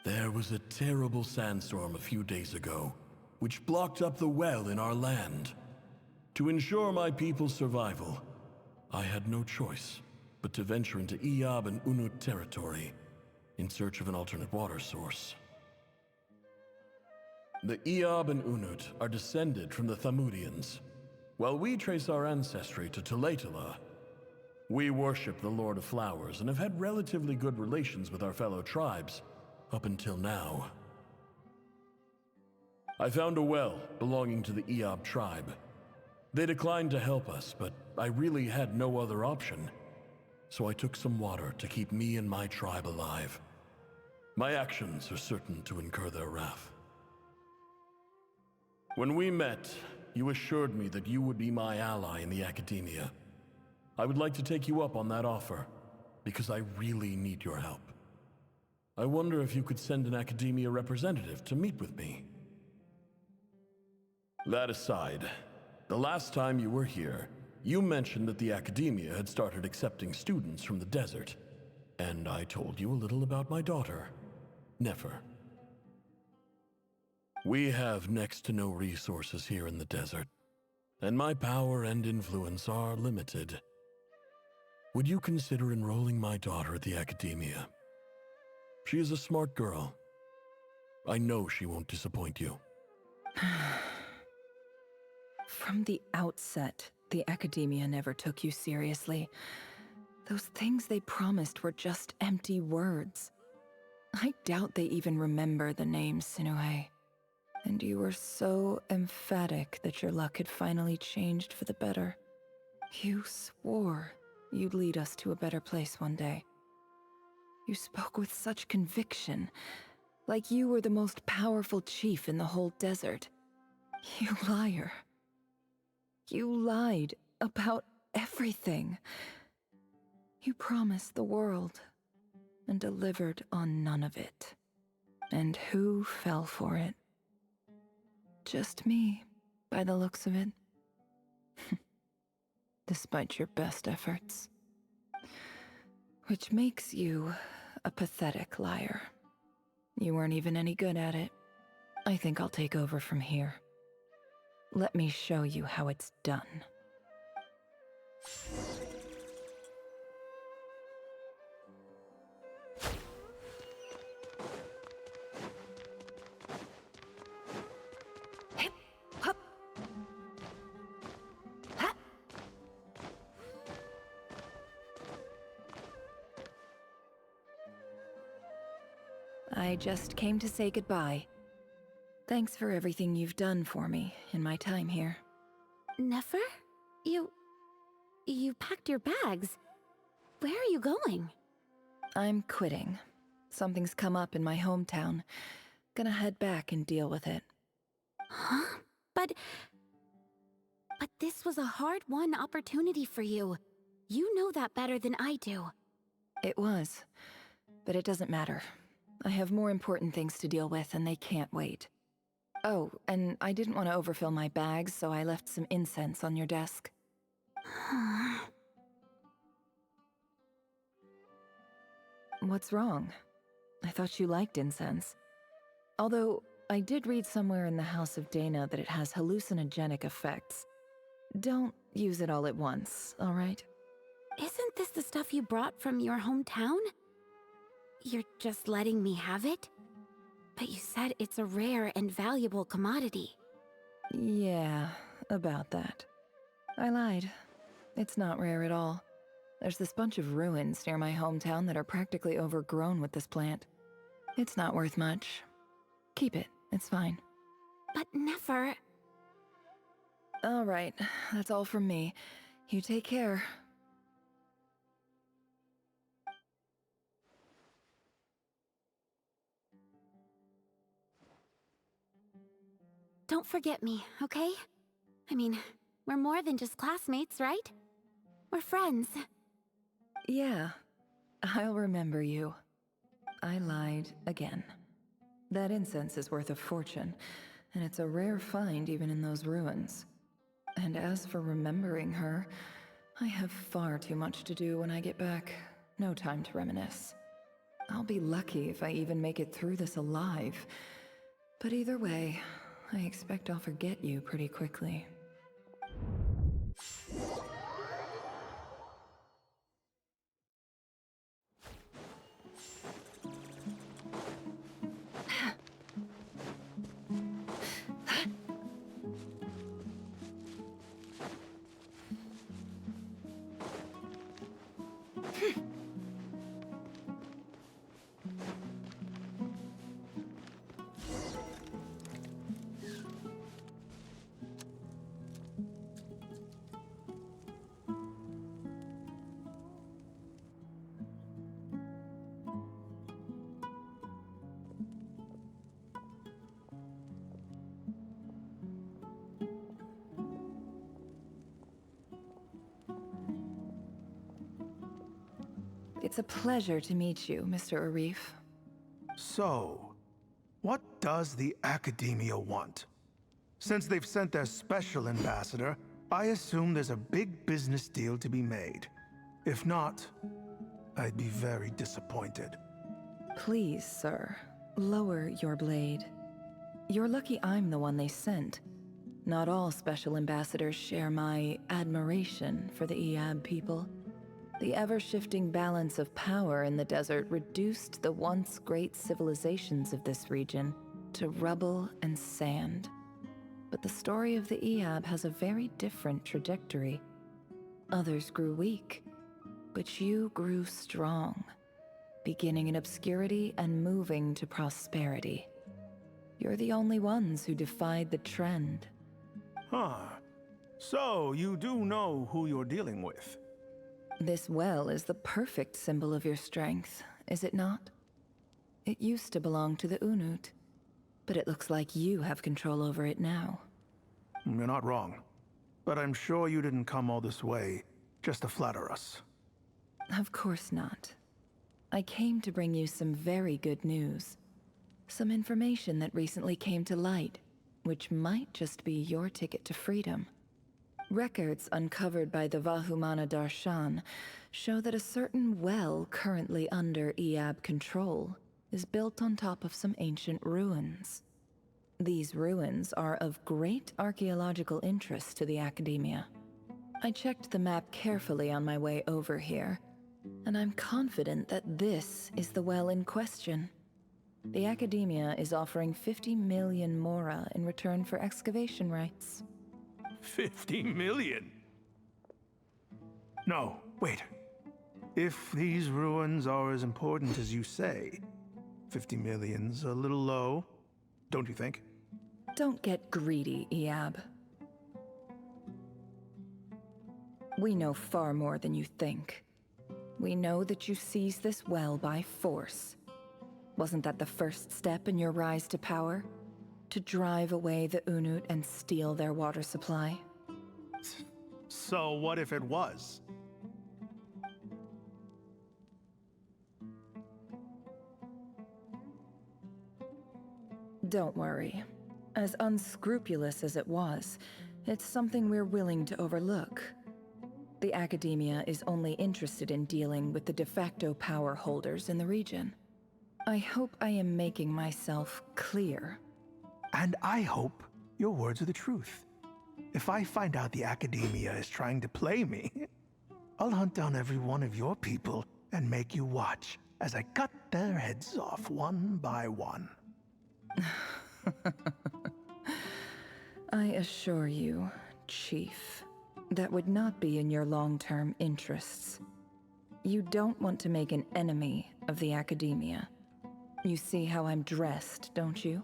There was a terrible sandstorm a few days ago, which blocked up the well in our land. To ensure my people's survival, I had no choice but to venture into Iyab and Unut territory in search of an alternate water source. The Iyab and Unut are descended from the Thamudians. While we trace our ancestry to Tulatala, we worship the Lord of Flowers and have had relatively good relations with our fellow tribes up until now. I found a well belonging to the Iyab tribe. They declined to help us, but I really had no other option, so I took some water to keep me and my tribe alive. My actions are certain to incur their wrath. When we met, you assured me that you would be my ally in the Academia. I would like to take you up on that offer, because I really need your help. I wonder if you could send an Academia representative to meet with me. That aside, the last time you were here, you mentioned that the Academia had started accepting students from the desert, and I told you a little about my daughter, Nefer. We have next to no resources here in the desert, and my power and influence are limited. Would you consider enrolling my daughter at the Academia? She is a smart girl I know she won't disappoint you. From the outset, the Academia never took you seriously. Those things they promised were just empty words. I doubt they even remember the name Sinue. And you were so emphatic that your luck had finally changed for the better. You swore you'd lead us to a better place one day. You spoke with such conviction, like you were the most powerful chief in the whole desert. You liar. You lied about everything. You promised the world and delivered on none of it. And who fell for it? Just me, by the looks of it. Despite your best efforts. Which makes you a pathetic liar. You weren't even any good at it. I think I'll take over from here. Let me show you how it's done. I just came to say goodbye. Thanks for everything you've done for me in my time here. Nefer? You packed your bags. Where are you going? I'm quitting. Something's come up in my hometown. Gonna head back and deal with it. Huh? But this was a hard-won opportunity for you. You know that better than I do. It was. But it doesn't matter. I have more important things to deal with, and they can't wait. Oh, and I didn't want to overfill my bags, so I left some incense on your desk. What's wrong? I thought you liked incense. Although, I did read somewhere in the House of Dana that it has hallucinogenic effects. Don't use it all at once, alright? Isn't this the stuff you brought from your hometown? You're just letting me have it? But you said it's a rare and valuable commodity. Yeah, about that. I lied. It's not rare at all. There's this bunch of ruins near my hometown that are practically overgrown with this plant. It's not worth much. Keep it, it's fine. But Nefer... Alright, that's all from me. You take care. Don't forget me, okay? I mean, we're more than just classmates, right? We're friends. Yeah, I'll remember you. I lied again. That incense is worth a fortune, and it's a rare find even in those ruins. And as for remembering her, I have far too much to do when I get back. No time to reminisce. I'll be lucky if I even make it through this alive. But either way, I expect I'll forget you pretty quickly. It's a pleasure to meet you, Mr. Arif. So, what does the Academia want? Since they've sent their special ambassador, I assume there's a big business deal to be made. If not, I'd be very disappointed. Please, sir, lower your blade. You're lucky I'm the one they sent. Not all special ambassadors share my admiration for the Iab people. The ever-shifting balance of power in the desert reduced the once great civilizations of this region, to rubble and sand. But the story of the Eab has a very different trajectory. Others grew weak, but you grew strong, beginning in obscurity and moving to prosperity. You're the only ones who defied the trend. Huh. So, you do know who you're dealing with? This well is the perfect symbol of your strength, is it not? It used to belong to the Unut, but it looks like you have control over it now. You're not wrong. But I'm sure you didn't come all this way just to flatter us. Of course not. I came to bring you some very good news. Some information that recently came to light, which might just be your ticket to freedom. Records uncovered by the Vahumana Darshan show that a certain well currently under Eab control is built on top of some ancient ruins. These ruins are of great archaeological interest to the Academia. I checked the map carefully on my way over here, and I'm confident that this is the well in question. The Academia is offering 50 million mora in return for excavation rights. 50 million? No, wait. If these ruins are as important as you say, 50 million's a little low, don't you think? Don't get greedy, Eab. We know far more than you think. We know that you seized this well by force. Wasn't that the first step in your rise to power? To drive away the Unut and steal their water supply? So what if it was? Don't worry. As unscrupulous as it was, it's something we're willing to overlook. The Academia is only interested in dealing with the de facto power holders in the region. I hope I am making myself clear. And I hope your words are the truth. If I find out the Academia is trying to play me, I'll hunt down every one of your people and make you watch as I cut their heads off one by one. I assure you, Chief, that would not be in your long-term interests. You don't want to make an enemy of the Academia. You see how I'm dressed, don't you?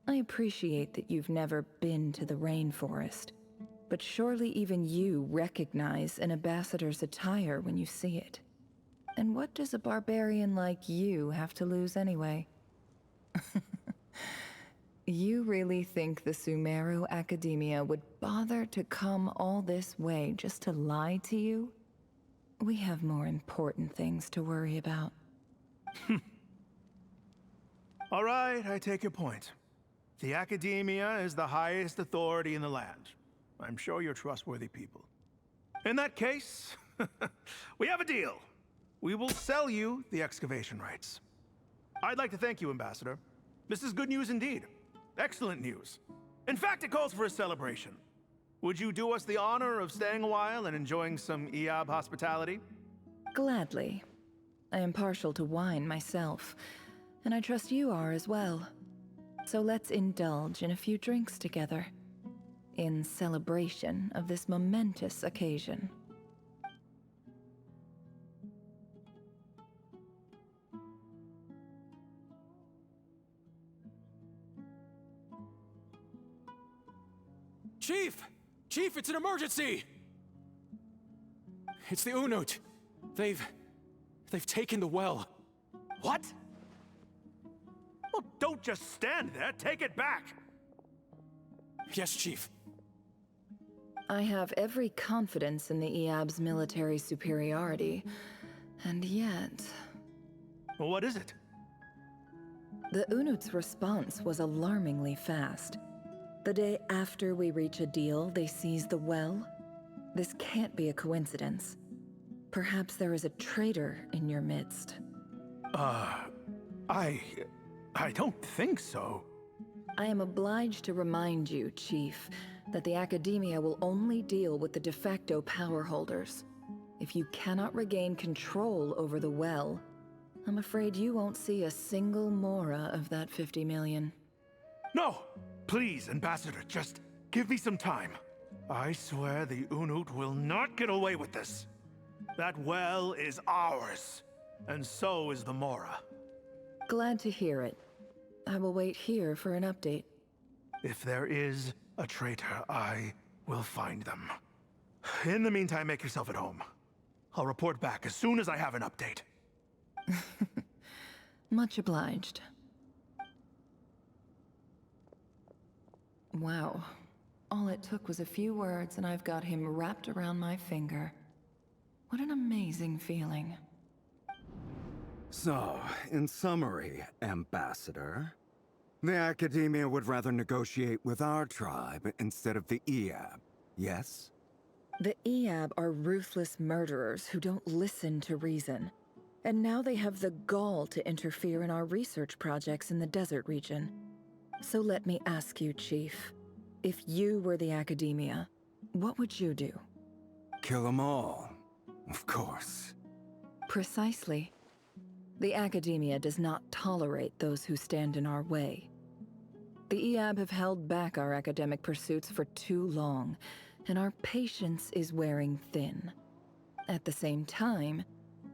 I appreciate that you've never been to the rainforest, but surely even you recognize an ambassador's attire when you see it. And what does a barbarian like you have to lose anyway? You really think the Sumeru Academia would bother to come all this way just to lie to you? We have more important things to worry about. All right, I take your point. The Academia is the highest authority in the land. I'm sure you're trustworthy people. In that case, we have a deal. We will sell you the excavation rights. I'd like to thank you, Ambassador. This is good news indeed. Excellent news. In fact, it calls for a celebration. Would you do us the honor of staying a while and enjoying some Eab hospitality? Gladly. I am partial to wine myself, and I trust you are as well. So let's indulge in a few drinks together, in celebration of this momentous occasion. Chief! Chief, it's an emergency! It's the Unut. They've taken the well. What? Well, don't just stand there. Take it back. Yes, Chief. I have every confidence in the Eab's military superiority, and yet... Well, what is it? The Unut's response was alarmingly fast. The day after we reach a deal, they seize the well? This can't be a coincidence. Perhaps there is a traitor in your midst. I don't think so. I am obliged to remind you, Chief, that the Academia will only deal with the de facto power holders. If you cannot regain control over the well, I'm afraid you won't see a single mora of that 50 million. No! Please, Ambassador, just give me some time. I swear the Unut will not get away with this. That well is ours, and so is the Mora. Glad to hear it. I will wait here for an update. If there is a traitor, I will find them. In the meantime, make yourself at home. I'll report back as soon as I have an update. Much obliged. Wow. All it took was a few words and I've got him wrapped around my finger. What an amazing feeling. So, in summary, Ambassador, the Academia would rather negotiate with our tribe instead of the Eab, yes? The Eab are ruthless murderers who don't listen to reason. And now they have the gall to interfere in our research projects in the desert region. So let me ask you, Chief. If you were the Academia, what would you do? Kill them all, of course. Precisely. The Academia does not tolerate those who stand in our way. The Eab have held back our academic pursuits for too long, and our patience is wearing thin. At the same time,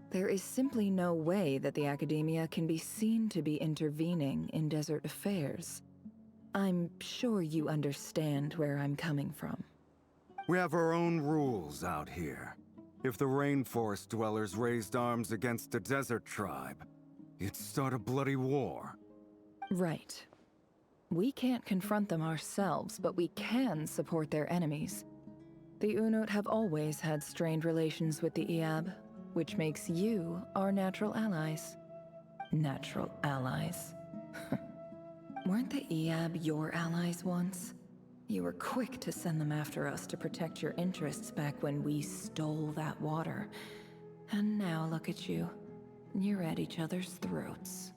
there is simply no way that the Academia can be seen to be intervening in desert affairs. I'm sure you understand where I'm coming from. We have our own rules out here. If the rainforest dwellers raised arms against a desert tribe, it'd start a bloody war. Right. We can't confront them ourselves, but we can support their enemies. The Unut have always had strained relations with the Eab, which makes you our natural allies. Natural allies. Weren't the Eab your allies once? You were quick to send them after us to protect your interests back when we stole that water. And now look at you. You're at each other's throats.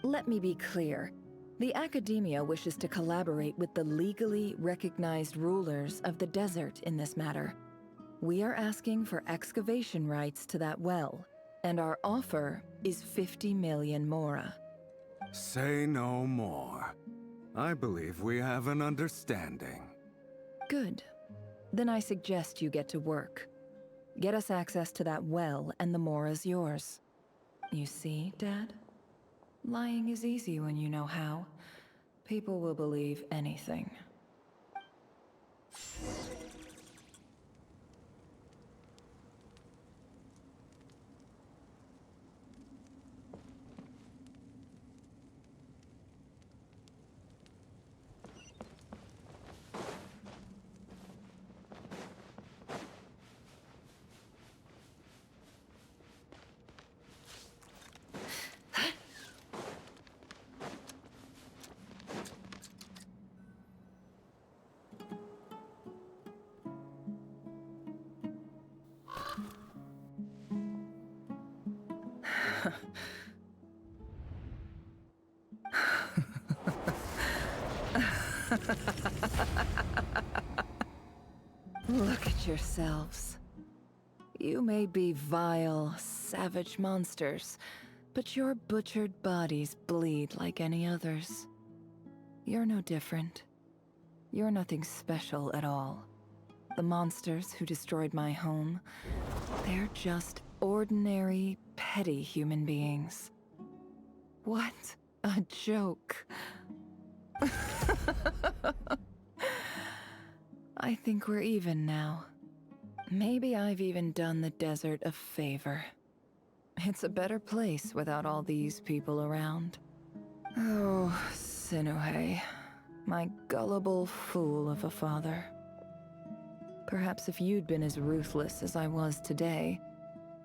Let me be clear. The Academia wishes to collaborate with the legally recognized rulers of the desert in this matter. We are asking for excavation rights to that well, and our offer is 50 million mora. Say no more. I believe we have an understanding. Good. Then I suggest you get to work. Get us access to that well, and the mora's yours. You see, Dad? Lying is easy when you know how. People will believe anything. Look at yourselves. You may be vile, savage monsters, but your butchered bodies bleed like any others. You're no different. You're nothing special at all. The monsters who destroyed my home, they're just ordinary, petty human beings. What a joke. I think we're even now. Maybe I've even done the desert a favor. It's a better place without all these people around. Oh, Sinuhe, my gullible fool of a father. Perhaps if you'd been as ruthless as I was today,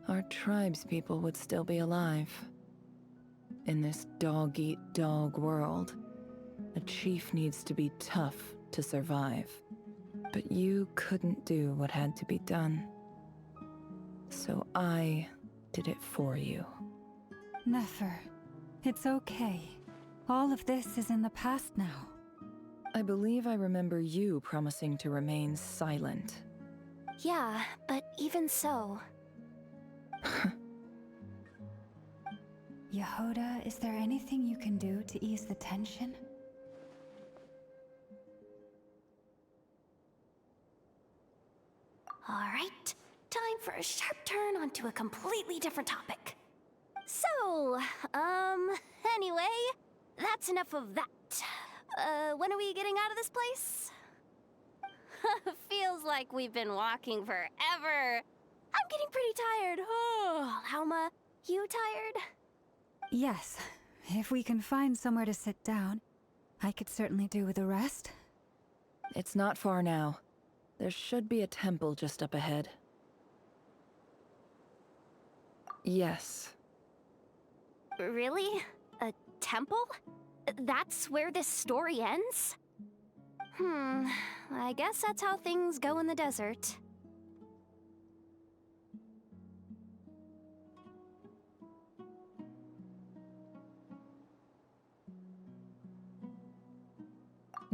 our tribespeople would still be alive. In this dog-eat-dog world, a chief needs to be tough to survive. But you couldn't do what had to be done. So I did it for you. Nefer, it's okay. All of this is in the past now. I believe I remember you promising to remain silent. Yeah, but even so... Yehoda, is there anything you can do to ease the tension? Alright, time for a sharp turn onto a completely different topic. So, anyway, that's enough of that. When are we getting out of this place? Feels like we've been walking forever. I'm getting pretty tired. Oh, Alma, you tired? Yes. If we can find somewhere to sit down, I could certainly do with a rest. It's not far now. There should be a temple just up ahead. Yes. Really? A temple? That's where this story ends? I guess that's how things go in the desert.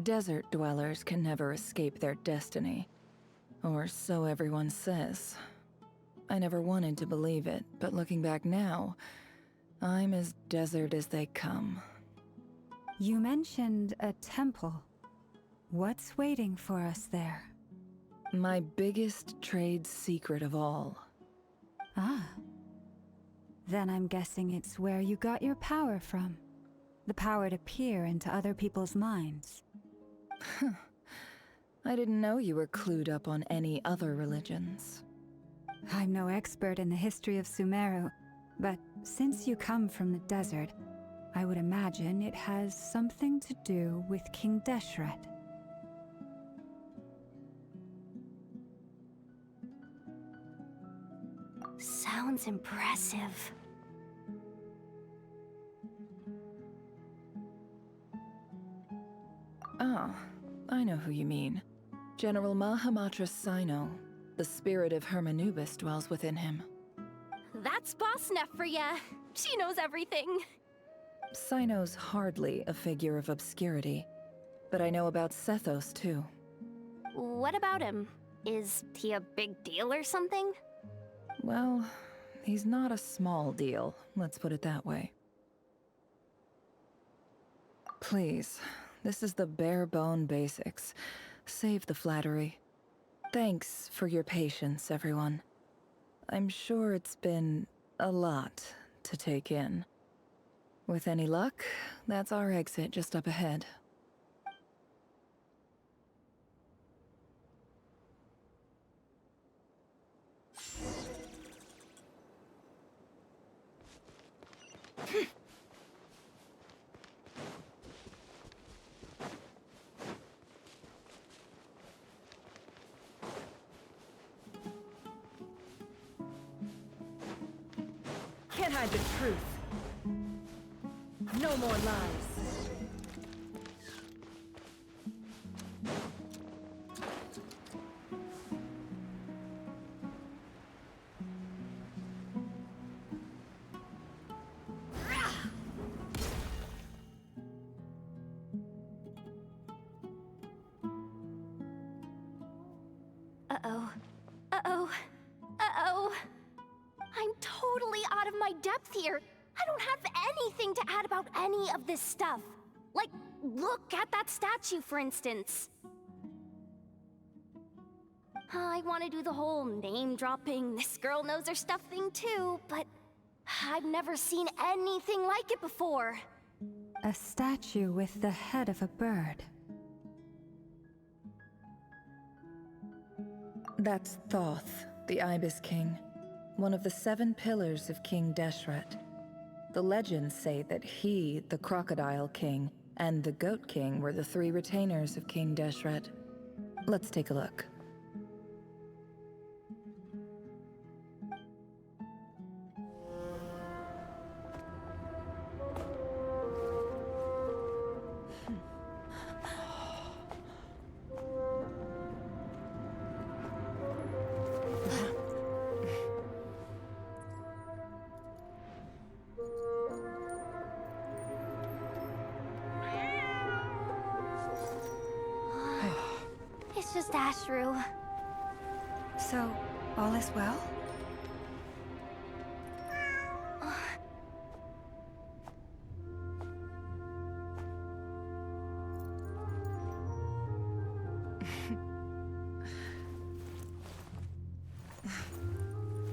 Desert dwellers can never escape their destiny. Or so everyone says. I never wanted to believe it, but looking back now, I'm as desert as they come. You mentioned a temple. What's waiting for us there? My biggest trade secret of all. Ah. Then I'm guessing it's where you got your power from. The power to peer into other people's minds. I didn't know you were clued up on any other religions. I'm no expert in the history of Sumeru, but since you come from the desert, I would imagine it has something to do with King Deshret. Sounds impressive. Ah, I know who you mean. General Mahamatra Sino. The spirit of Hermanubis dwells within him. That's Boss Neff for ya. She knows everything. Sino's hardly a figure of obscurity, but I know about Sethos too. What about him? Is he a big deal or something? Well, he's not a small deal, let's put it that way. Please, this is the bare-bone basics. Save the flattery. Thanks for your patience, everyone. I'm sure it's been a lot to take in. With any luck, that's our exit just up ahead. Can't hide the truth. No more lies. Uh-oh. Uh-oh. Uh-oh. I'm totally out of my depth here. I don't have anything to add about any of this stuff. Like, look at that statue, for instance. I want to do the whole name-dropping, this girl knows her stuff thing too, but I've never seen anything like it before. A statue with the head of a bird. That's Thoth, the Ibis King, one of the 7 pillars of King Deshret. The legends say that he, the Crocodile King, and the Goat King were the 3 retainers of King Deshret. Let's take a look. It's just Ashru. So, all is well?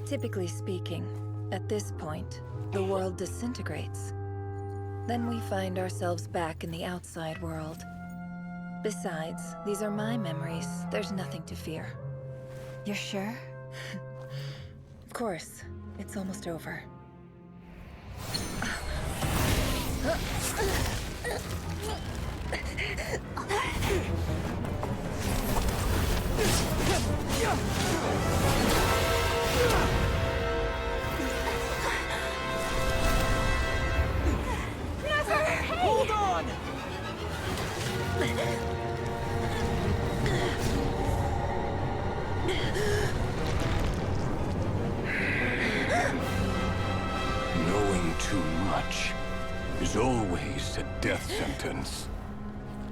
Typically speaking, at this point, the world disintegrates. Then we find ourselves back in the outside world. Besides, these are my memories. There's nothing to fear. You're sure? Of course. It's almost over. Never! Hey! Hold on! Knowing too much is always a death sentence.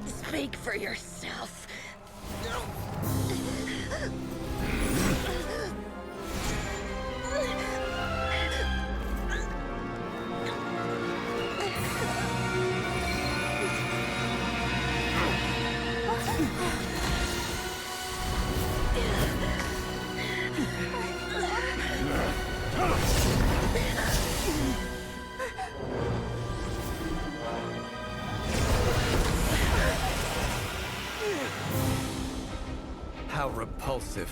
Speak for yourself. How repulsive.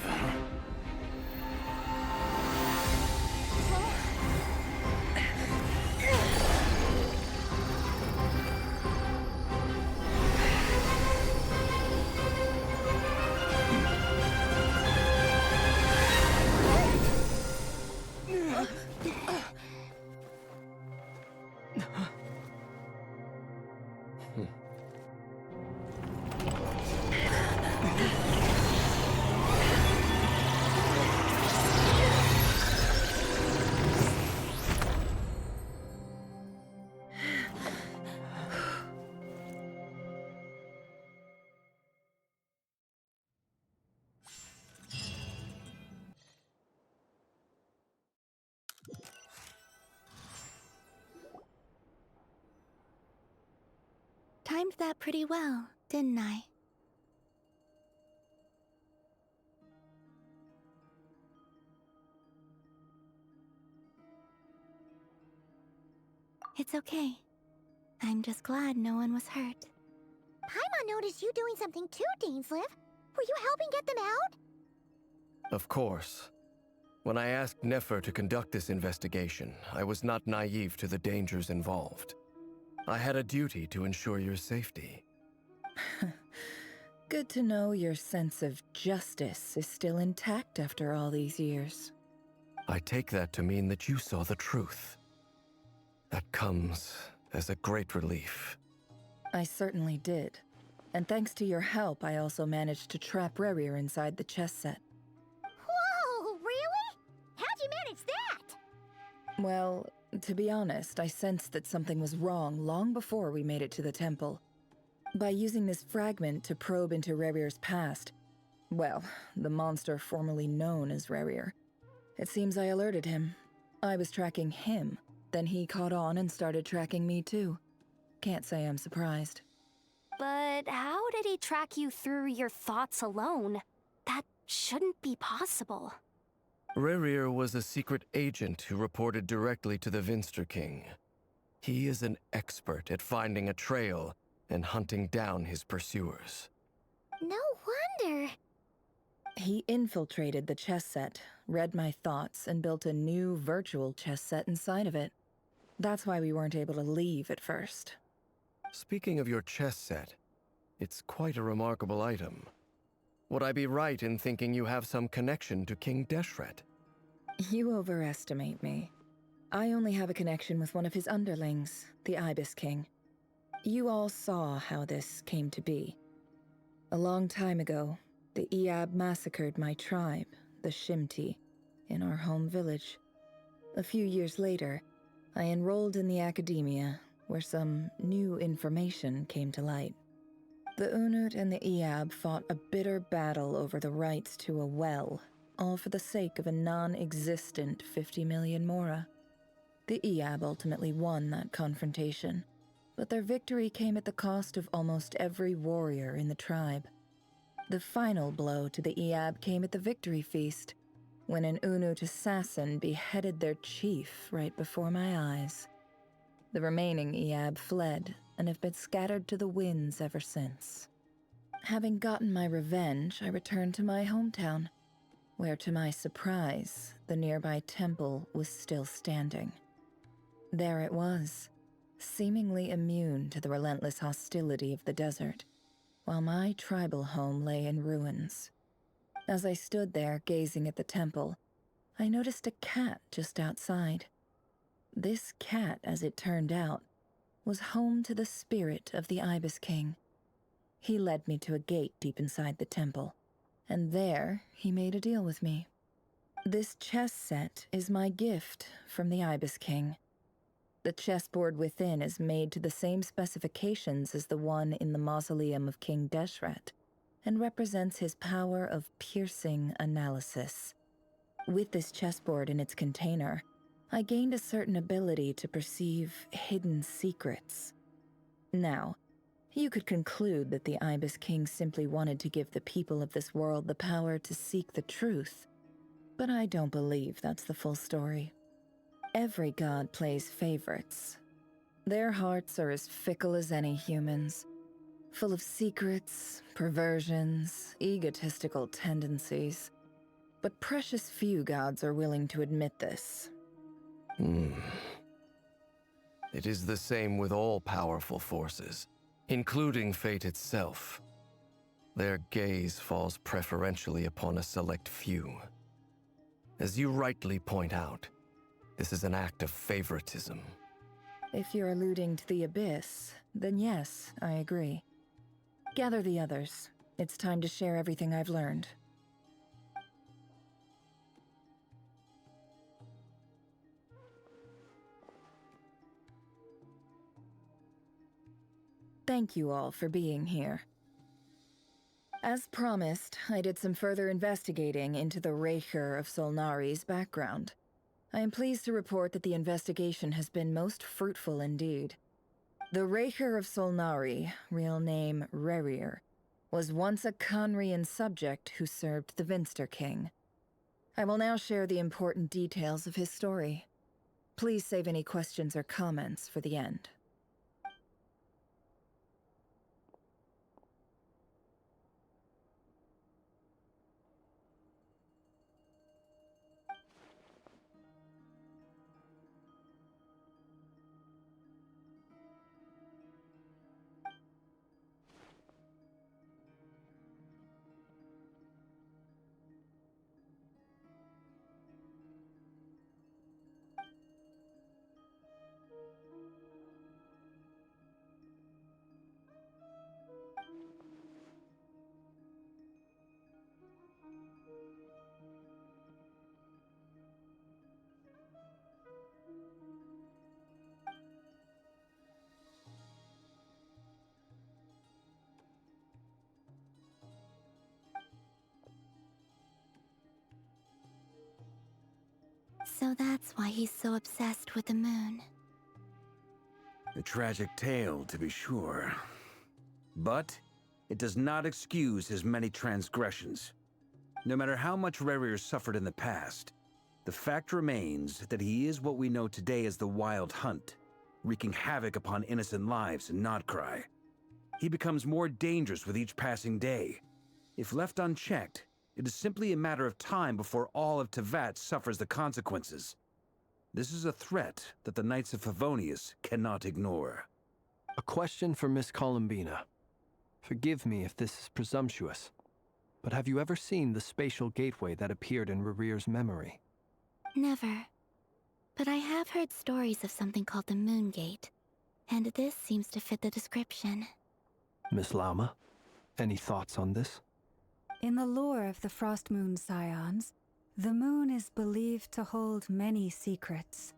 Timed that pretty well, didn't I? It's okay. I'm just glad no one was hurt. Paimon noticed you doing something too, Dainsleif. Were you helping get them out? Of course. When I asked Nefer to conduct this investigation, I was not naive to the dangers involved. I had a duty to ensure your safety. Good to know your sense of justice is still intact after all these years. I take that to mean that you saw the truth. That comes as a great relief. I certainly did. And thanks to your help, I also managed to trap Rerir inside the chess set. Whoa, really? How'd you manage that? Well, to be honest, I sensed that something was wrong long before we made it to the temple. By using this fragment to probe into Rerir's past, well, the monster formerly known as Rerir, it seems I alerted him. I was tracking him, then he caught on and started tracking me too. Can't say I'm surprised. But how did he track you through your thoughts alone? That shouldn't be possible. Rerir was a secret agent who reported directly to the Vinster King. He is an expert at finding a trail and hunting down his pursuers. No wonder. He infiltrated the chess set, read my thoughts, and built a new virtual chess set inside of it. That's why we weren't able to leave at first. Speaking of your chess set, it's quite a remarkable item. Would I be right in thinking you have some connection to King Deshret? You overestimate me. I only have a connection with one of his underlings, the Ibis King. You all saw how this came to be. A long time ago, the Iab massacred my tribe, the Shimti, in our home village. A few years later, I enrolled in the academia, where some new information came to light. The Unut and the Iab fought a bitter battle over the rights to a well, all for the sake of a non-existent 50 million Mora. The Iab ultimately won that confrontation, but their victory came at the cost of almost every warrior in the tribe. The final blow to the Iab came at the victory feast, when an Unut assassin beheaded their chief right before my eyes. The remaining Iab fled and have been scattered to the winds ever since. Having gotten my revenge, I returned to my hometown, where to my surprise, the nearby temple was still standing. There it was, seemingly immune to the relentless hostility of the desert, while my tribal home lay in ruins. As I stood there gazing at the temple, I noticed a cat just outside. This cat, as it turned out, was home to the spirit of the Ibis King. He led me to a gate deep inside the temple, and there he made a deal with me. This chess set is my gift from the Ibis King. The chessboard within is made to the same specifications as the one in the mausoleum of King Deshret, and represents his power of piercing analysis. With this chessboard in its container, I gained a certain ability to perceive hidden secrets. Now, you could conclude that the Ibis King simply wanted to give the people of this world the power to seek the truth, but I don't believe that's the full story. Every god plays favorites. Their hearts are as fickle as any human's, full of secrets, perversions, egotistical tendencies. But precious few gods are willing to admit this. It is the same with all powerful forces, including fate itself. Their gaze falls preferentially upon a select few. As you rightly point out, this is an act of favoritism. If you're alluding to the Abyss, then yes, I agree. Gather the others. It's time to share everything I've learned. Thank you all for being here. As promised, I did some further investigating into the Raker of Solnari's background. I am pleased to report that the investigation has been most fruitful indeed. The Raker of Solnari, real name Rerir, was once a Conrian subject who served the Vinster King. I will now share the important details of his story. Please save any questions or comments for the end. So that's why he's so obsessed with the moon. A tragic tale, to be sure. But it does not excuse his many transgressions. No matter how much Rerir suffered in the past, the fact remains that he is what we know today as the Wild Hunt, wreaking havoc upon innocent lives in Notcry. He becomes more dangerous with each passing day. If left unchecked, it is simply a matter of time before all of Tevat suffers the consequences. This is a threat that the Knights of Favonius cannot ignore. A question for Miss Columbina. Forgive me if this is presumptuous, but have you ever seen the spatial gateway that appeared in Rerir's memory? Never. But I have heard stories of something called the Moon Gate, and this seems to fit the description. Miss Lauma, any thoughts on this? In the lore of the Frost Moon Scions, the moon is believed to hold many secrets.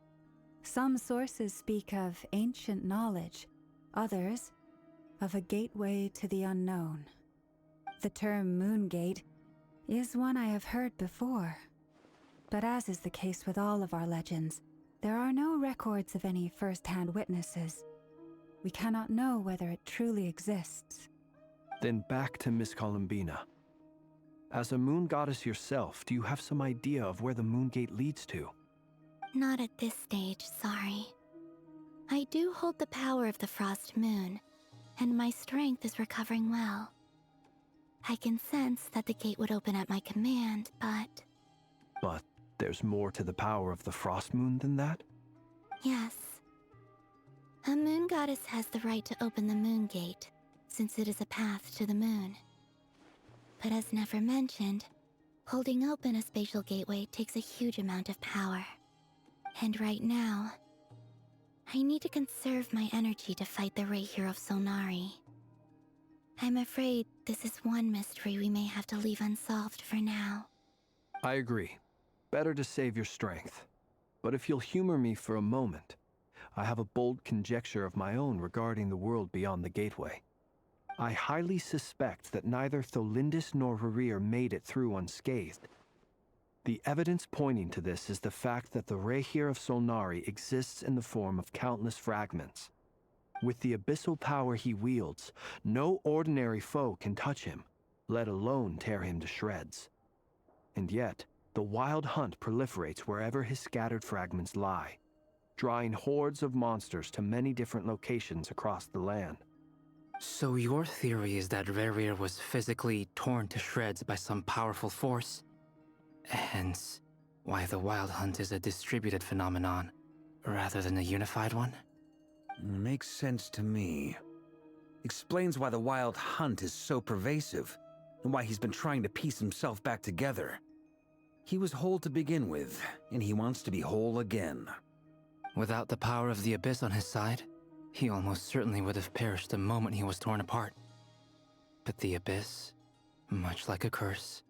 Some sources speak of ancient knowledge, others of a gateway to the unknown. The term Moon Gate is one I have heard before, but as is the case with all of our legends, there are no records of any first-hand witnesses. We cannot know whether it truly exists. Then back to Miss Columbina. As a moon goddess yourself, do you have some idea of where the moon gate leads to? Not at this stage, sorry. I do hold the power of the frost moon, and my strength is recovering well. I can sense that the gate would open at my command, but... But there's more to the power of the frost moon than that? Yes. A moon goddess has the right to open the moon gate, since it is a path to the moon. But as Nefer mentioned, holding open a spatial gateway takes a huge amount of power. And right now, I need to conserve my energy to fight the Rayhir of Solnari. I'm afraid this is one mystery we may have to leave unsolved for now. I agree. Better to save your strength. But if you'll humor me for a moment, I have a bold conjecture of my own regarding the world beyond the gateway. I highly suspect that neither Tholindis nor Rerir made it through unscathed. The evidence pointing to this is the fact that the Rayhir of Solnari exists in the form of countless fragments. With the abyssal power he wields, no ordinary foe can touch him, let alone tear him to shreds. And yet, the wild hunt proliferates wherever his scattered fragments lie, drawing hordes of monsters to many different locations across the land. So your theory is that Rerir was physically torn to shreds by some powerful force? Hence, why the Wild Hunt is a distributed phenomenon, rather than a unified one? Makes sense to me. Explains why the Wild Hunt is so pervasive, and why he's been trying to piece himself back together. He was whole to begin with, and he wants to be whole again. Without the power of the Abyss on his side, he almost certainly would have perished the moment he was torn apart. But the Abyss, much like a curse,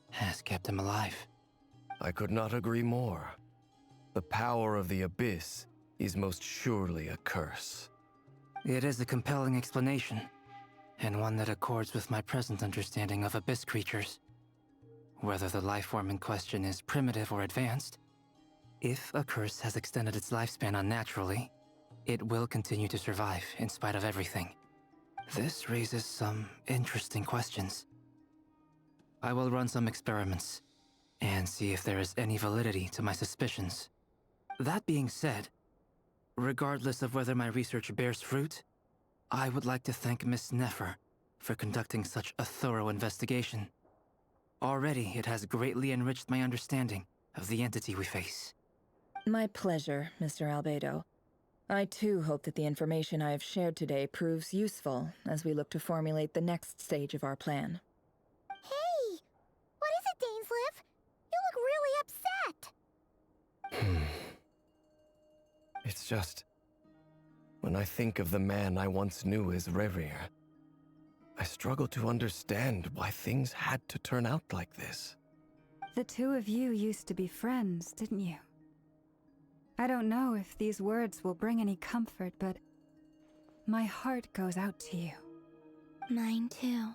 has kept him alive. I could not agree more. The power of the Abyss is most surely a curse. It is a compelling explanation, and one that accords with my present understanding of Abyss creatures. Whether the life form in question is primitive or advanced, if a curse has extended its lifespan unnaturally, it will continue to survive in spite of everything. This raises some interesting questions. I will run some experiments and see if there is any validity to my suspicions. That being said, regardless of whether my research bears fruit, I would like to thank Miss Nefer for conducting such a thorough investigation. Already, it has greatly enriched my understanding of the entity we face. My pleasure, Mr. Albedo. I too hope that the information I have shared today proves useful as we look to formulate the next stage of our plan. Hey! What is it, Dainsleif? You look really upset! It's just... when I think of the man I once knew as Rerir, I struggle to understand why things had to turn out like this. The two of you used to be friends, didn't you? I don't know if these words will bring any comfort, but my heart goes out to you. Mine too.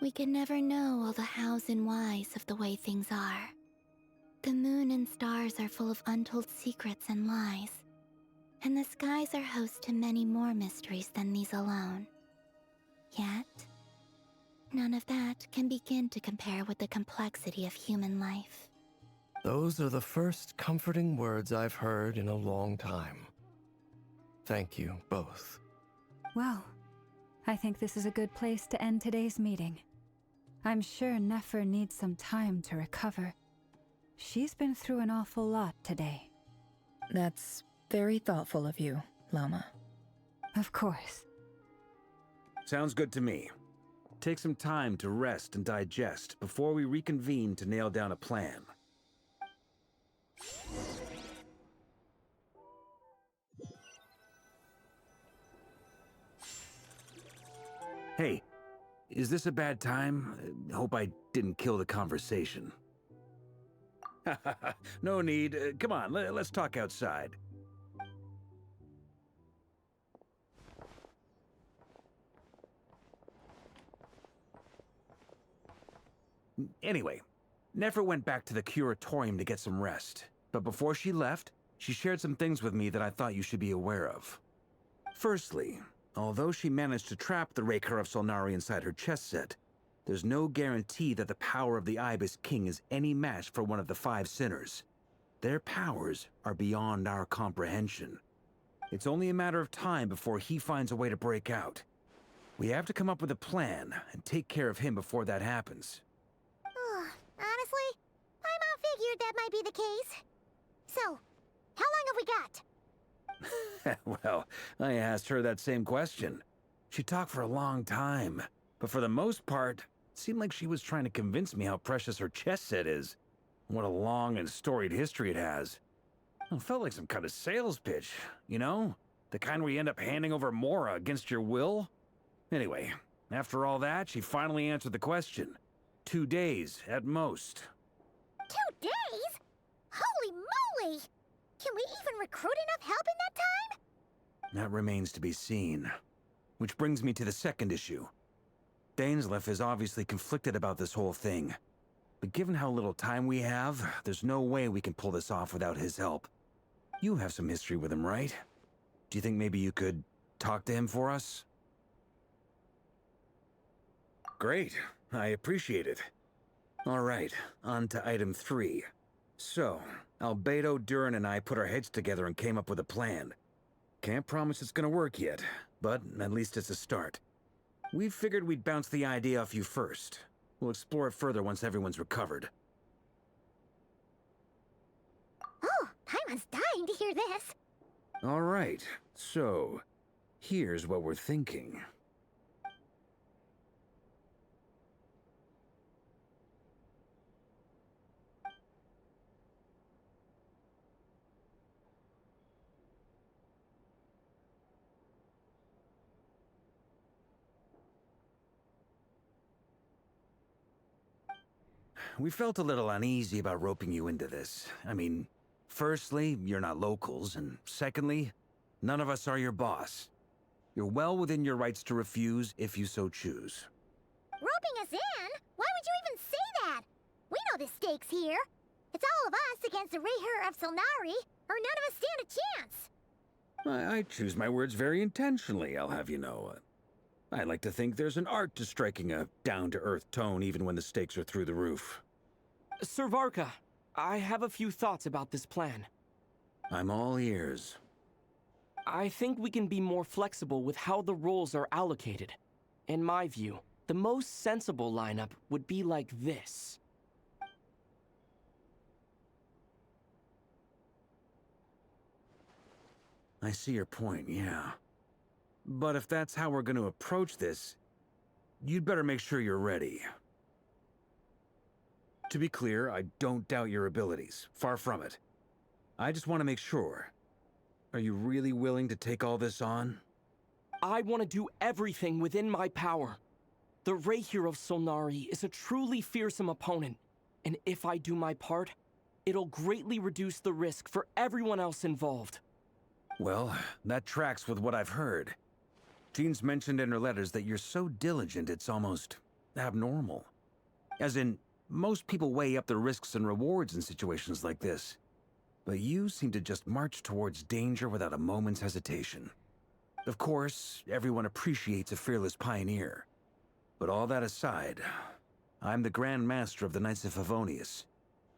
We can never know all the hows and whys of the way things are. The moon and stars are full of untold secrets and lies, and the skies are host to many more mysteries than these alone. Yet, none of that can begin to compare with the complexity of human life. Those are the first comforting words I've heard in a long time. Thank you, both. Well, I think this is a good place to end today's meeting. I'm sure Nefer needs some time to recover. She's been through an awful lot today. That's very thoughtful of you, Lama. Of course. Sounds good to me. Take some time to rest and digest before we reconvene to nail down a plan. Hey, is this a bad time? Hope I didn't kill the conversation. No need. Come on, let's talk outside. Anyway, Nefer went back to the curatorium to get some rest. But before she left, she shared some things with me that I thought you should be aware of. Firstly, although she managed to trap the Raker of Solnari inside her chest set, there's no guarantee that the power of the Ibis King is any match for one of the 5 sinners. Their powers are beyond our comprehension. It's only a matter of time before he finds a way to break out. We have to come up with a plan and take care of him before that happens. Honestly, Paimon figured that might be the case. So, how long have we got? Well, I asked her that same question. She talked for a long time, but for the most part, it seemed like she was trying to convince me how precious her chess set is. What a long and storied history it has. It felt like some kind of sales pitch, you know? The kind where you end up handing over Mora against your will. Anyway, after all that, she finally answered the question. 2 days, at most. 2 days? Holy moly! Can we even recruit enough help in that time? That remains to be seen. Which brings me to the second issue. Dainsleif is obviously conflicted about this whole thing. But given how little time we have, there's no way we can pull this off without his help. You have some history with him, right? Do you think maybe you could talk to him for us? Great. I appreciate it. All right, on to item 3. So, Albedo, Durin, and I put our heads together and came up with a plan. Can't promise it's gonna work yet, but at least it's a start. We figured we'd bounce the idea off you first. We'll explore it further once everyone's recovered. Oh, Paimon's dying to hear this. All right, so here's what we're thinking. We felt a little uneasy about roping you into this. I mean, firstly, you're not locals, and secondly, none of us are your boss. You're well within your rights to refuse if you so choose. Roping us in? Why would you even say that? We know the stakes here. It's all of us against the Rayher of Solnari, or none of us stand a chance. I choose my words very intentionally, I'll have you know. I like to think there's an art to striking a down-to-earth tone even when the stakes are through the roof. Sir Varka, I have a few thoughts about this plan. I'm all ears. I think we can be more flexible with how the roles are allocated. In my view, the most sensible lineup would be like this. I see your point, yeah. But if that's how we're going to approach this, you'd better make sure you're ready. To be clear, I don't doubt your abilities. Far from it. I just want to make sure. Are you really willing to take all this on? I want to do everything within my power. The Rayher of Solnari is a truly fearsome opponent, and if I do my part, it'll greatly reduce the risk for everyone else involved. Well, that tracks with what I've heard. Jean's mentioned in her letters that you're so diligent it's almost abnormal. As in, most people weigh up the risks and rewards in situations like this. But you seem to just march towards danger without a moment's hesitation. Of course, everyone appreciates a fearless pioneer. But all that aside, I'm the Grand Master of the Knights of Favonius,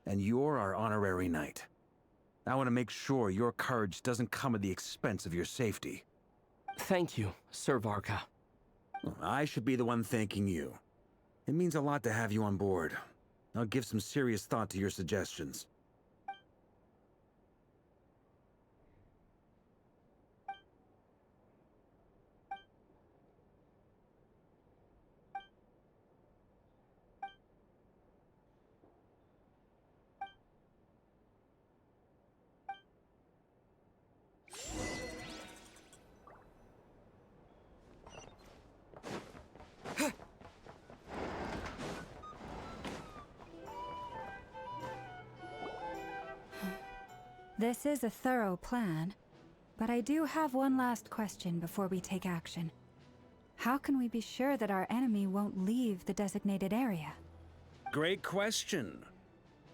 and you're our honorary knight. I want to make sure your courage doesn't come at the expense of your safety. Thank you, Sir Varka. I should be the one thanking you. It means a lot to have you on board. I'll give some serious thought to your suggestions. This is a thorough plan, but I do have one last question before we take action. How can we be sure that our enemy won't leave the designated area? Great question.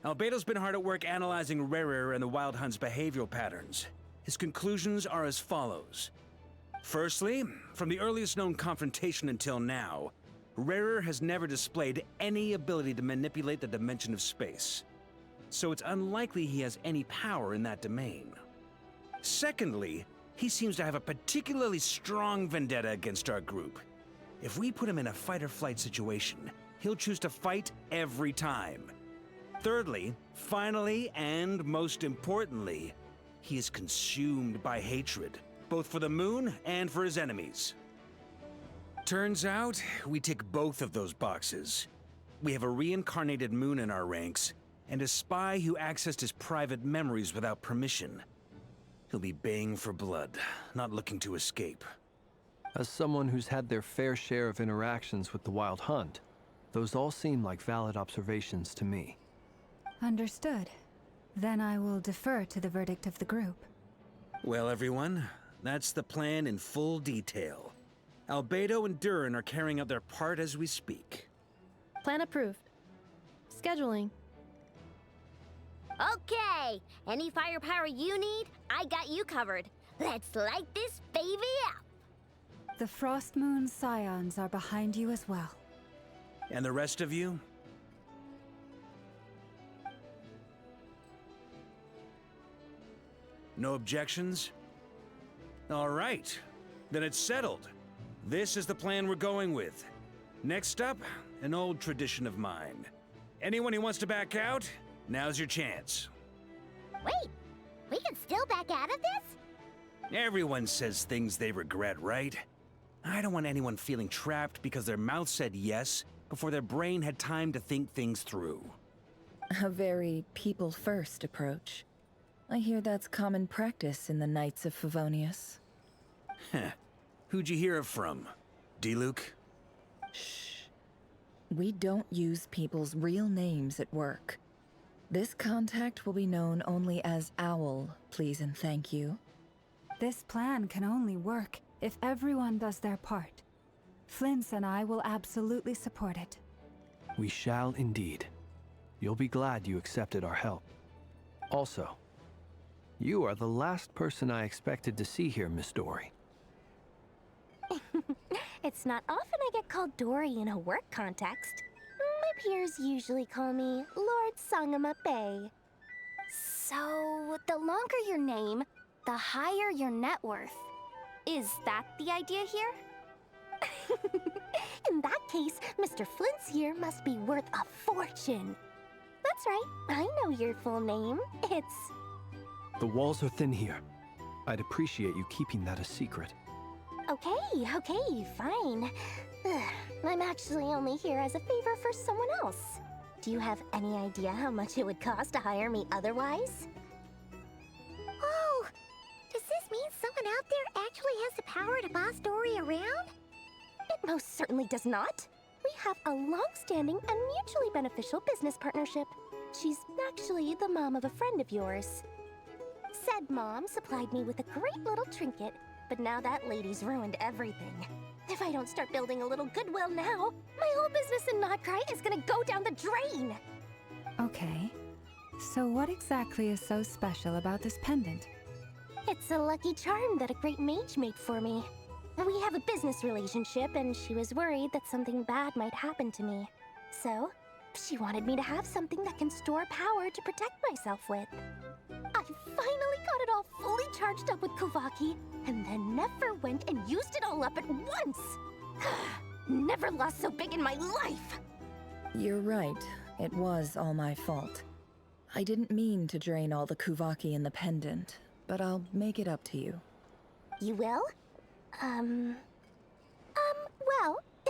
Albedo's been hard at work analyzing Rayher and the Wild Hunt's behavioral patterns. His conclusions are as follows. Firstly, from the earliest known confrontation until now, Rarer has never displayed any ability to manipulate the dimension of space, so it's unlikely he has any power in that domain. Secondly, he seems to have a particularly strong vendetta against our group. If we put him in a fight-or-flight situation, he'll choose to fight every time. Thirdly, finally, and most importantly, he is consumed by hatred, both for the moon and for his enemies. Turns out, we tick both of those boxes. We have a reincarnated moon in our ranks, and a spy who accessed his private memories without permission. He'll be baying for blood, not looking to escape. As someone who's had their fair share of interactions with the Wild Hunt, those all seem like valid observations to me. Understood. Then I will defer to the verdict of the group. Well, everyone, that's the plan in full detail. Albedo and Durin are carrying out their part as we speak. Plan approved. Scheduling. Okay, any firepower you need, I got you covered. Let's light this baby up. The Frost Moon Scions are behind you as well. And the rest of you? No objections? All right, then it's settled. This is the plan we're going with. Next up, an old tradition of mine. Anyone who wants to back out, now's your chance. Wait, we can still back out of this? Everyone says things they regret, right? I don't want anyone feeling trapped because their mouth said yes before their brain had time to think things through. A very people-first approach. I hear that's common practice in the Knights of Favonius. Heh. Who'd you hear it from? D-Luke? Shh. We don't use people's real names at work. This contact will be known only as Owl, please and thank you. This plan can only work if everyone does their part. Flint's and I will absolutely support it. We shall indeed. You'll be glad you accepted our help. Also, you are the last person I expected to see here, Miss Dory. It's not often I get called Dory in a work context. My peers usually call me Lord Sangamabe. So, the longer your name, the higher your net worth. Is that the idea here? In that case, Mr. Flint's here must be worth a fortune. That's right, I know your full name. It's... The walls are thin here. I'd appreciate you keeping that a secret. Okay, fine. Ugh, I'm actually only here as a favor for someone else. Do you have any idea how much it would cost to hire me otherwise? Oh, does this mean someone out there actually has the power to boss Dory around? It most certainly does not. We have a long-standing and mutually beneficial business partnership. She's actually the mom of a friend of yours. Said mom supplied me with a great little trinket, but now that lady's ruined everything. If I don't start building a little goodwill now, my whole business in Notcry is gonna go down the drain! Okay. So what exactly is so special about this pendant? It's a lucky charm that a great mage made for me. We have a business relationship, and she was worried that something bad might happen to me. So, she wanted me to have something that can store power to protect myself with. I finally got it all fully charged up with Kovaki, and then never went and used it all up at once! Never lost so big in my life! You're right. It was all my fault. I didn't mean to drain all the Kuvaki in the pendant, but I'll make it up to you. You will? Well,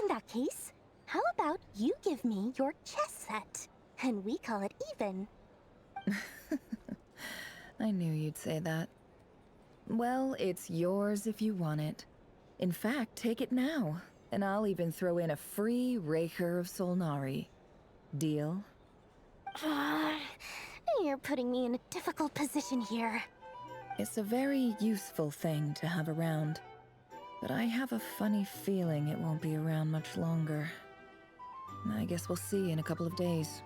in that case, how about you give me your chess set, and we call it even? I knew you'd say that. Well, it's yours if you want it. In fact, take it now, and I'll even throw in a free Raker of Solnari. Deal? You're putting me in a difficult position here. It's a very useful thing to have around, but I have a funny feeling it won't be around much longer. I guess we'll see in a couple of days.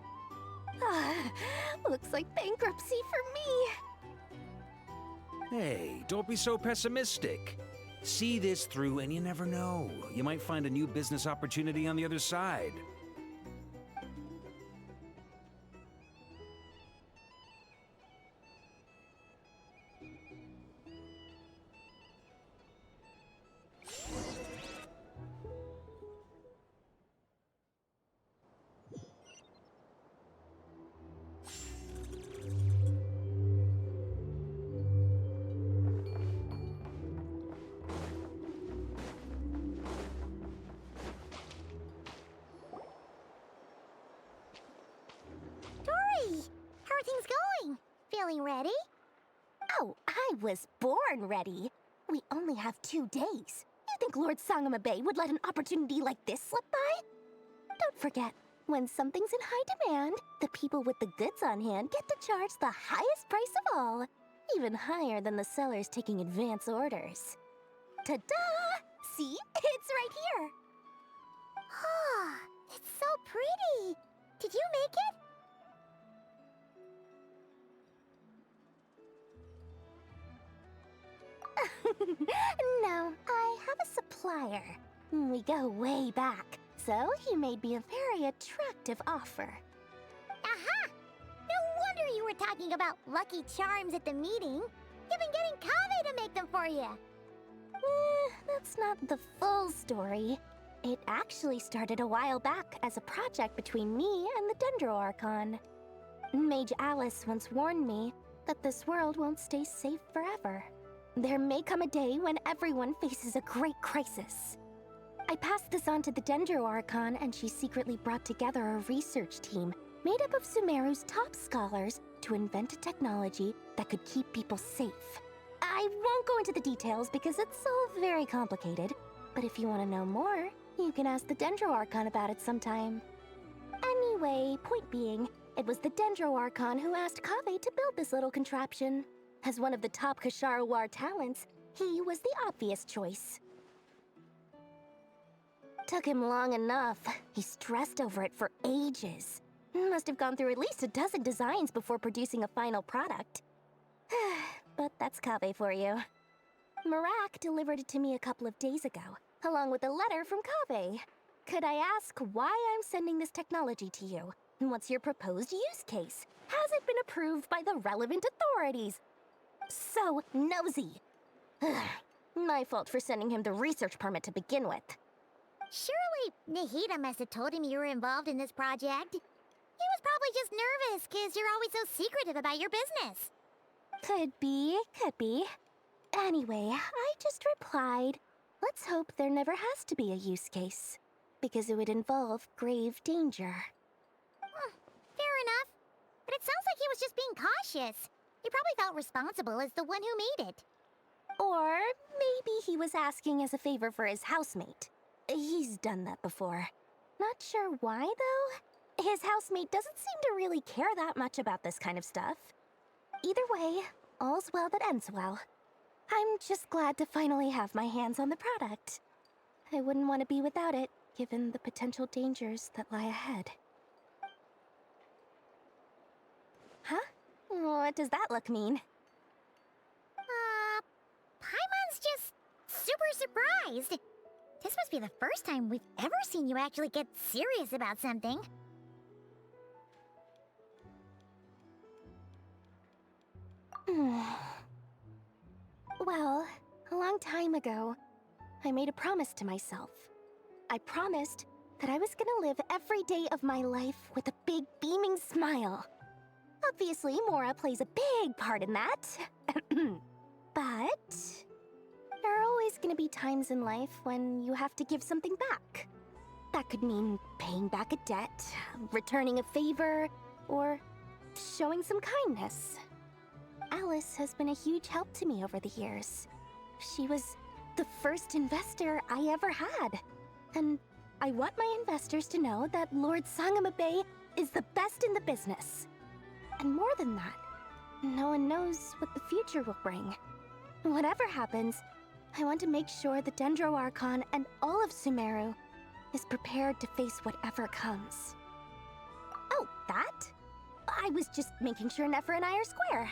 Looks like bankruptcy for me. Hey, don't be so pessimistic. See this through and you never know. You might find a new business opportunity on the other side. Dory! How are things going? Feeling ready? Oh, I was born ready. We only have 2 days. You think Lord Sangamabe would let an opportunity like this slip by? Don't forget, when something's in high demand, the people with the goods on hand get to charge the highest price of all, even higher than the sellers taking advance orders. Ta-da! See? It's right here. Ah, it's so pretty. Did you make it? No, I have a supplier. We go way back, so he made me a very attractive offer. Aha! No wonder you were talking about Lucky Charms at the meeting. You've been getting Kaveh to make them for you. That's not the full story. It actually started a while back as a project between me and the Dendro Archon. Mage Alice once warned me that this world won't stay safe forever. There may come a day when everyone faces a great crisis. I passed this on to the Dendro Archon, and she secretly brought together a research team made up of Sumeru's top scholars to invent a technology that could keep people safe. I won't go into the details because it's all very complicated, but if you want to know more, you can ask the Dendro Archon about it sometime. Anyway, point being, it was the Dendro Archon who asked Kaveh to build this little contraption. As one of the top Kashara War talents, he was the obvious choice. Took him long enough. He stressed over it for ages. Must have gone through at least a dozen designs before producing a final product. But that's Kaveh for you. Marak delivered it to me a couple of days ago, along with a letter from Kaveh. Could I ask why I'm sending this technology to you? What's your proposed use case? Has it been approved by the relevant authorities? So nosy. My fault for sending him the research permit to begin with. Surely Nahida must have told him you were involved in this project. He was probably just nervous because you're always so secretive about your business. Could be, could be. Anyway, I just replied, let's hope there never has to be a use case, because it would involve grave danger. Fair enough. But it sounds like he was just being cautious. He probably felt responsible as the one who made it. Or maybe he was asking as a favor for his housemate. He's done that before. Not sure why, though. His housemate doesn't seem to really care that much about this kind of stuff. Either way, all's well that ends well. I'm just glad to finally have my hands on the product. I wouldn't want to be without it, given the potential dangers that lie ahead. Huh? What does that look mean? Paimon's just super surprised. This must be the first time we've ever seen you actually get serious about something. Well, a long time ago, I made a promise to myself. I promised that I was gonna live every day of my life with a big beaming smile. Obviously, Mora plays a big part in that. But there are always gonna be times in life when you have to give something back. That could mean paying back a debt, returning a favor, or showing some kindness. Alice has been a huge help to me over the years. She was the first investor I ever had. And I want my investors to know that Lord Sangamabe is the best in the business. And more than that, no one knows what the future will bring. Whatever happens, I want to make sure the Dendro Archon and all of Sumeru is prepared to face whatever comes. Oh, that? I was just making sure Nefer and I are square.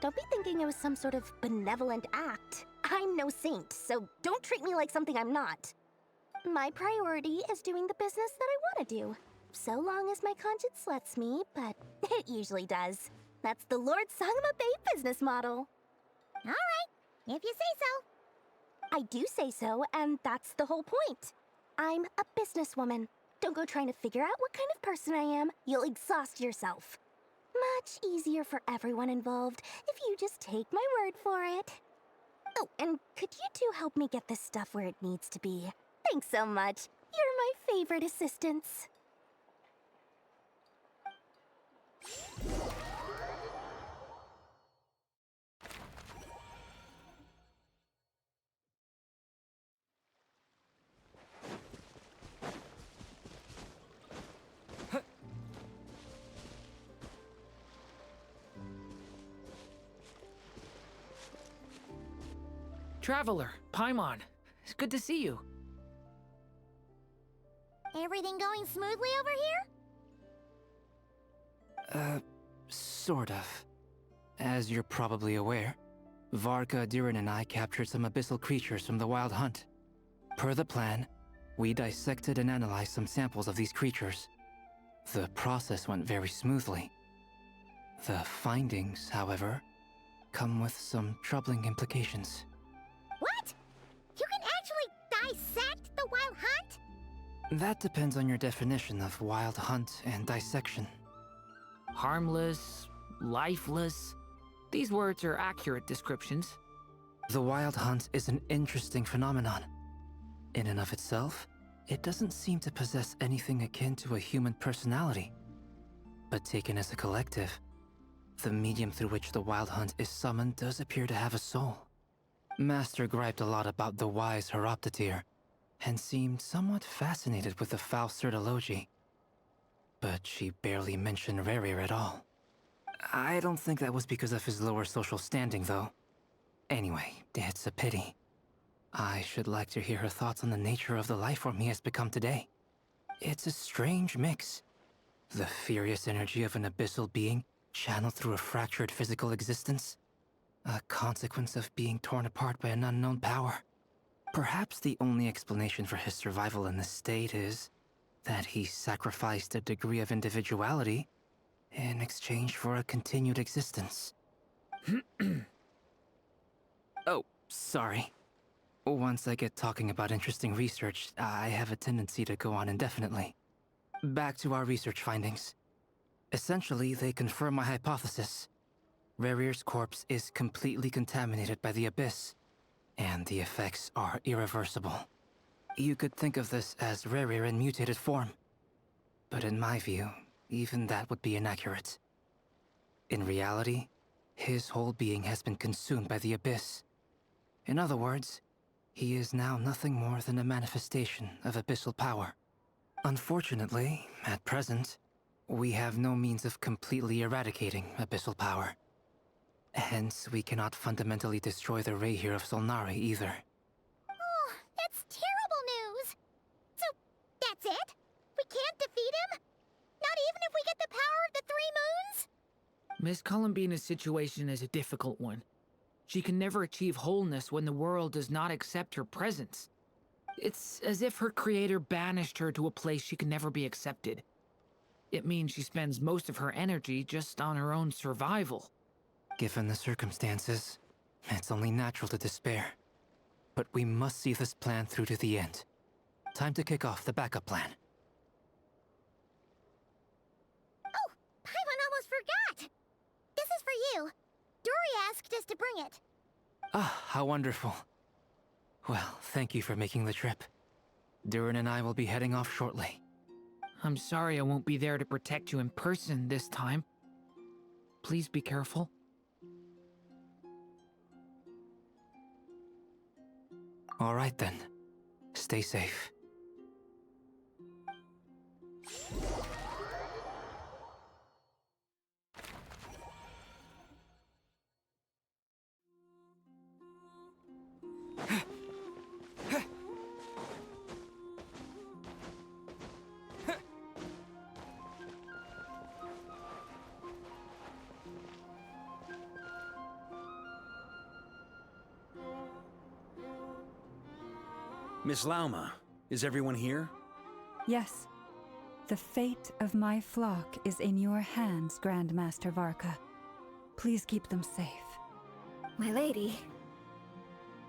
Don't be thinking it was some sort of benevolent act. I'm no saint, so don't treat me like something I'm not. My priority is doing the business that I want to do, so long as my conscience lets me, but it usually does. That's the Lord Sangama Bay business model. All right, if you say so. I do say so, and that's the whole point. I'm a businesswoman. Don't go trying to figure out what kind of person I am. You'll exhaust yourself. Much easier for everyone involved if you just take my word for it. Oh, and could you two help me get this stuff where it needs to be? Thanks so much. You're my favorite assistants. Traveler, Paimon, it's good to see you. Everything going smoothly over here? Sort of. As you're probably aware, Varka, Durin, and I captured some abyssal creatures from the Wild Hunt. Per the plan, we dissected and analyzed some samples of these creatures. The process went very smoothly. The findings, however, come with some troubling implications. What? You can actually dissect the Wild Hunt? That depends on your definition of Wild Hunt and dissection. Harmless, lifeless. These words are accurate descriptions. The Wild Hunt is an interesting phenomenon. In and of itself, it doesn't seem to possess anything akin to a human personality. But taken as a collective, the medium through which the Wild Hunt is summoned does appear to have a soul. Master griped a lot about the wise Horoptotire, and seemed somewhat fascinated with the foul Certology. But she barely mentioned Rerir at all. I don't think that was because of his lower social standing, though. Anyway, it's a pity. I should like to hear her thoughts on the nature of the lifeform he has become today. It's a strange mix. The furious energy of an abyssal being channeled through a fractured physical existence. A consequence of being torn apart by an unknown power. Perhaps the only explanation for his survival in this state is that he sacrificed a degree of individuality in exchange for a continued existence. Oh, sorry. Once I get talking about interesting research, I have a tendency to go on indefinitely. Back to our research findings. Essentially, they confirm my hypothesis. Rerir's corpse is completely contaminated by the Abyss, and the effects are irreversible. You could think of this as Rerir in mutated form. But in my view, even that would be inaccurate. In reality, his whole being has been consumed by the Abyss. In other words, he is now nothing more than a manifestation of abyssal power. Unfortunately, at present, we have no means of completely eradicating abyssal power. Hence, we cannot fundamentally destroy the Rayhir of Solnari either. Oh, that's terrible news! So, that's it? We can't defeat him? Not even if we get the power of the Three Moons? Miss Columbina's situation is a difficult one. She can never achieve wholeness when the world does not accept her presence. It's as if her creator banished her to a place she can never be accepted. It means she spends most of her energy just on her own survival. Given the circumstances, it's only natural to despair. But we must see this plan through to the end. Time to kick off the backup plan. Oh, Paimon almost forgot! This is for you. Dory asked us to bring it. Ah, how wonderful. Well, thank you for making the trip. Durin and I will be heading off shortly. I'm sorry I won't be there to protect you in person this time. Please be careful. All right then. Stay safe. Miss Lauma, is everyone here? Yes. The fate of my flock is in your hands, Grand Master Varka. Please keep them safe. My lady,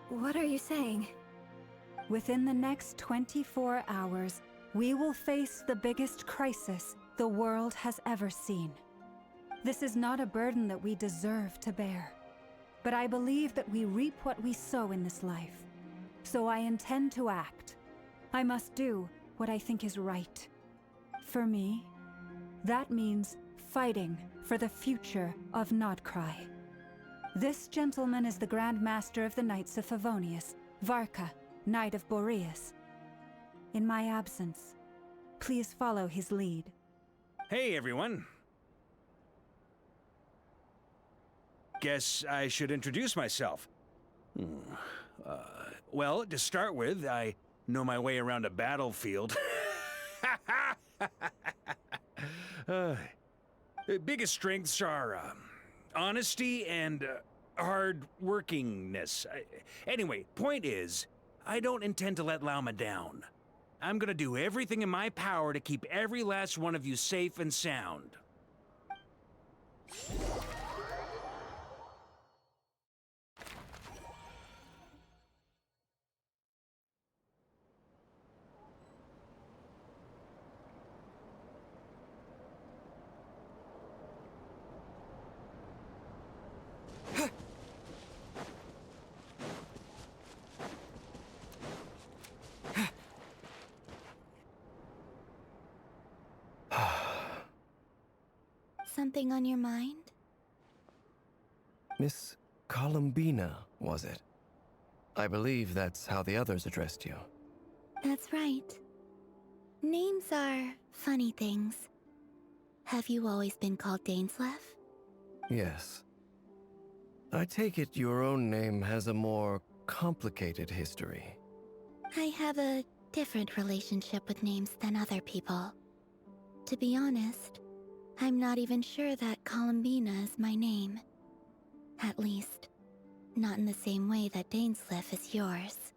what are you saying? Within the next 24 hours, we will face the biggest crisis the world has ever seen. This is not a burden that we deserve to bear, but I believe that we reap what we sow in this life. So I intend to act. I must do what I think is right. For me, that means fighting for the future of Nodcry. This gentleman is the Grand Master of the Knights of Favonius, Varka, Knight of Boreas. In my absence, please follow his lead. Hey, everyone. Guess I should introduce myself. Well, to start with, I know my way around a battlefield. Biggest strengths are honesty and hard-workingness. Anyway, point is, I don't intend to let Lauma down. I'm gonna do everything in my power to keep every last one of you safe and sound. Something on your mind? Miss Columbina, was it? I believe that's how the others addressed you. That's right. Names are funny things. Have you always been called Dainsleif? Yes. I take it your own name has a more complicated history. I have a different relationship with names than other people. To be honest, I'm not even sure that Columbina is my name. At least, not in the same way that Dainsleif is yours.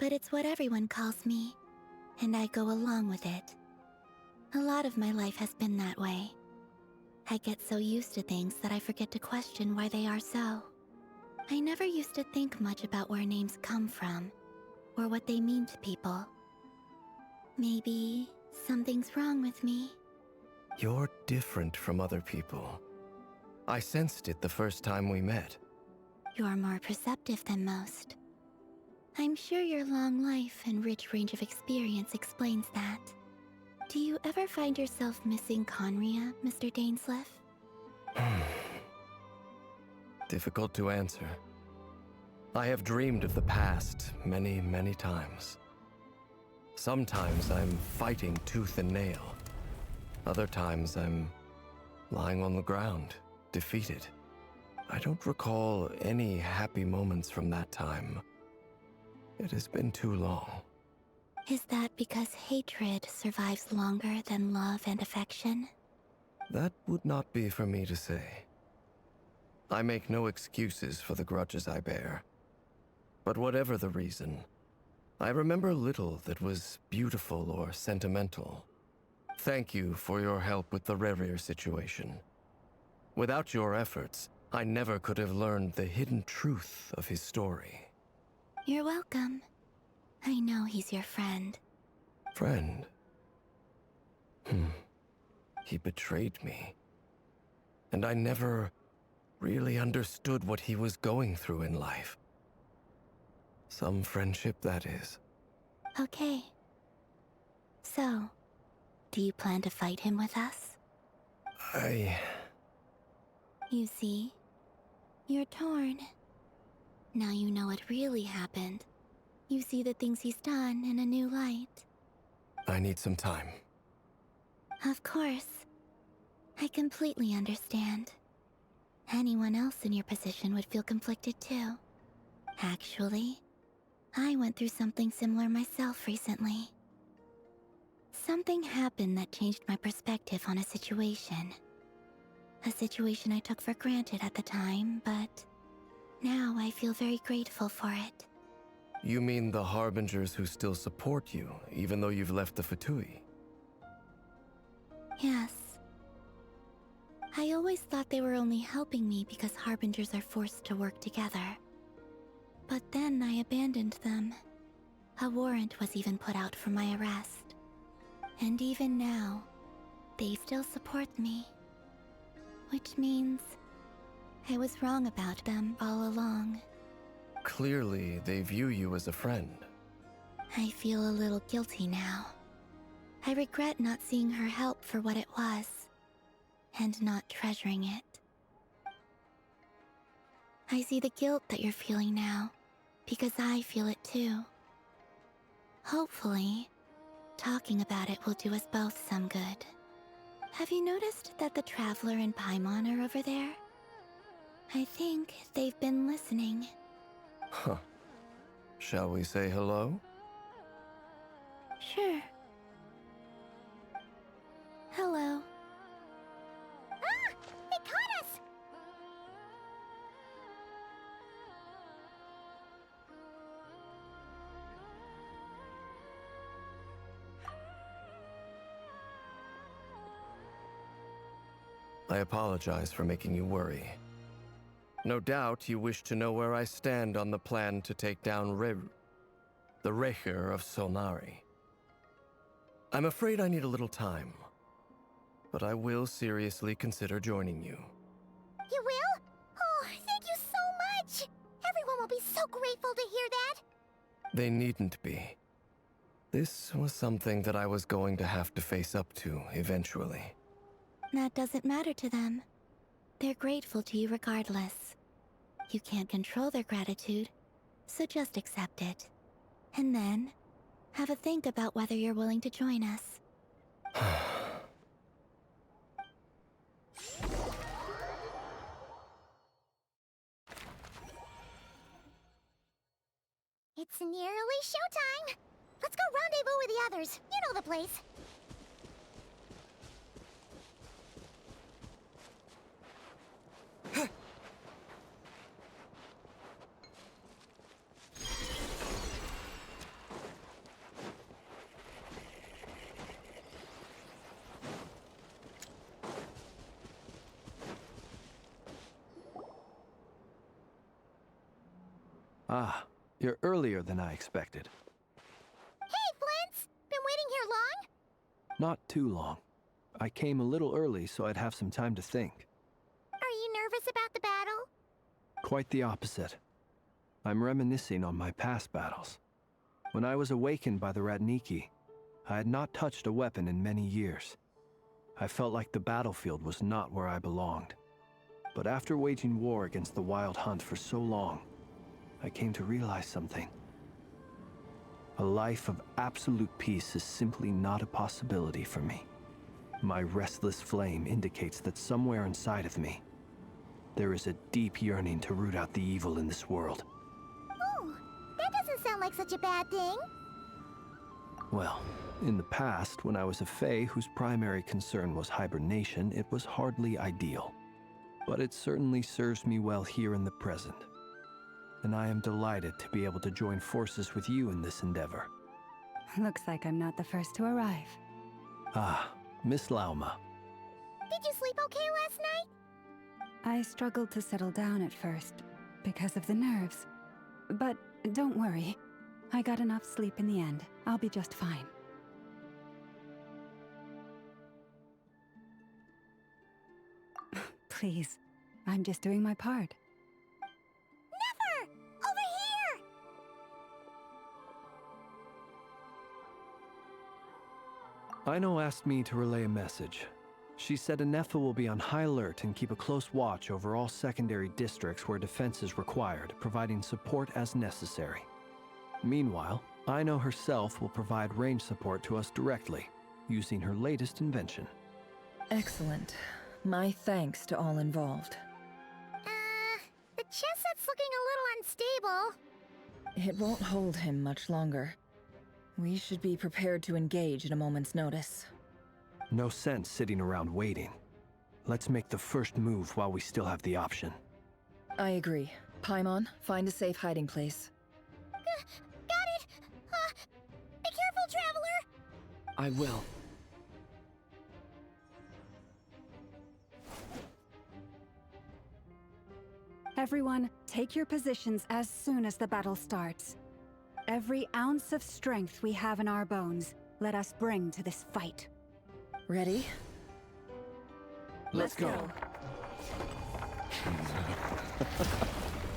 But it's what everyone calls me, and I go along with it. A lot of my life has been that way. I get so used to things that I forget to question why they are so. I never used to think much about where names come from, or what they mean to people. Maybe something's wrong with me. You're different from other people. I sensed it the first time we met. You're more perceptive than most. I'm sure your long life and rich range of experience explains that. Do you ever find yourself missing Conria, Mr. Dainsleif? Difficult to answer. I have dreamed of the past many, many times. Sometimes I'm fighting tooth and nail. Other times I'm lying on the ground, defeated. I don't recall any happy moments from that time. It has been too long. Is that because hatred survives longer than love and affection? That would not be for me to say. I make no excuses for the grudges I bear. But whatever the reason, I remember little that was beautiful or sentimental. Thank you for your help with the Rerir situation. Without your efforts, I never could have learned the hidden truth of his story. You're welcome. I know he's your friend. Friend? He betrayed me. And I never really understood what he was going through in life. Some friendship, that is. Okay. So, do you plan to fight him with us? You see, you're torn. Now you know what really happened. You see the things he's done in a new light. I need some time. Of course. I completely understand. Anyone else in your position would feel conflicted too. Actually, I went through something similar myself recently. Something happened that changed my perspective on a situation. A situation I took for granted at the time, but now I feel very grateful for it. You mean the Harbingers who still support you, even though you've left the Fatui? Yes. I always thought they were only helping me because Harbingers are forced to work together. But then I abandoned them. A warrant was even put out for my arrest. And even now, they still support me. Which means I was wrong about them all along. Clearly, they view you as a friend. I feel a little guilty now. I regret not seeing her help for what it was, and not treasuring it. I see the guilt that you're feeling now, because I feel it too. Hopefully, talking about it will do us both some good. Have you noticed that the Traveler and Paimon are over there? I think they've been listening. Huh. Shall we say hello? Sure. Hello. Ah! They caught us! I apologize for making you worry. No doubt you wish to know where I stand on the plan to take down the Recher of Solnari. I'm afraid I need a little time, but I will seriously consider joining you. You will? Oh, thank you so much! Everyone will be so grateful to hear that! They needn't be. This was something that I was going to have to face up to eventually. That doesn't matter to them. They're grateful to you regardless. You can't control their gratitude, so just accept it. And then, have a think about whether you're willing to join us. It's nearly showtime! Let's go rendezvous with the others. You know the place. Ah, you're earlier than I expected. Hey, Flint's! Been waiting here long? Not too long. I came a little early so I'd have some time to think. Are you nervous about the battle? Quite the opposite. I'm reminiscing on my past battles. When I was awakened by the Ratniki, I had not touched a weapon in many years. I felt like the battlefield was not where I belonged. But after waging war against the Wild Hunt for so long, I came to realize something. A life of absolute peace is simply not a possibility for me. My restless flame indicates that somewhere inside of me, there is a deep yearning to root out the evil in this world. Oh, that doesn't sound like such a bad thing. Well, in the past, when I was a Fae whose primary concern was hibernation, it was hardly ideal. But it certainly serves me well here in the present. And I am delighted to be able to join forces with you in this endeavor. Looks like I'm not the first to arrive. Ah, Miss Lauma. Did you sleep okay last night? I struggled to settle down at first, because of the nerves. But don't worry. I got enough sleep in the end. I'll be just fine. Please, I'm just doing my part. Never! Over here! Aino asked me to relay a message. She said Anefa will be on high alert and keep a close watch over all secondary districts where defense is required, providing support as necessary. Meanwhile, Aino herself will provide range support to us directly, using her latest invention. Excellent. My thanks to all involved. The chess set's looking a little unstable. It won't hold him much longer. We should be prepared to engage at a moment's notice. No sense sitting around waiting. Let's make the first move while we still have the option. I agree. Paimon, find a safe hiding place. I will. Everyone, take your positions as soon as the battle starts. Every ounce of strength we have in our bones, let us bring to this fight. Ready? Let's go.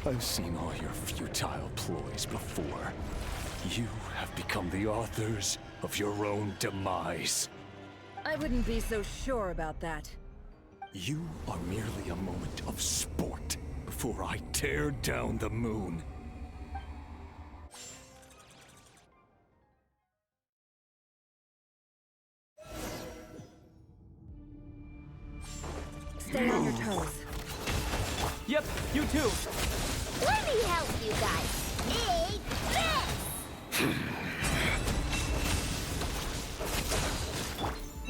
I've seen all your futile ploys before. You have become the authors of your own demise. I wouldn't be so sure about that. You are merely a moment of sport before I tear down the moon. Stay on your toes. Yep, you too. Let me help you guys. Take this!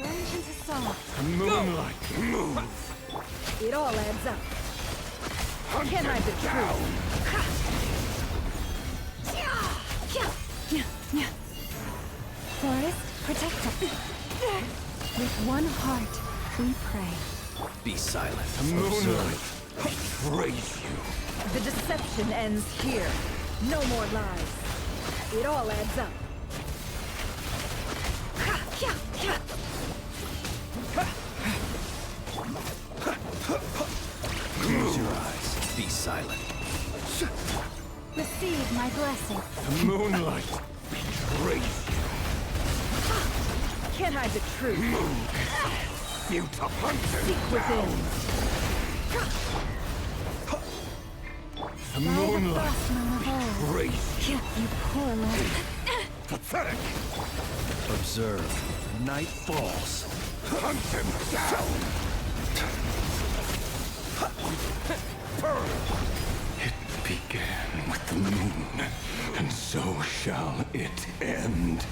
Range into song. Moonlight, move! It all adds up. Can't hide the truth. Forest, protect us. With one heart, we pray. Be silent. Moonlight, praise you. The deception ends here. No more lies. It all adds up. Close your eyes. Be silent. Receive my blessing. Moonlight, praise you. Can't hide the truth. Futile hunter. Seek within. Moonlight, praise you. You poor lord. Pathetic. Observe. Night falls. Hunt him down. It began with the moon, and so shall it end.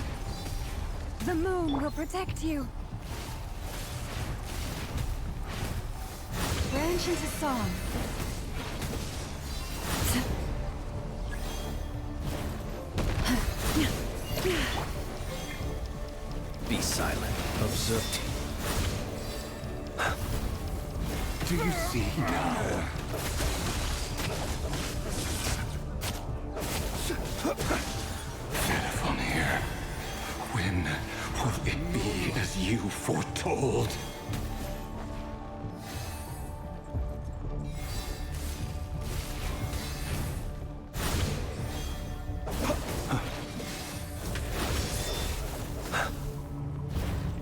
The moon will protect you. Branch into song. Be silent. Observe. Do you see now? Fenifon, when will it be as you foretold?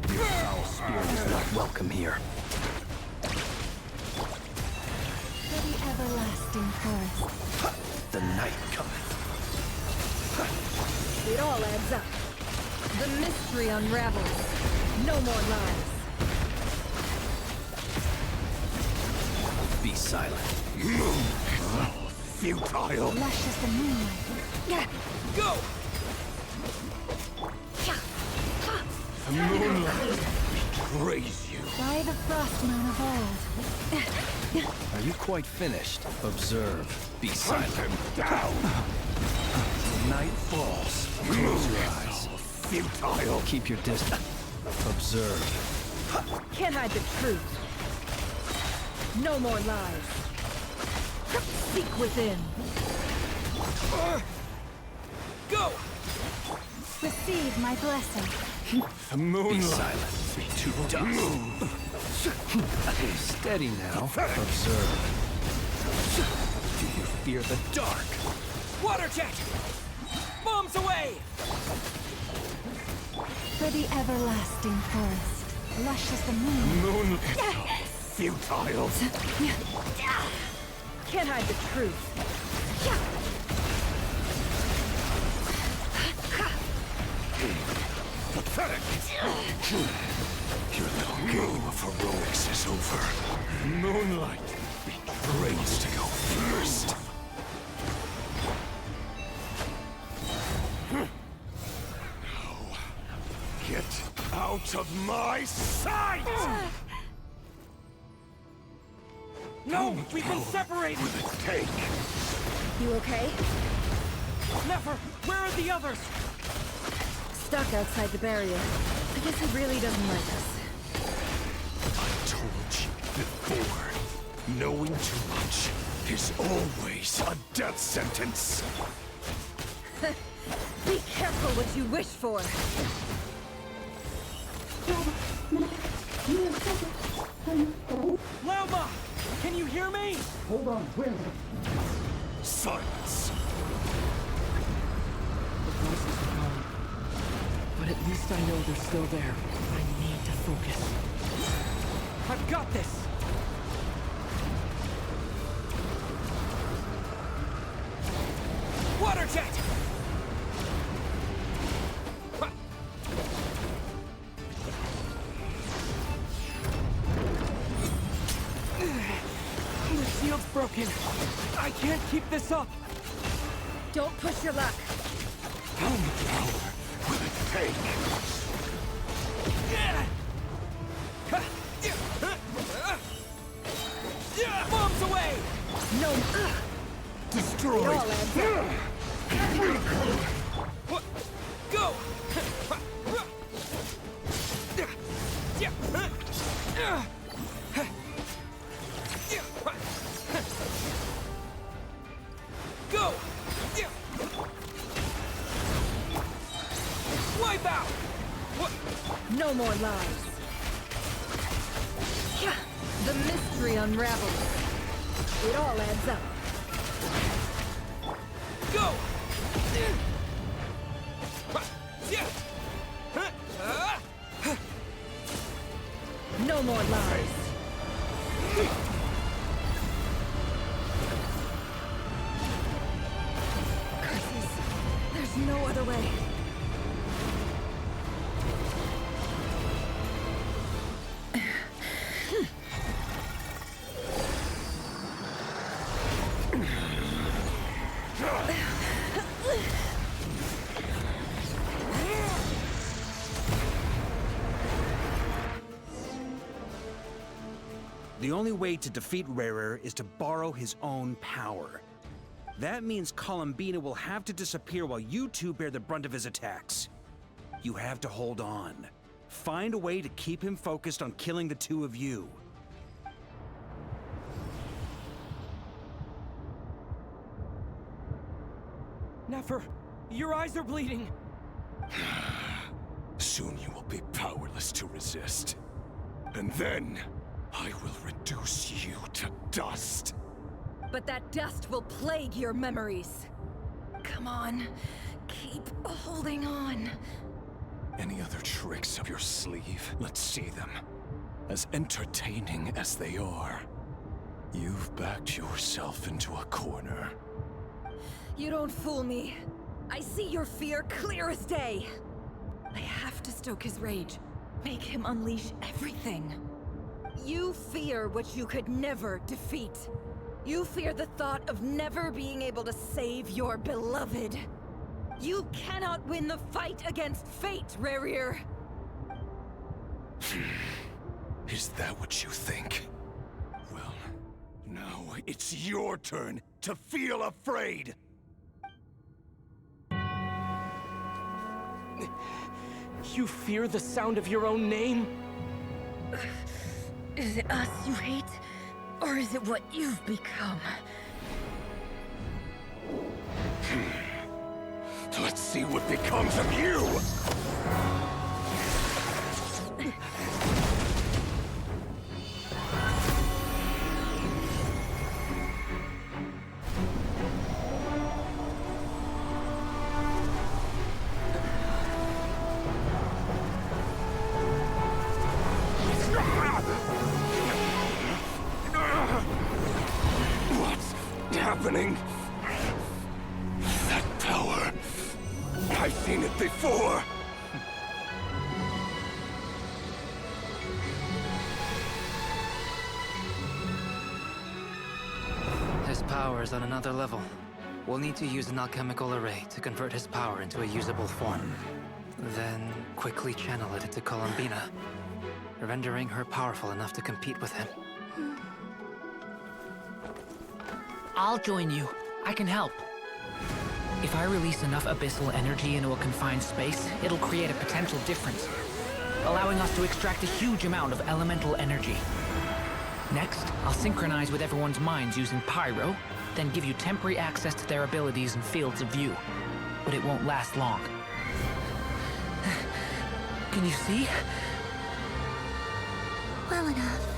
Your foul spirit is not welcome here. For the everlasting forest. The night cometh. It all adds up. The mystery unravels. No more lies. Be silent. Futile. Lush as the moonlight. Go! Moonlight, praise you. By the frost moon of old. Are you quite finished? Observe. Be silent. Hunt him down. Night falls. Close your eyes. Futile. Keep your distance. Observe. Can't hide the truth. No more lies. Seek within. Go! Receive my blessing. The moonlight. Be silent. To dust. Steady now. Observe. Do you fear the dark? Water jet! Bombs away! For the everlasting forest. Lush as the moon. Moonlight. Futile. Can't hide the truth. Pathetic. Your little game of heroics is over. Moonlight, be praised to go first. Now, get out of my sight! No, we've been separated! Will it take? You okay? Never! Where are the others? Stuck outside the barrier. guess he really doesn't like us. I told you before, knowing too much is always a death sentence. Be careful what you wish for. Lauma! Can you hear me? Hold on, wait. Silence. The voices are gone. But at least I know they're still there. I need to focus. I've got this! Water jet! The shield's broken. I can't keep this up. Don't push your luck. How much power will it take? Bombs away! No. Destroyed. It all adds up. Go! Go! Wipe out! No more lies. The mystery unravels. It all adds up. Go! No more lies. Curses. There's no other way. The only way to defeat Rarer is to borrow his own power. That means Columbina will have to disappear while you two bear the brunt of his attacks. You have to hold on. Find a way to keep him focused on killing the two of you. Nefer, your eyes are bleeding. Soon you will be powerless to resist. And then, I will reduce you to dust. But that dust will plague your memories. Come on, keep holding on. Any other tricks up your sleeve? Let's see them. As entertaining as they are. You've backed yourself into a corner. You don't fool me. I see your fear clear as day. I have to stoke his rage. Make him unleash everything. You fear what you could never defeat. You fear the thought of never being able to save your beloved. You cannot win the fight against fate, Rarir. Is that what you think? Well, now it's your turn to feel afraid! You fear the sound of your own name? Is it us you hate? Or is it what you've become? Let's see what becomes of you! What's happening? That power. I've seen it before. His power is on another level. We'll need to use an alchemical array to convert his power into a usable form. Then quickly channel it into Columbina, rendering her powerful enough to compete with him. I'll join you. I can help. If I release enough abyssal energy into a confined space, it'll create a potential difference. allowing us to extract a huge amount of elemental energy. Next, I'll synchronize with everyone's minds using pyro, then give you temporary access to their abilities and fields of view. But it won't last long. Can you see? Well enough.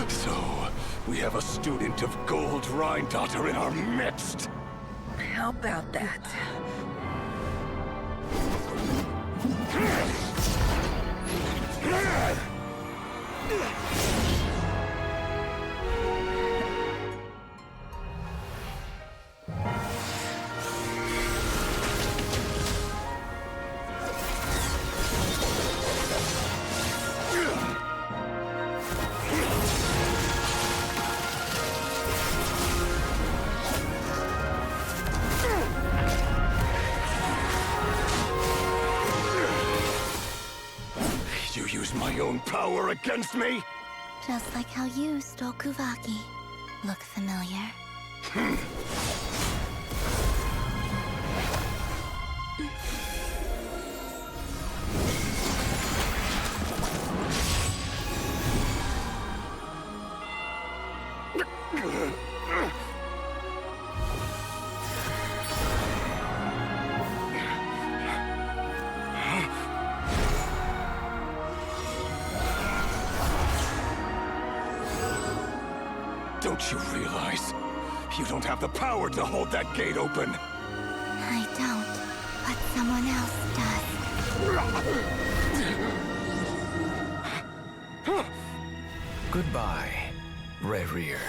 So, we have a student of Gold Rheindotter in our midst. How about that? You use my own power against me? Just like how you stole Kuvaki. Look familiar? Don't you realize? You don't have the power to hold that gate open. I don't, but someone else does. Goodbye, Rerir.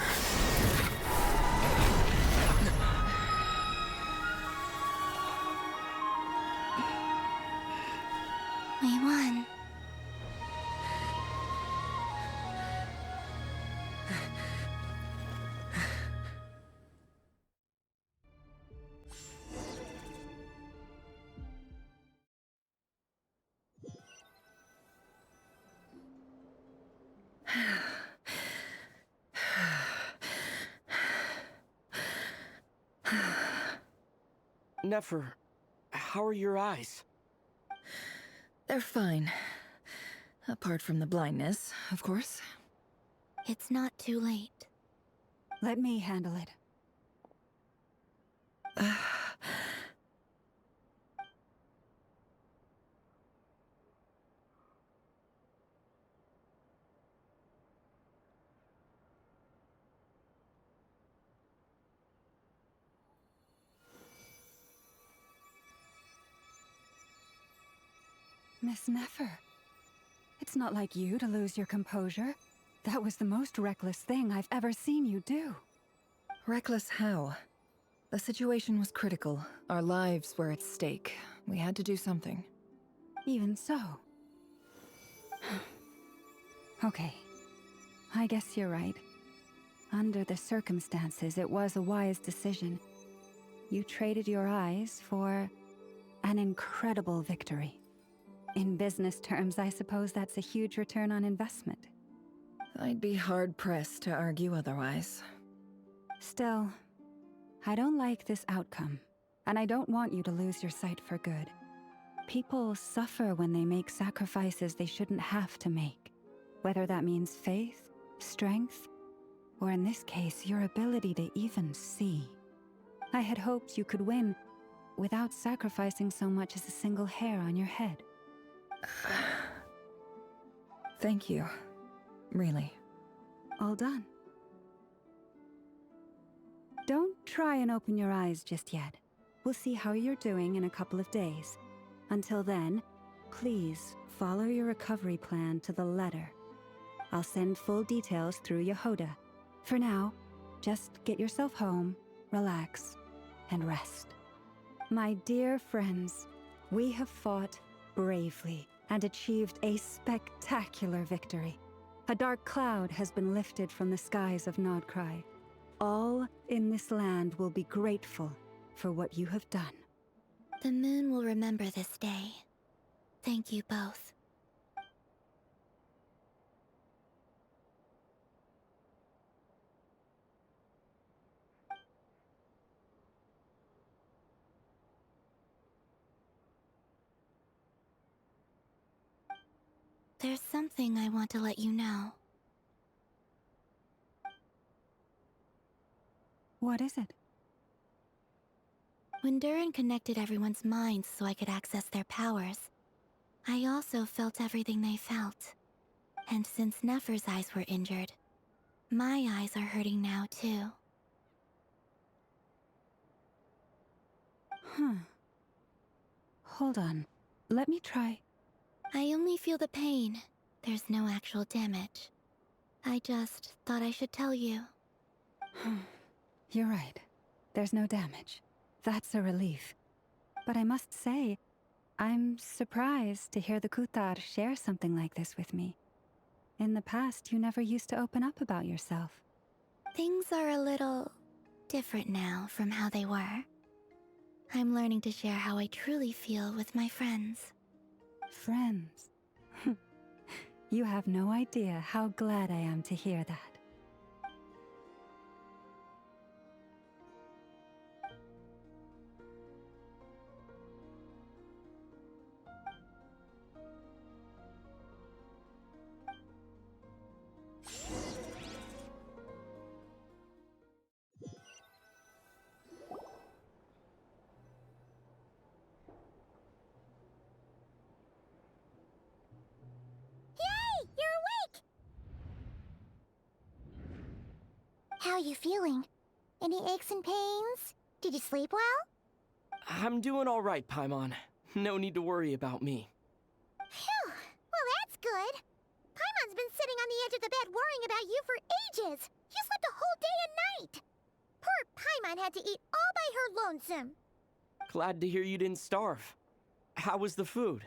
We won. Nefer, how are your eyes? They're fine. Apart from the blindness, of course. It's not too late. Let me handle it. Miss Nefer, it's not like you to lose your composure. That was the most reckless thing I've ever seen you do. Reckless how? The situation was critical. Our lives were at stake. We had to do something. Even so. Okay. I guess you're right. Under the circumstances, it was a wise decision. You traded your eyes for an incredible victory. In business terms, I suppose that's a huge return on investment. I'd be hard-pressed to argue otherwise. Still, I don't like this outcome, and I don't want you to lose your sight for good. People suffer when they make sacrifices they shouldn't have to make, whether that means faith, strength, or in this case, your ability to even see. I had hoped you could win without sacrificing so much as a single hair on your head. Thank you. Really. All done. Don't try and open your eyes just yet. We'll see how you're doing in a couple of days. Until then, please follow your recovery plan to the letter. I'll send full details through Yehoda. For now, just get yourself home, relax, and rest. My dear friends, we have fought bravely and achieved a spectacular victory. A dark cloud has been lifted from the skies of Nodcry. All in this land will be grateful for what you have done. The moon will remember this day. Thank you both. There's something I want to let you know. What is it? When Durin connected everyone's minds so I could access their powers, I also felt everything they felt. And since Nefer's eyes were injured, my eyes are hurting now too. Huh. Hold on. Let me try. I only feel the pain. There's no actual damage. I just thought I should tell you. You're right. There's no damage. That's a relief. But I must say, I'm surprised to hear the Kutar share something like this with me. In the past, you never used to open up about yourself. Things are a little different now from how they were. I'm learning to share how I truly feel with my friends. Friends? You have no idea how glad I am to hear that. Yay! You're awake! How are you feeling? Any aches and pains? Did you sleep well? I'm doing all right, Paimon. No need to worry about me. Phew! Well, that's good. Paimon's been sitting on the edge of the bed worrying about you for ages. You slept a whole day and night. Poor Paimon had to eat all by her lonesome. Glad to hear you didn't starve. How was the food?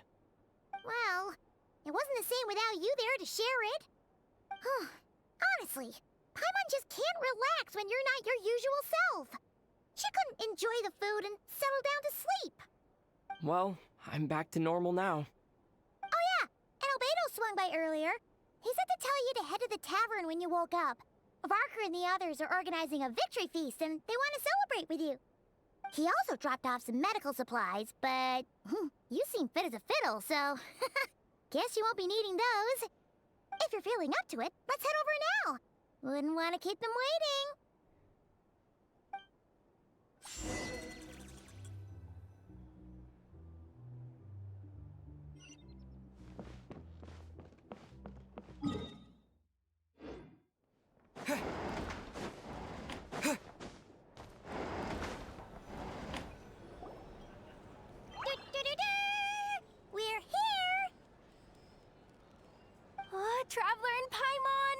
Well, it wasn't the same without you there to share it. Honestly, Paimon just can't relax when you're not your usual self. She couldn't enjoy the food and settle down to sleep. Well, I'm back to normal now. Oh yeah, and Albedo swung by earlier. He said to tell you to head to the tavern when you woke up. Varker and the others are organizing a victory feast and they want to celebrate with you. He also dropped off some medical supplies, but you seem fit as a fiddle, so guess you won't be needing those. If you're feeling up to it, let's head over now. Wouldn't want to keep them waiting. We're here! Oh, Traveler and Paimon!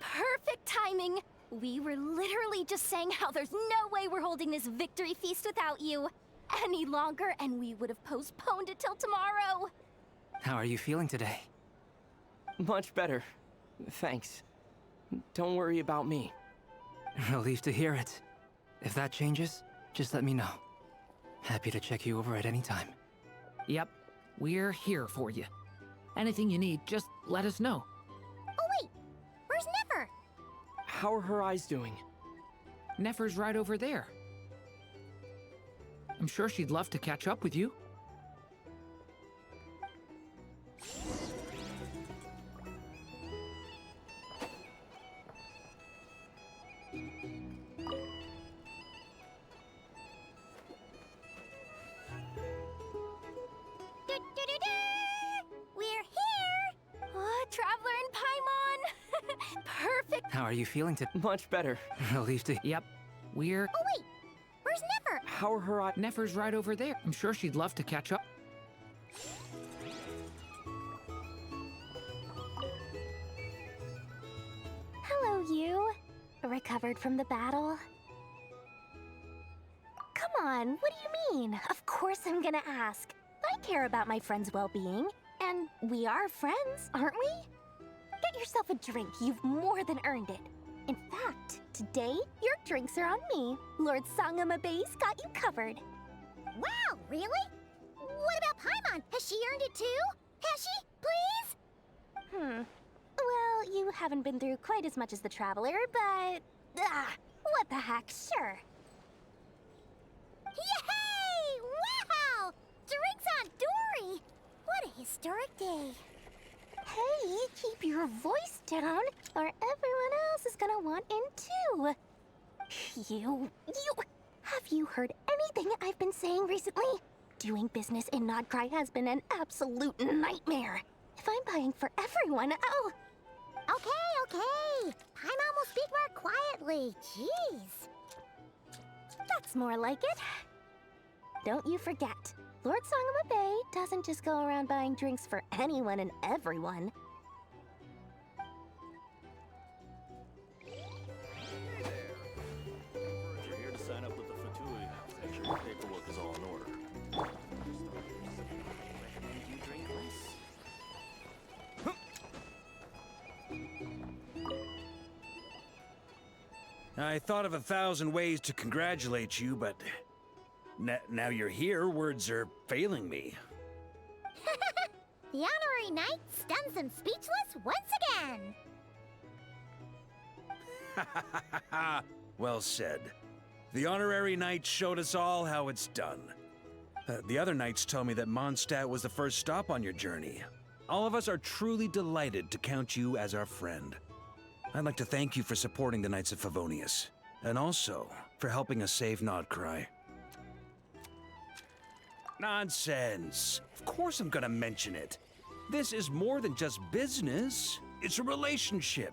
Perfect timing! We were literally just saying how there's no way we're holding this victory feast without you. Any longer, and we would have postponed it till tomorrow. How are you feeling today? Much better. Thanks. Don't worry about me. Relief to hear it. If that changes, just let me know. Happy to check you over at any time. Yep, we're here for you. Anything you need, just let us know. Oh wait, where's Nefer? How are her eyes doing? Nefer's right over there. I'm sure she'd love to catch up with you. We're here! Oh, Traveler and Paimon! Perfect! How are you feeling today? Much better. Relief to... Yep, we're... Oh wait, where's Nefer? How are her eyes? Nefer's right over there. I'm sure she'd love to catch up. Hello, you. Recovered from the battle? Come on, what do you mean? Of course I'm gonna ask. I care about my friend's well-being. And we are friends, aren't we? Get yourself a drink. You've more than earned it. In fact, today, your drinks are on me. Lord Sangama Base got you covered. Wow, really? What about Paimon? Has she earned it too? Has she? Please? Well, you haven't been through quite as much as the Traveler, but... what the heck, sure. Yay! Wow! Drinks on Dory! What a historic day. Hey, keep your voice down, or everyone else is gonna want in too. Have you heard anything I've been saying recently? Doing business in Nodcry has been an absolute nightmare. If I'm buying for everyone, I'll... Okay. Paimon will speak more quietly. Jeez. That's more like it. Don't you forget, Lord Songama Bay doesn't just go around buying drinks for anyone and everyone. If you're here to sign up with the Fatui, make sure your paperwork is all in order. You drink less. I thought of 1,000 ways to congratulate you, but now you're here, words are failing me. The honorary knight stuns them speechless once again. Well said. The honorary knight showed us all how it's done. The other knights tell me that Mondstadt was the first stop on your journey. All of us are truly delighted to count you as our friend. I'd like to thank you for supporting the Knights of Favonius, and also for helping us save Nodcry. Nonsense! Of course I'm gonna mention it. This is more than just business. It's a relationship.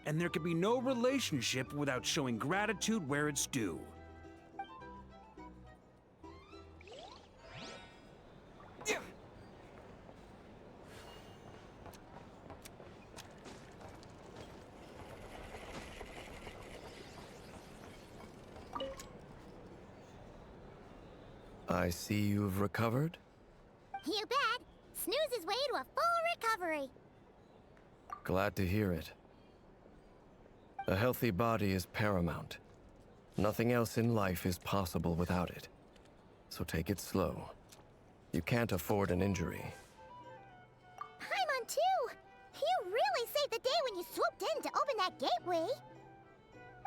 And there can be no relationship without showing gratitude where it's due. I see you've recovered? You bet. Snooze his way to a full recovery. Glad to hear it. A healthy body is paramount. Nothing else in life is possible without it. So take it slow. You can't afford an injury. Paimon too! You really saved the day when you swooped in to open that gateway.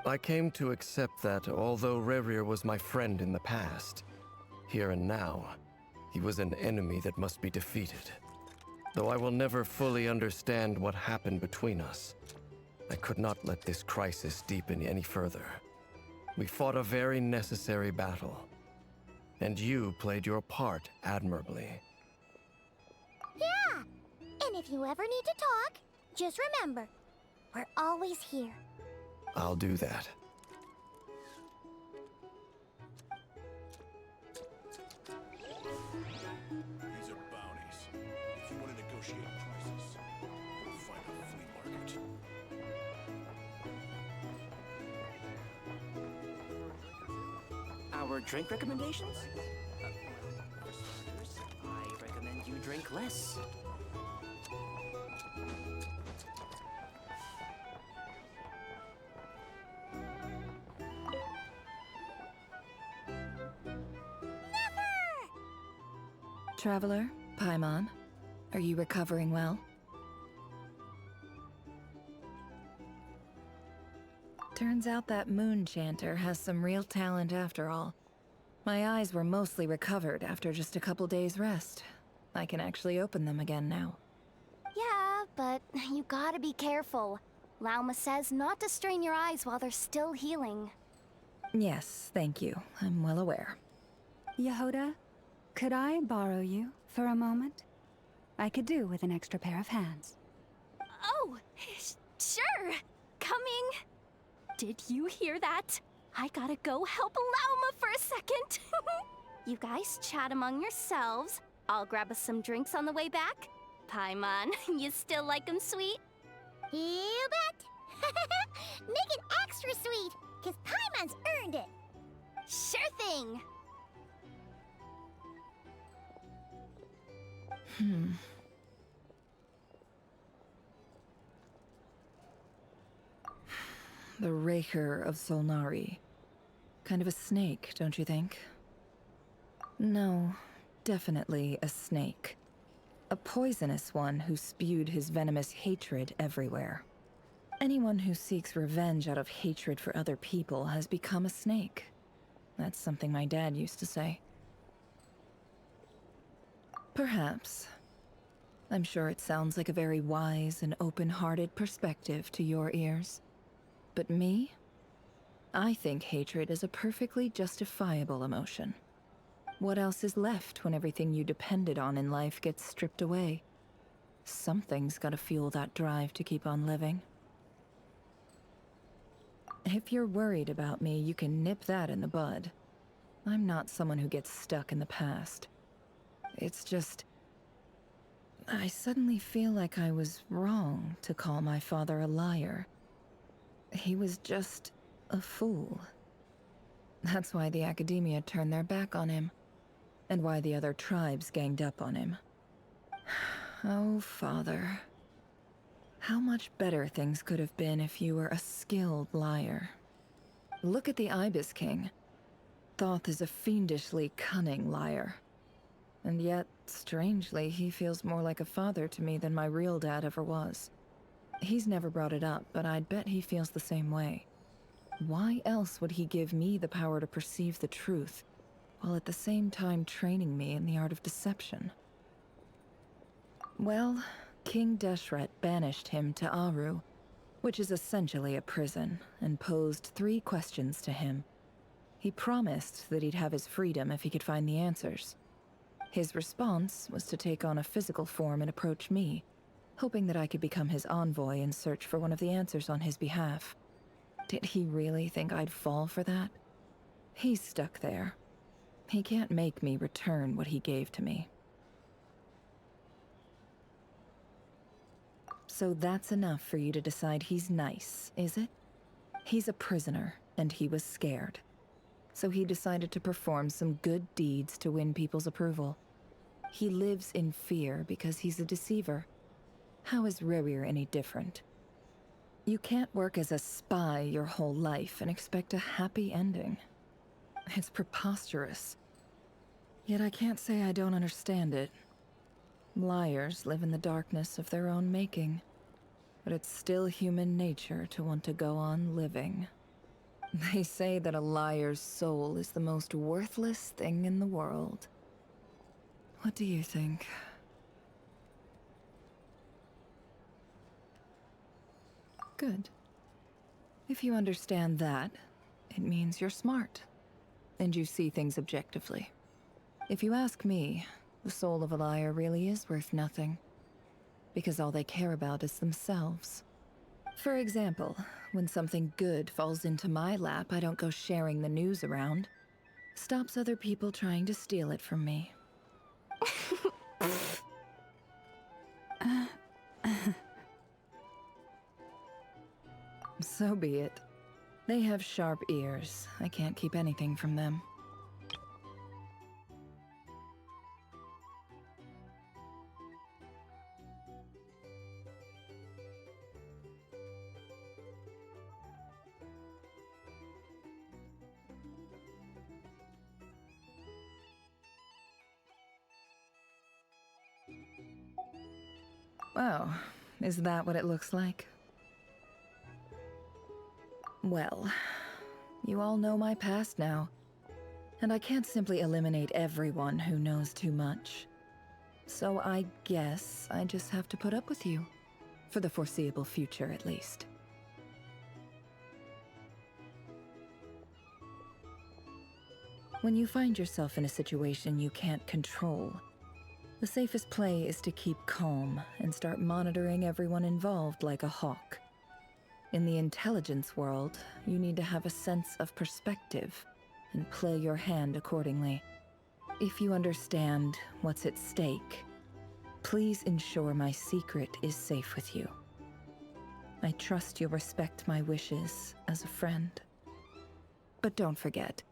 I came to accept that although Rerir was my friend in the past, here and now, he was an enemy that must be defeated. Though I will never fully understand what happened between us, I could not let this crisis deepen any further. We fought a very necessary battle, and you played your part admirably. Yeah! And if you ever need to talk, just remember, we're always here. I'll do that. These are bounties. If you want to negotiate prices, go find a flea market. Our drink recommendations? For starters, I recommend you drink less. Traveler, Paimon, are you recovering well? Turns out that moon chanter has some real talent after all. My eyes were mostly recovered after just a couple days rest. I can actually open them again now. Yeah, but you gotta be careful. Lauma says not to strain your eyes while they're still healing. Yes, thank you. I'm well aware. Yehoda, could I borrow you for a moment? I could do with an extra pair of hands. Oh, sure. Coming. Did you hear that? I gotta go help Lauma for a second. You guys chat among yourselves. I'll grab us some drinks on the way back. Paimon, you still like 'em sweet? You bet! Make it extra sweet, because Paimon's earned it! Sure thing! The Raker of Solnari. Kind of a snake, don't you think? No, definitely a snake. A poisonous one who spewed his venomous hatred everywhere. Anyone who seeks revenge out of hatred for other people has become a snake. That's something my dad used to say. Perhaps. I'm sure it sounds like a very wise and open-hearted perspective to your ears. But me? I think hatred is a perfectly justifiable emotion. What else is left when everything you depended on in life gets stripped away? Something's gotta fuel that drive to keep on living. If you're worried about me, you can nip that in the bud. I'm not someone who gets stuck in the past. It's just... I suddenly feel like I was wrong to call my father a liar. He was just a fool. That's why the Academia turned their back on him, and why the other tribes ganged up on him. Oh, Father. How much better things could have been if you were a skilled liar. Look at the Ibis King. Thoth is a fiendishly cunning liar. And yet, strangely, he feels more like a father to me than my real dad ever was. He's never brought it up, but I'd bet he feels the same way. Why else would he give me the power to perceive the truth, while at the same time training me in the art of deception? Well, King Deshret banished him to Aru, which is essentially a prison, and posed 3 questions to him. He promised that he'd have his freedom if he could find the answers. His response was to take on a physical form and approach me, hoping that I could become his envoy and search for one of the answers on his behalf. Did he really think I'd fall for that? He's stuck there. He can't make me return what he gave to me. So that's enough for you to decide he's nice, is it? He's a prisoner, and he was scared. So he decided to perform some good deeds to win people's approval. He lives in fear because he's a deceiver. How is Rerir any different? You can't work as a spy your whole life and expect a happy ending. It's preposterous. Yet I can't say I don't understand it. Liars live in the darkness of their own making, but it's still human nature to want to go on living. They say that a liar's soul is the most worthless thing in the world. What do you think? Good. If you understand that, it means you're smart, and you see things objectively. If you ask me, the soul of a liar really is worth nothing, because all they care about is themselves. For example, when something good falls into my lap, I don't go sharing the news around. Stops other people trying to steal it from me. So be it. They have sharp ears. I can't keep anything from them. Oh, is that what it looks like? Well, you all know my past now, and I can't simply eliminate everyone who knows too much. So I guess I just have to put up with you, for the foreseeable future at least. When you find yourself in a situation you can't control, the safest play is to keep calm and start monitoring everyone involved like a hawk. In the intelligence world, you need to have a sense of perspective and play your hand accordingly. If you understand what's at stake, please ensure my secret is safe with you. I trust you'll respect my wishes as a friend. But don't forget,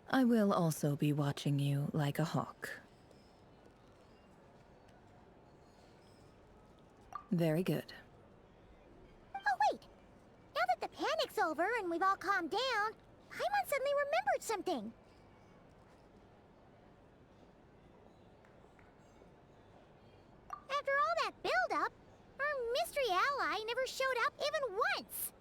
I will also be watching you like a hawk. Very good. Oh, wait! Now that the panic's over and we've all calmed down, Paimon suddenly remembered something. After all that build-up, our mystery ally never showed up even once!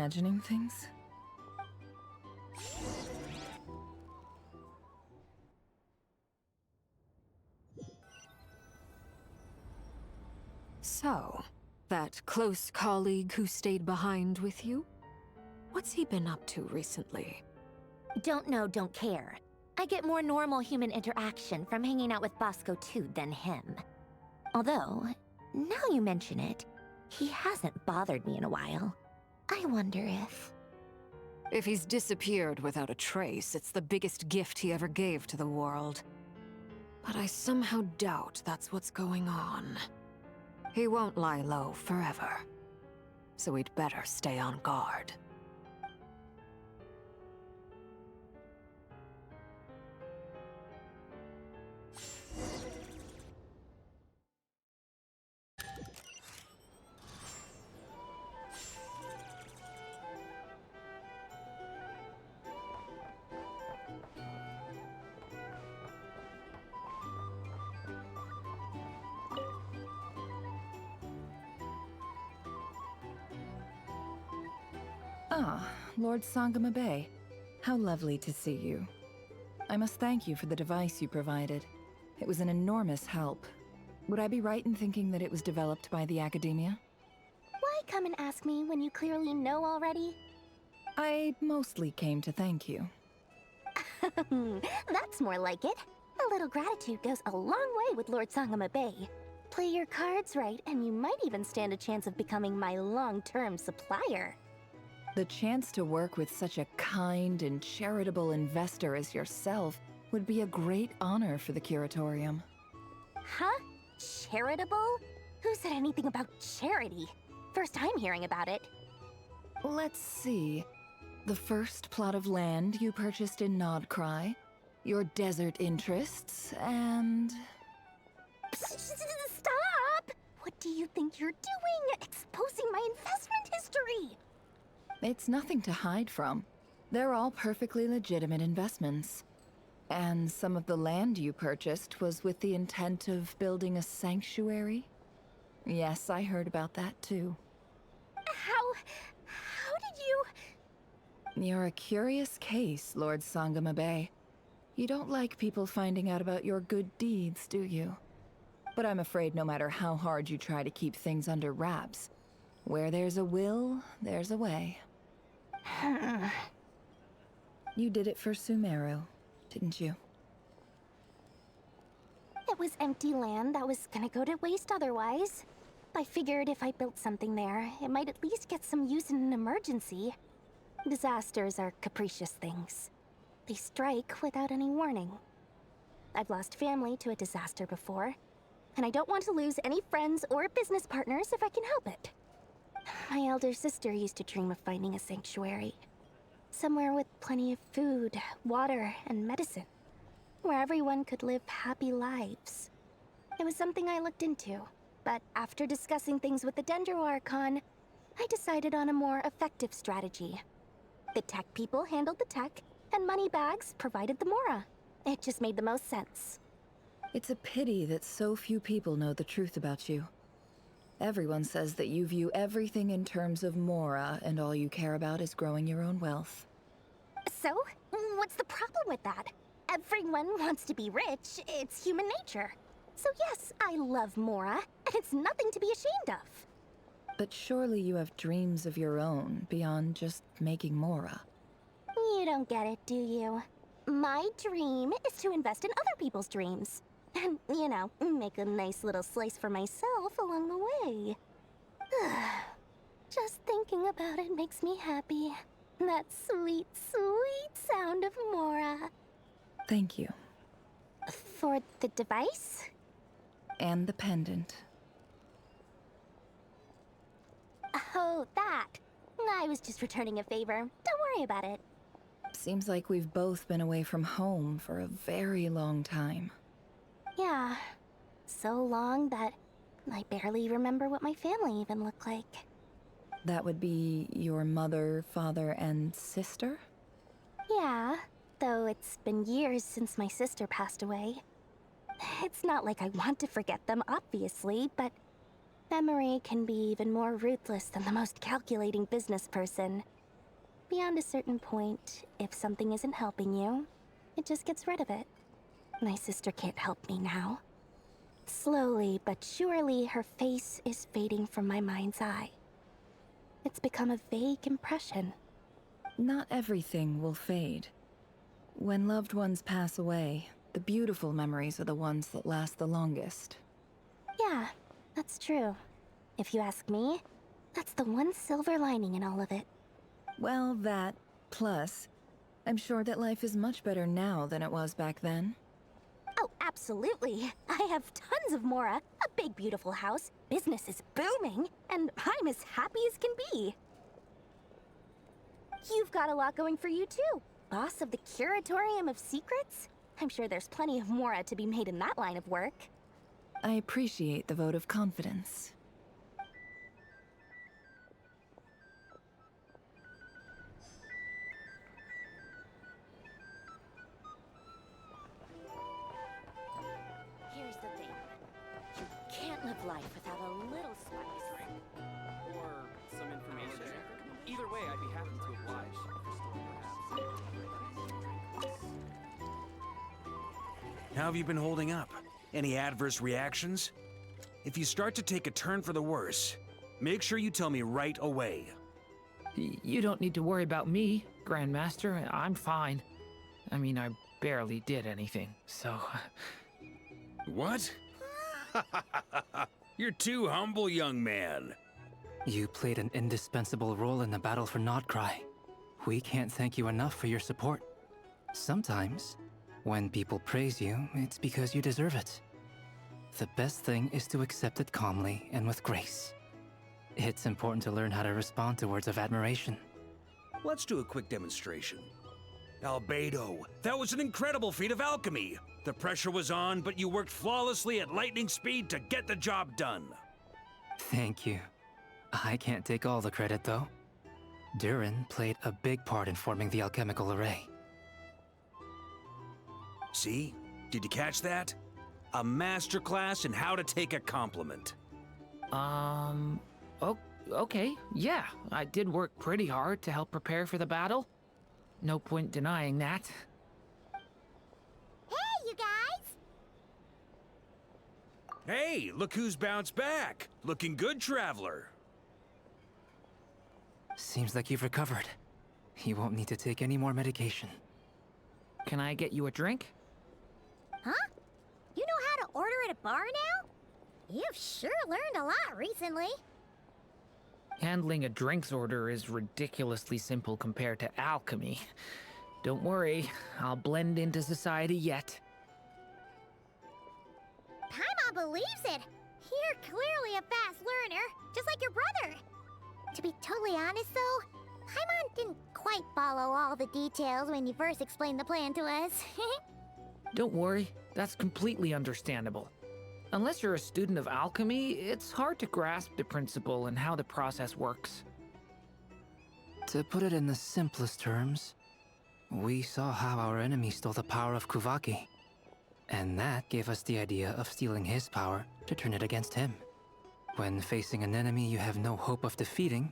imagining things? So, that close colleague who stayed behind with you? What's he been up to recently? Don't know, don't care. I get more normal human interaction from hanging out with Bosco 2 than him. Although, now you mention it, he hasn't bothered me in a while. I wonder if... If he's disappeared without a trace, it's the biggest gift he ever gave to the world. But I somehow doubt that's what's going on. He won't lie low forever. So we'd better stay on guard. Ah, Lord Sangama Bay. How lovely to see you. I must thank you for the device you provided. It was an enormous help. Would I be right in thinking that it was developed by the Academia? Why come and ask me when you clearly know already? I mostly came to thank you. That's more like it. A little gratitude goes a long way with Lord Sangama Bay. Play your cards right, and you might even stand a chance of becoming my long-term supplier. The chance to work with such a kind and charitable investor as yourself would be a great honor for the Curatorium. Huh? Charitable? Who said anything about charity? First time hearing about it. Let's see. The first plot of land you purchased in Nodcry, your desert interests, and... Stop! What do you think you're doing? Exposing my investment history! It's nothing to hide from. They're all perfectly legitimate investments. And some of the land you purchased was with the intent of building a sanctuary? Yes, I heard about that too. How did you... You're a curious case, Lord Sangama Bay. You don't like people finding out about your good deeds, do you? But I'm afraid no matter how hard you try to keep things under wraps, where there's a will, there's a way. You did it for Sumeru, didn't you? It was empty land that was gonna go to waste otherwise. I figured if I built something there, it might at least get some use in an emergency. Disasters are capricious things. They strike without any warning. I've lost family to a disaster before, and I don't want to lose any friends or business partners if I can help it. My elder sister used to dream of finding a sanctuary. Somewhere with plenty of food, water, and medicine. Where everyone could live happy lives. It was something I looked into, but after discussing things with the Dendro Archon, I decided on a more effective strategy. The tech people handled the tech, and Moneybags provided the Mora. It just made the most sense. It's a pity that so few people know the truth about you. Everyone says that you view everything in terms of Mora, and all you care about is growing your own wealth. So, what's the problem with that? Everyone wants to be rich. It's human nature. So yes, I love Mora, and it's nothing to be ashamed of. But surely you have dreams of your own, beyond just making Mora. You don't get it, do you? My dream is to invest in other people's dreams. And, you know, make a nice little slice for myself along the way. Just thinking about it makes me happy. That sweet, sweet sound of Mora. Thank you. For the device? And the pendant. Oh, that. I was just returning a favor. Don't worry about it. Seems like we've both been away from home for a very long time. Yeah. So long that I barely remember what my family even looked like. That would be your mother, father, and sister? Yeah, though it's been years since my sister passed away. It's not like I want to forget them, obviously, but Memory can be even more ruthless than the most calculating business person. Beyond a certain point, if something isn't helping you, it just gets rid of it. My sister can't help me now. Slowly but surely, her face is fading from my mind's eye. It's become a vague impression. Not everything will fade. When loved ones pass away, the beautiful memories are the ones that last the longest. Yeah, that's true. If you ask me, that's the one silver lining in all of it. Well, that, plus, I'm sure that life is much better now than it was back then. Oh, absolutely. I have tons of Mora, a big beautiful house, business is booming, and I'm as happy as can be. You've got a lot going for you too. Boss of the Curatorium of Secrets? I'm sure there's plenty of Mora to be made in that line of work. I appreciate the vote of confidence. Here's the thing. You can't live life without a little spice. Or some information. Either way, I'd be happy to oblige. How have you been holding up? Any adverse reactions? If you start to take a turn for the worse, make sure you tell me right away. You don't need to worry about me, Grandmaster. I'm fine. I mean, I barely did anything, so... What? You're too humble, young man. You played an indispensable role in the battle for Nodcry. We can't thank you enough for your support. Sometimes, when people praise you, it's because you deserve it. The best thing is to accept it calmly and with grace. It's important to learn how to respond to words of admiration. Let's do a quick demonstration. Albedo, that was an incredible feat of alchemy. The pressure was on, but you worked flawlessly at lightning speed to get the job done. Thank you. I can't take all the credit, though. Durin played a big part in forming the alchemical array. See? Did you catch that? A masterclass in how to take a compliment. Okay, yeah. I did work pretty hard to help prepare for the battle. No point denying that. Hey, you guys! Hey, look who's bounced back. Looking good, traveler. Seems like you've recovered. You won't need to take any more medication. Can I get you a drink? Huh? You know how to order at a bar now? You've sure learned a lot recently. Handling a drinks order is ridiculously simple compared to alchemy. Don't worry, I'll blend into society yet. Paimon believes it. You're clearly a fast learner, just like your brother. To be totally honest, though, Paimon didn't quite follow all the details when you first explained the plan to us. Don't worry, that's completely understandable. Unless you're a student of alchemy, it's hard to grasp the principle and how the process works. To put it in the simplest terms, we saw how our enemy stole the power of Kuvaki. And that gave us the idea of stealing his power to turn it against him. When facing an enemy you have no hope of defeating,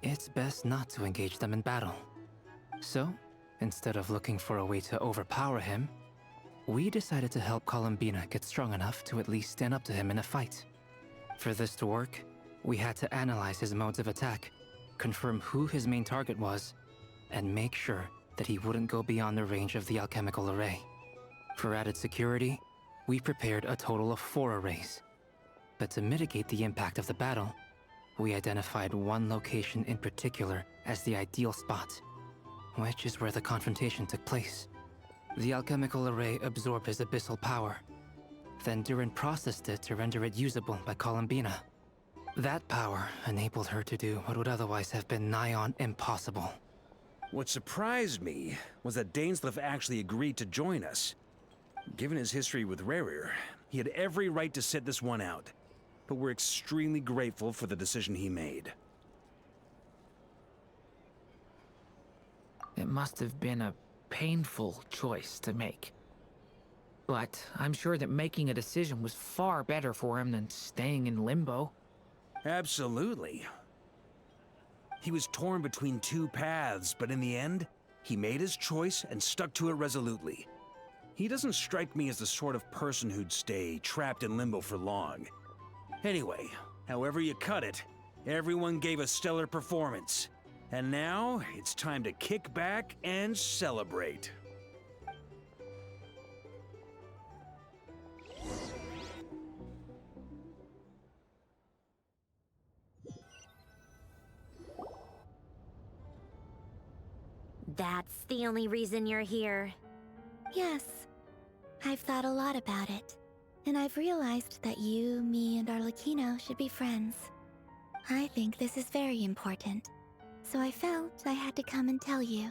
it's best not to engage them in battle. So, instead of looking for a way to overpower him, we decided to help Columbina get strong enough to at least stand up to him in a fight. For this to work, we had to analyze his modes of attack, confirm who his main target was, and make sure that he wouldn't go beyond the range of the alchemical array. For added security, we prepared a total of 4 arrays. But to mitigate the impact of the battle, we identified one location in particular as the ideal spot, which is where the confrontation took place. The alchemical array absorbed his abyssal power. Then Durin processed it to render it usable by Columbina. That power enabled her to do what would otherwise have been nigh on impossible. What surprised me was that Dainsleif actually agreed to join us. Given his history with Rerir, he had every right to sit this one out. But we're extremely grateful for the decision he made. It must have been a painful choice to make. But I'm sure that making a decision was far better for him than staying in limbo. Absolutely. He was torn between two paths, but in the end, he made his choice and stuck to it resolutely. He doesn't strike me as the sort of person who'd stay trapped in limbo for long. Anyway, however you cut it, everyone gave a stellar performance. And now, it's time to kick back and celebrate. That's the only reason you're here. Yes. I've thought a lot about it. And I've realized that you, me, and Arlecchino should be friends. I think this is very important. So I felt I had to come and tell you.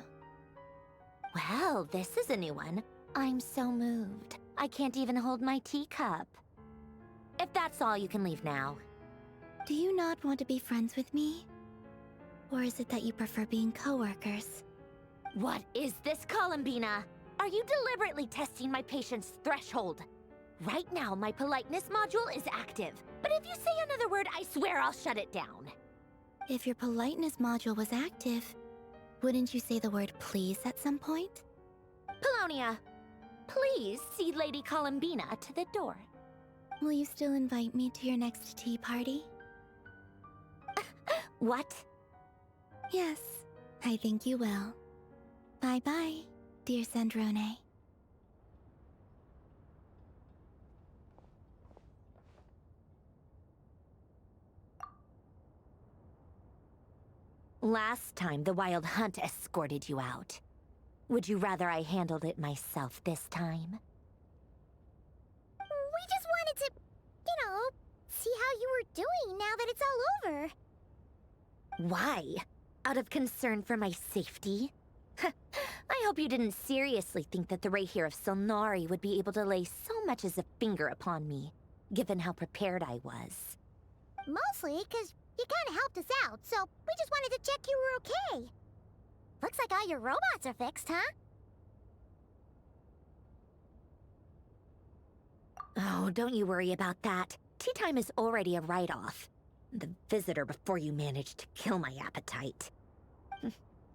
Well, this is a new one. I'm so moved. I can't even hold my teacup. If that's all, you can leave now. Do you not want to be friends with me? Or is it that you prefer being coworkers? What is this, Columbina? Are you deliberately testing my patience threshold? Right now, my politeness module is active. But if you say another word, I swear I'll shut it down. If your politeness module was active, wouldn't you say the word please at some point? Polonia, please see Lady Columbina to the door. Will you still invite me to your next tea party? What? Yes, I think you will. Bye-bye, dear Sandrone. Last time, the Wild Hunt escorted you out. Would you rather I handled it myself this time? We just wanted to, see how you were doing now that it's all over. Why? Out of concern for my safety? I hope you didn't seriously think that the Rayhir of Solnari would be able to lay so much as a finger upon me, given how prepared I was. Mostly because you kind of helped us out, so we just wanted to check you were okay. Looks like all your robots are fixed, huh? Oh, don't you worry about that. Tea time is already a write-off. The visitor before you managed to kill my appetite.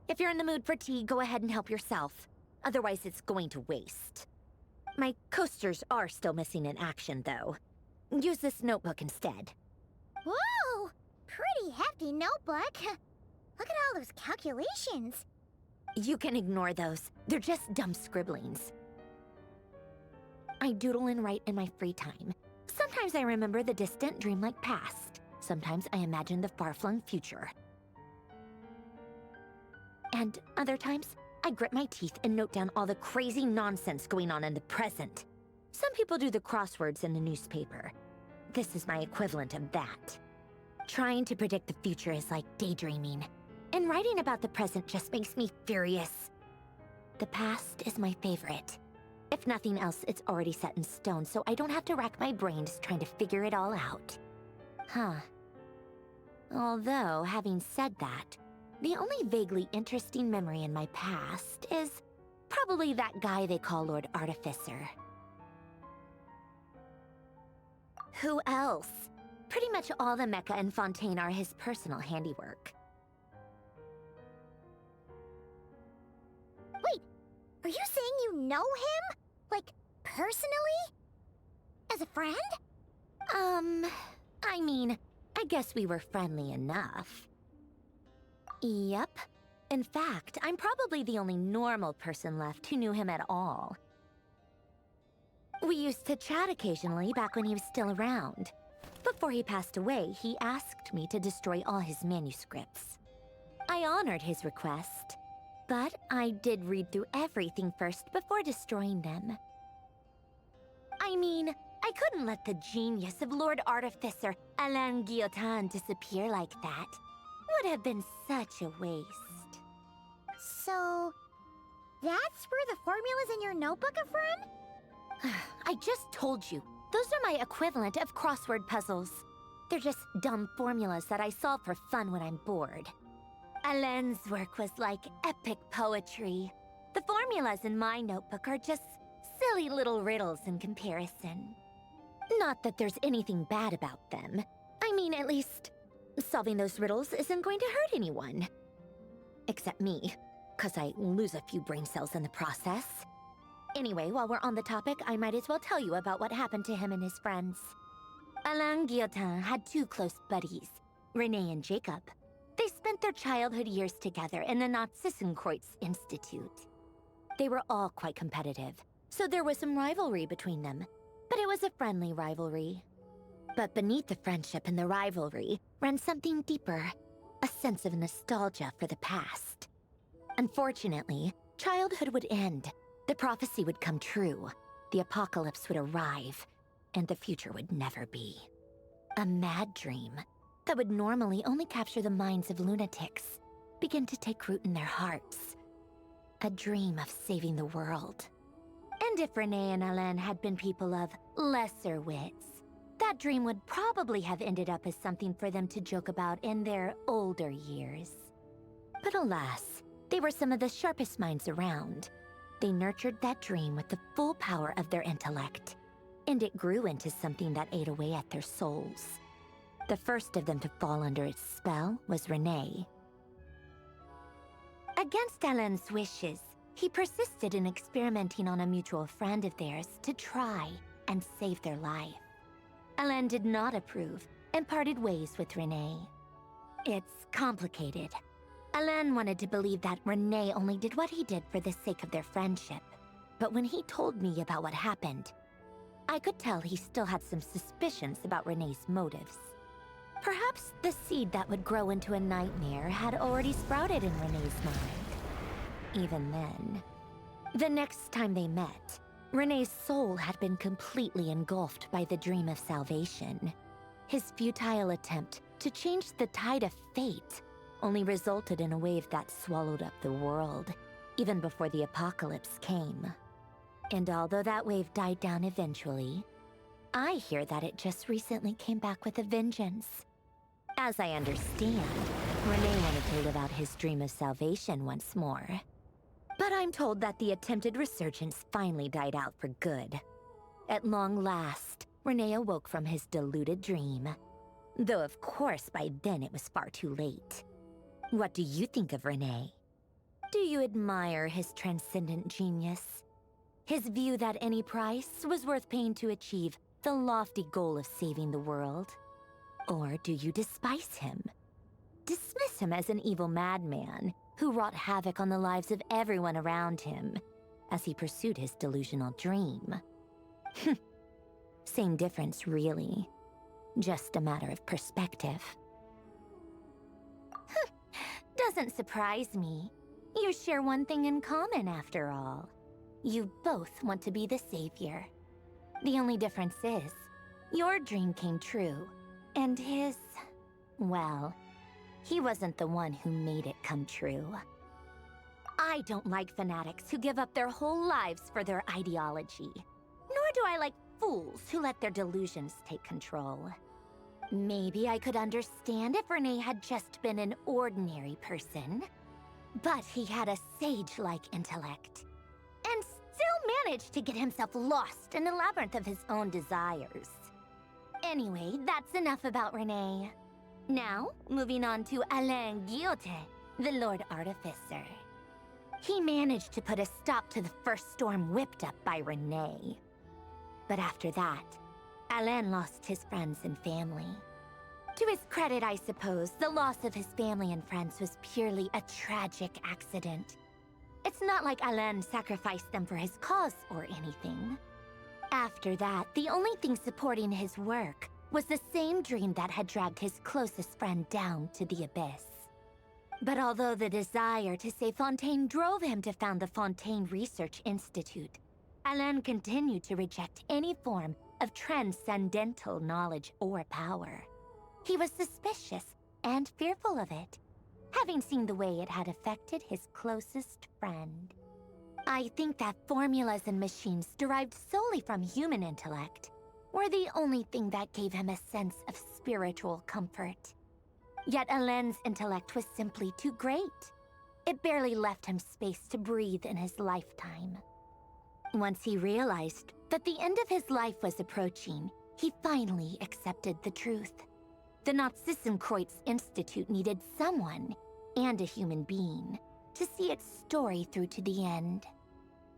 If you're in the mood for tea, go ahead and help yourself. Otherwise, it's going to waste. My coasters are still missing in action, though. Use this notebook instead. Whoa! Pretty hefty notebook. Look at all those calculations. You can ignore those. They're just dumb scribblings. I doodle and write in my free time. Sometimes I remember the distant, dreamlike past. Sometimes I imagine the far-flung future. And other times, I grit my teeth and note down all the crazy nonsense going on in the present. Some people do the crosswords in the newspaper. This is my equivalent of that. Trying to predict the future is like daydreaming, and writing about the present just makes me furious. The past is my favorite. If nothing else, it's already set in stone, so I don't have to rack my brains trying to figure it all out. Huh. Although, having said that, the only vaguely interesting memory in my past is probably that guy they call Lord Artificer. Who else? Pretty much all the mecha in Fontaine are his personal handiwork. Wait, are you saying you know him? Like, personally? As a friend? I mean, I guess we were friendly enough. Yep. In fact, I'm probably the only normal person left who knew him at all. We used to chat occasionally back when he was still around. Before he passed away, he asked me to destroy all his manuscripts. I honored his request, but I did read through everything first before destroying them. I mean, I couldn't let the genius of Lord Artificer Alain Guillotin disappear like that. Would have been such a waste. So, that's where the formulas in your notebook are from? I just told you. Those are my equivalent of crossword puzzles. They're just dumb formulas that I solve for fun when I'm bored. Alain's work was like epic poetry. The formulas in my notebook are just silly little riddles in comparison. Not that there's anything bad about them. I mean, at least, Solving those riddles isn't going to hurt anyone. Except me, because I lose a few brain cells in the process. Anyway, while we're on the topic, I might as well tell you about what happened to him and his friends. Alain Guillotin had two close buddies, Renee and Jacob. They spent their childhood years together in the Nazissenkreuz Institute. They were all quite competitive, so there was some rivalry between them, but it was a friendly rivalry. But beneath the friendship and the rivalry ran something deeper, a sense of nostalgia for the past. Unfortunately, childhood would end, the prophecy would come true, the apocalypse would arrive, and the future would never be. A mad dream that would normally only capture the minds of lunatics began to take root in their hearts. A dream of saving the world. And if Renee and Alain had been people of lesser wits, that dream would probably have ended up as something for them to joke about in their older years. But alas, they were some of the sharpest minds around. They nurtured that dream with the full power of their intellect, and it grew into something that ate away at their souls. The first of them to fall under its spell was Renee. Against Alain's wishes, he persisted in experimenting on a mutual friend of theirs to try and save their life. Alain did not approve and parted ways with Renee. It's complicated. Alain wanted to believe that Renee only did what he did for the sake of their friendship. But when he told me about what happened, I could tell he still had some suspicions about Renee's motives. Perhaps the seed that would grow into a nightmare had already sprouted in Renee's mind. Even then. The next time they met, Renee's soul had been completely engulfed by the dream of salvation. His futile attempt to change the tide of fate only resulted in a wave that swallowed up the world, even before the apocalypse came. And although that wave died down eventually, I hear that it just recently came back with a vengeance. As I understand, Renee wanted to live out his dream of salvation once more. But I'm told that the attempted resurgence finally died out for good. At long last, Renee awoke from his deluded dream. Though of course by then it was far too late. What do you think of Renee? Do you admire his transcendent genius? His view that any price was worth paying to achieve the lofty goal of saving the world? Or do you despise him? Dismiss him as an evil madman who wrought havoc on the lives of everyone around him as he pursued his delusional dream? Same difference, really. Just a matter of perspective. Doesn't surprise me. You share one thing in common, after all. You both want to be the savior. The only difference is, your dream came true, and his, well, he wasn't the one who made it come true. I don't like fanatics who give up their whole lives for their ideology. Nor do I like fools who let their delusions take control. Maybe I could understand if Renee had just been an ordinary person. But he had a sage-like intellect, and still managed to get himself lost in the labyrinth of his own desires. Anyway, that's enough about Renee. Now, moving on to Alain Guillotin, the Lord Artificer. He managed to put a stop to the first storm whipped up by Renee. But after that, Alain lost his friends and family. To his credit, I suppose, the loss of his family and friends was purely a tragic accident. It's not like Alain sacrificed them for his cause or anything. After that, the only thing supporting his work was the same dream that had dragged his closest friend down to the abyss. But although the desire to save Fontaine drove him to found the Fontaine Research Institute, Alain continued to reject any form of transcendental knowledge or power. He was suspicious and fearful of it, having seen the way it had affected his closest friend. I think that formulas and machines derived solely from human intellect were the only thing that gave him a sense of spiritual comfort. Yet Alain's intellect was simply too great. It barely left him space to breathe in his lifetime. Once he realized that the end of his life was approaching, he finally accepted the truth. the Nazissenkreuz Institute needed someone, and a human being, to see its story through to the end.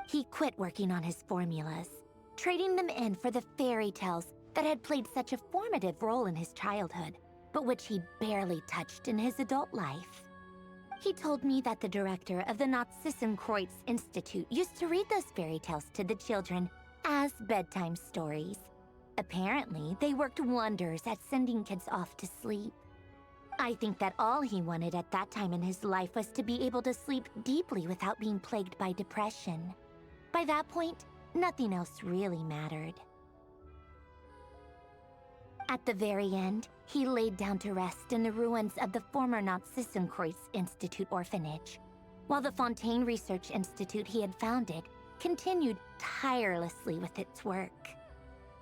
He quit working on his formulas, trading them in for the fairy tales that had played such a formative role in his childhood, but which he barely touched in his adult life. He told me that the director of the Nazissenkreuz Institute used to read those fairy tales to the children as bedtime stories. Apparently, they worked wonders at sending kids off to sleep. I think that all he wanted at that time in his life was to be able to sleep deeply without being plagued by depression. By that point, nothing else really mattered. At the very end, he laid down to rest in the ruins of the former Nazissenkreuz Institute orphanage, while the Fontaine Research Institute he had founded continued tirelessly with its work.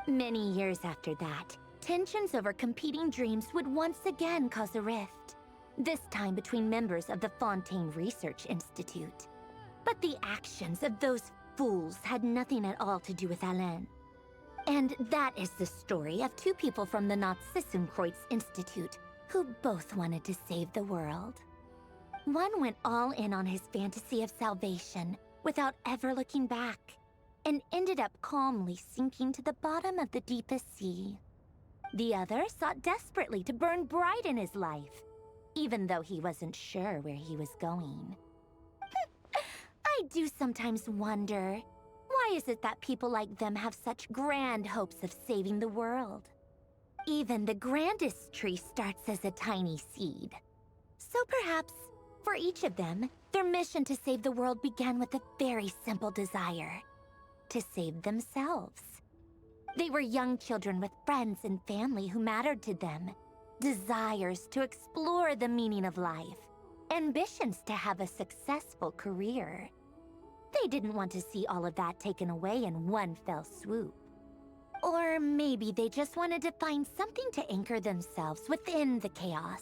Many years after that, tensions over competing dreams would once again cause a rift, this time between members of the Fontaine Research Institute. But the actions of those fools had nothing at all to do with Alain. And that is the story of two people from the Nazissenkreuz Institute who both wanted to save the world. One went all in on his fantasy of salvation without ever looking back, and ended up calmly sinking to the bottom of the deepest sea. The other sought desperately to burn bright in his life, even though he wasn't sure where he was going. I do sometimes wonder, why is it that people like them have such grand hopes of saving the world? Even the grandest tree starts as a tiny seed. So perhaps, for each of them, their mission to save the world began with a very simple desire: to save themselves. They were young children with friends and family who mattered to them, desires to explore the meaning of life, ambitions to have a successful career. They didn't want to see all of that taken away in one fell swoop. Or maybe they just wanted to find something to anchor themselves within the chaos,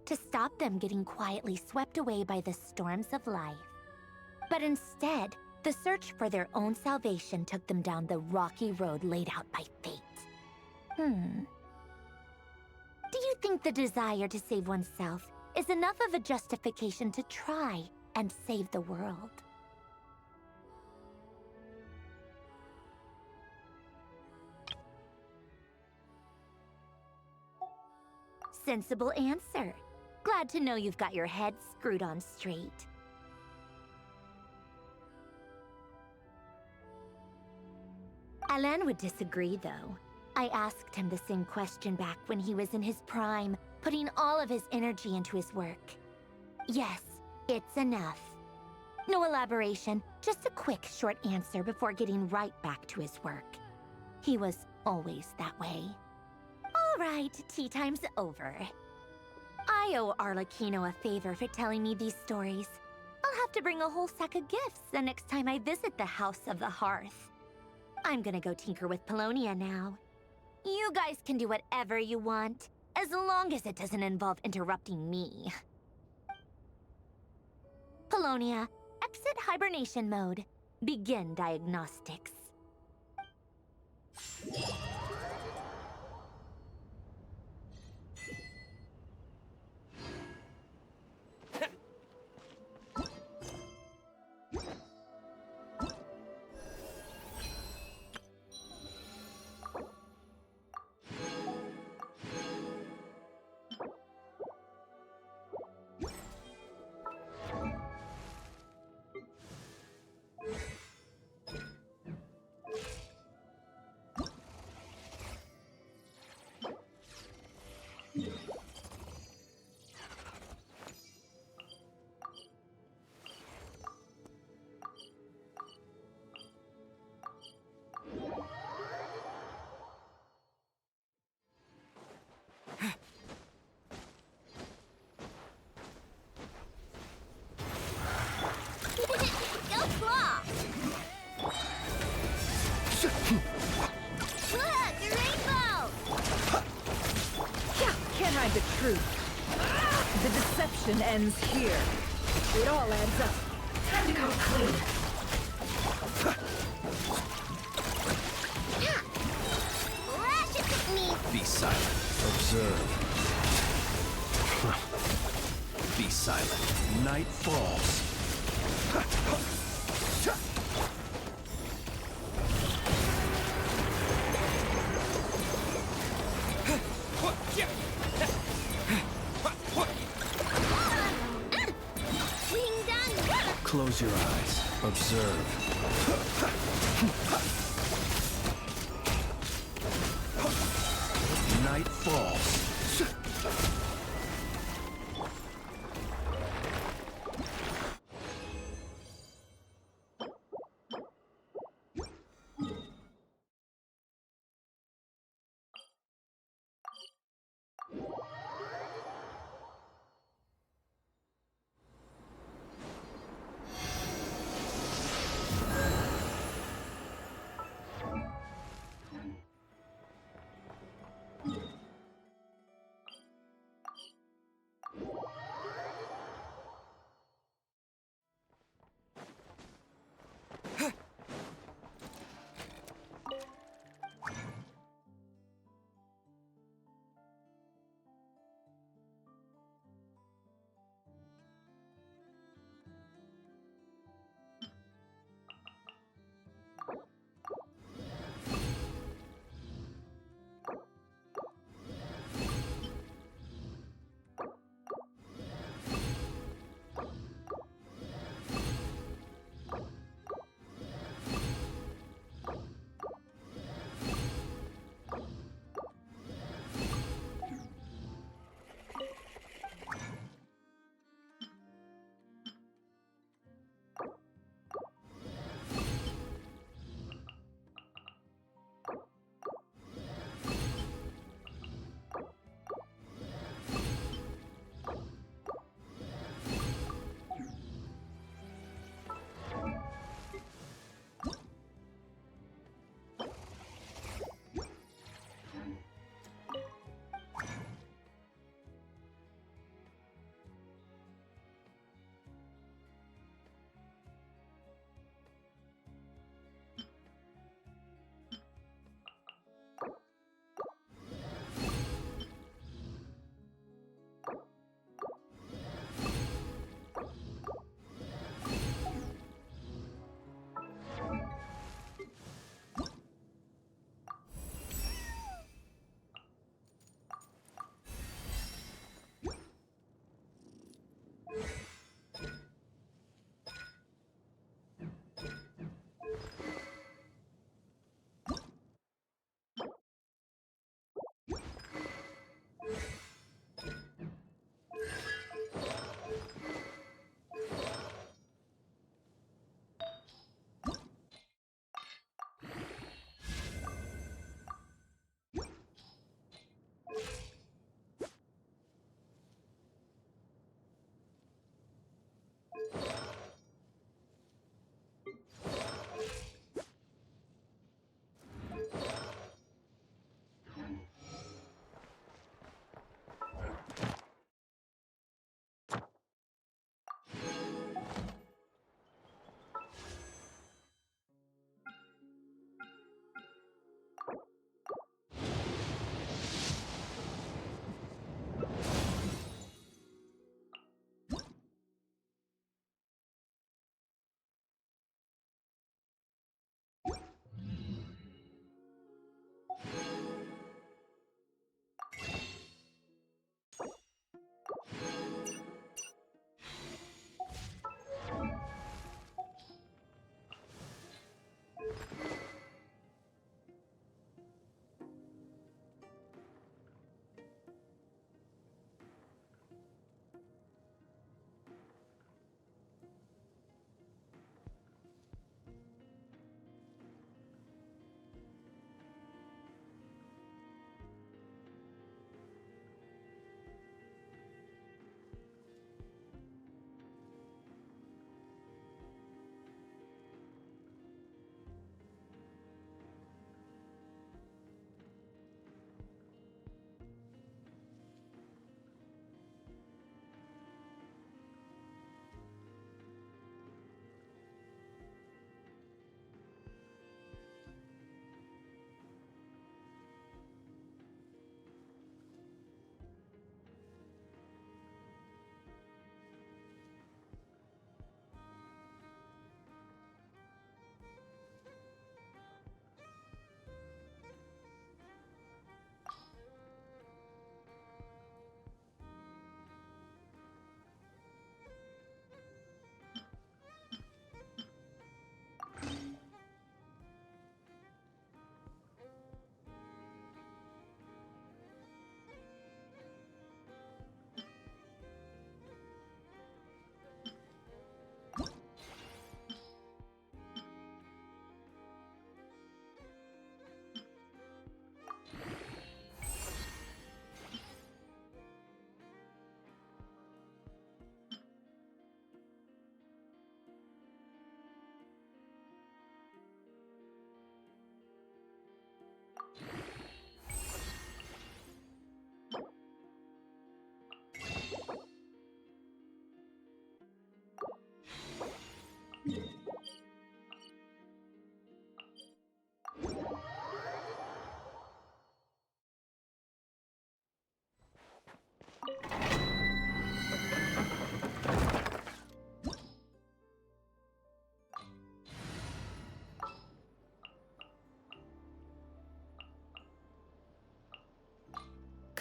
to stop them getting quietly swept away by the storms of life. But instead, the search for their own salvation took them down the rocky road laid out by fate. Do you think the desire to save oneself is enough of a justification to try and save the world? Sensible answer. Glad to know you've got your head screwed on straight. Alain would disagree, though. I asked him the same question back when he was in his prime, putting all of his energy into his work. Yes, it's enough. No elaboration, just a quick, short answer before getting right back to his work. He was always that way. All right, tea time's over. I owe Arlecchino a favor for telling me these stories. I'll have to bring a whole sack of gifts the next time I visit the House of the Hearth. I'm gonna go tinker with Polonia now. You guys can do whatever you want, as long as it doesn't involve interrupting me. Polonia, exit hibernation mode. Begin diagnostics. The truth. The deception ends here. It all adds up. Time to come clean. Lash it at me. Be silent. Observe. time, night falls. Close your eyes. Observe. Night falls.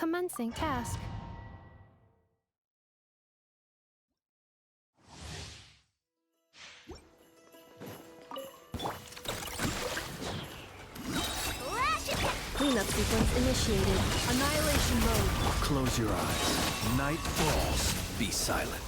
Commencing task. Cleanup sequence initiated. Annihilation mode. Close your eyes. Night falls. Be silent.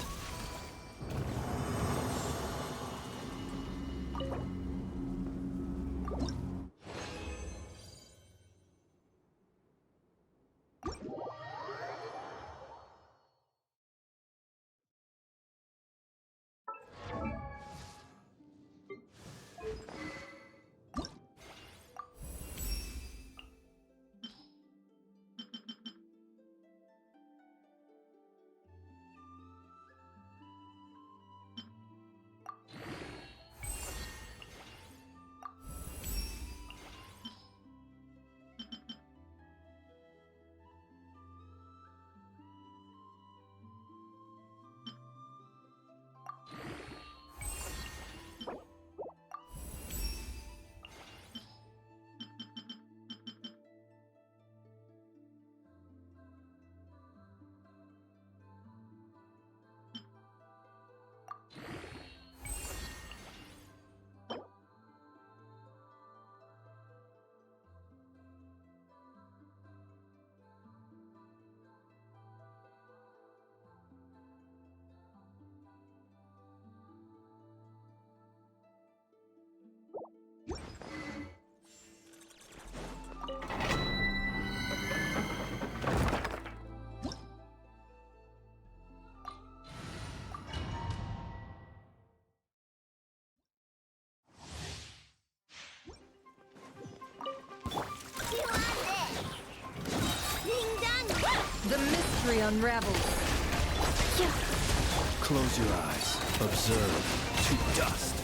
The mystery unravels. Close your eyes. Observe to dust.